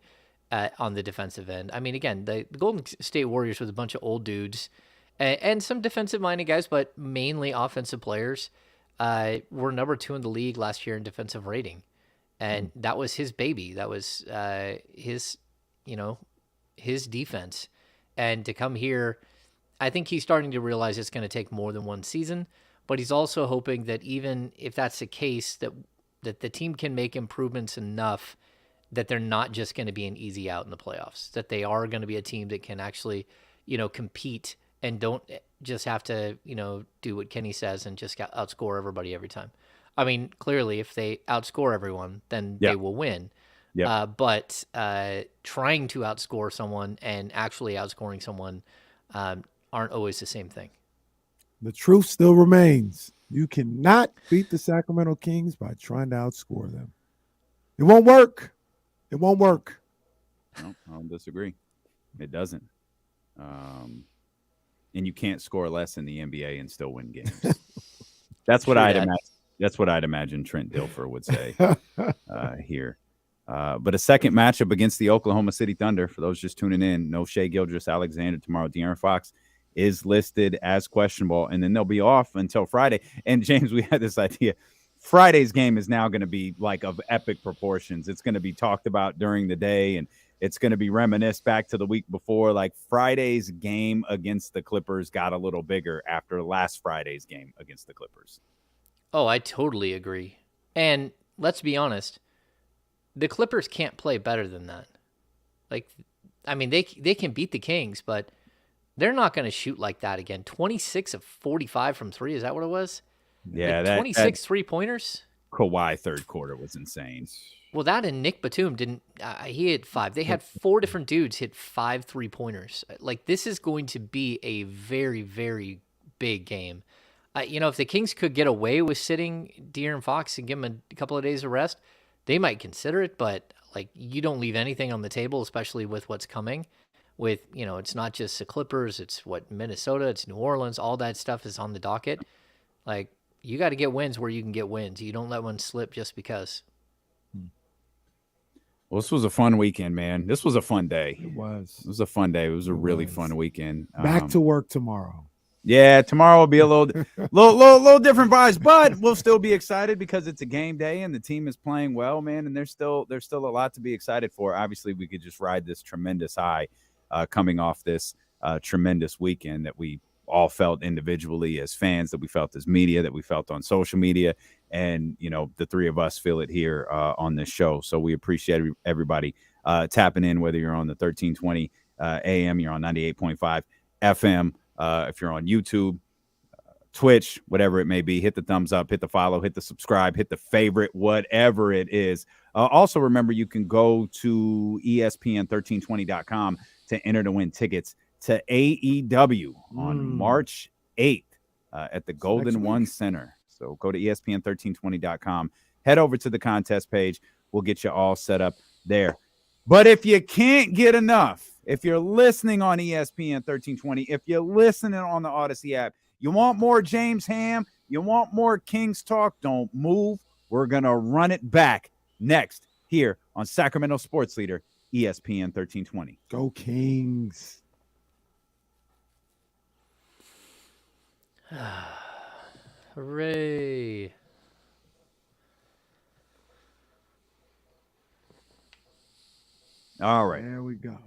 on the defensive end. I mean, again, the Golden State Warriors with a bunch of old dudes and some defensive-minded guys, but mainly offensive players, were number 2 in the league last year in defensive rating. And that was his baby. That was his defense. And to come here, I think he's starting to realize it's going to take more than one season. But he's also hoping that even if that's the case, that the team can make improvements enough that they're not just going to be an easy out in the playoffs. That they are going to be a team that can actually, compete and don't just have to, do what Kenny says and just outscore everybody every time. I mean, clearly, if they outscore everyone, then they will win. Yep. But trying to outscore someone and actually outscoring someone aren't always the same thing. The truth still remains. You cannot beat the Sacramento Kings by trying to outscore them. It won't work. It won't work. No, I don't disagree. It doesn't. And you can't score less in the NBA and still win games. That's what I'd imagine. That's what I'd imagine Trent Dilfer would say here. But a second matchup against the Oklahoma City Thunder, for those just tuning in, no Shai Gilgeous-Alexander tomorrow. De'Aaron Fox is listed as questionable, and then they'll be off until Friday. And, James, we had this idea. Friday's game is now going to be like of epic proportions. It's going to be talked about during the day, and it's going to be reminisced back to the week before. Like, Friday's game against the Clippers got a little bigger after last Friday's game against the Clippers. Oh, I totally agree. And let's be honest, the Clippers can't play better than that. Like, I mean, they can beat the Kings, but they're not going to shoot like that again. 26 of 45 from three. Is that what it was? Yeah, like 26 3-pointers. Kawhi third quarter was insane. Well, that and Nick Batum didn't. He hit 5. They had 4 different dudes hit 5 3-pointers. Like, this is going to be a very, very big game. If the Kings could get away with sitting De'Aaron Fox and give him a couple of days of rest, they might consider it. But like, you don't leave anything on the table, especially with what's coming. With it's not just the Clippers. It's Minnesota. It's New Orleans. All that stuff is on the docket. Like, you got to get wins where you can get wins. You don't let one slip just because. Well, this was a fun weekend, man. This was a fun day. It was. It was a fun day. It was a really fun weekend. Back to work tomorrow. Yeah, tomorrow will be a little different vibes, but we'll still be excited because it's a game day and the team is playing well, man. And there's still a lot to be excited for. Obviously, we could just ride this tremendous high coming off this tremendous weekend that we all felt individually as fans, that we felt as media, that we felt on social media. And, the three of us feel it here on this show. So we appreciate everybody tapping in, whether you're on the 1320 AM, you're on 98.5 FM. If you're on YouTube, Twitch, whatever it may be, hit the thumbs up, hit the follow, hit the subscribe, hit the favorite, whatever it is. Also, remember, you can go to ESPN1320.com to enter to win tickets to AEW on March 8th at the Golden One Center. So go to ESPN1320.com, head over to the contest page. We'll get you all set up there. But if you can't get enough, if you're listening on ESPN 1320, if you're listening on the Odyssey app, you want more James Ham, you want more Kings talk, don't move. We're going to run it back next here on Sacramento Sports Leader, ESPN 1320. Go Kings. Hooray. All right. There we go.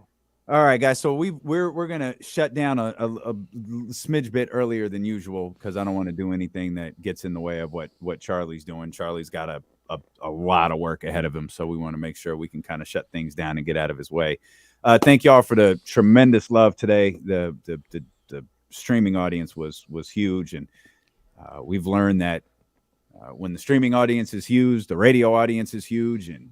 All right, guys. So we're gonna shut down a smidge bit earlier than usual because I don't want to do anything that gets in the way of what Charlie's doing. Charlie's got a lot of work ahead of him, so we want to make sure we can kind of shut things down and get out of his way. Thank y'all for the tremendous love today. The streaming audience was huge, and we've learned that when the streaming audience is huge, the radio audience is huge, and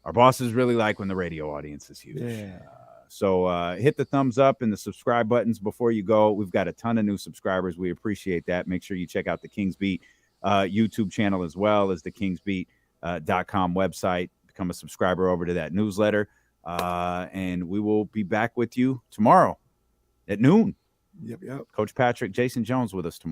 our bosses really like when the radio audience is huge. Yeah. So hit the thumbs up and the subscribe buttons before you go. We've got a ton of new subscribers. We appreciate that. Make sure you check out the Kings Beat YouTube channel as well as the kingsbeat.com website. Become a subscriber over to that newsletter. And we will be back with you tomorrow at noon. Yep. Coach Patrick, Jason Jones with us tomorrow.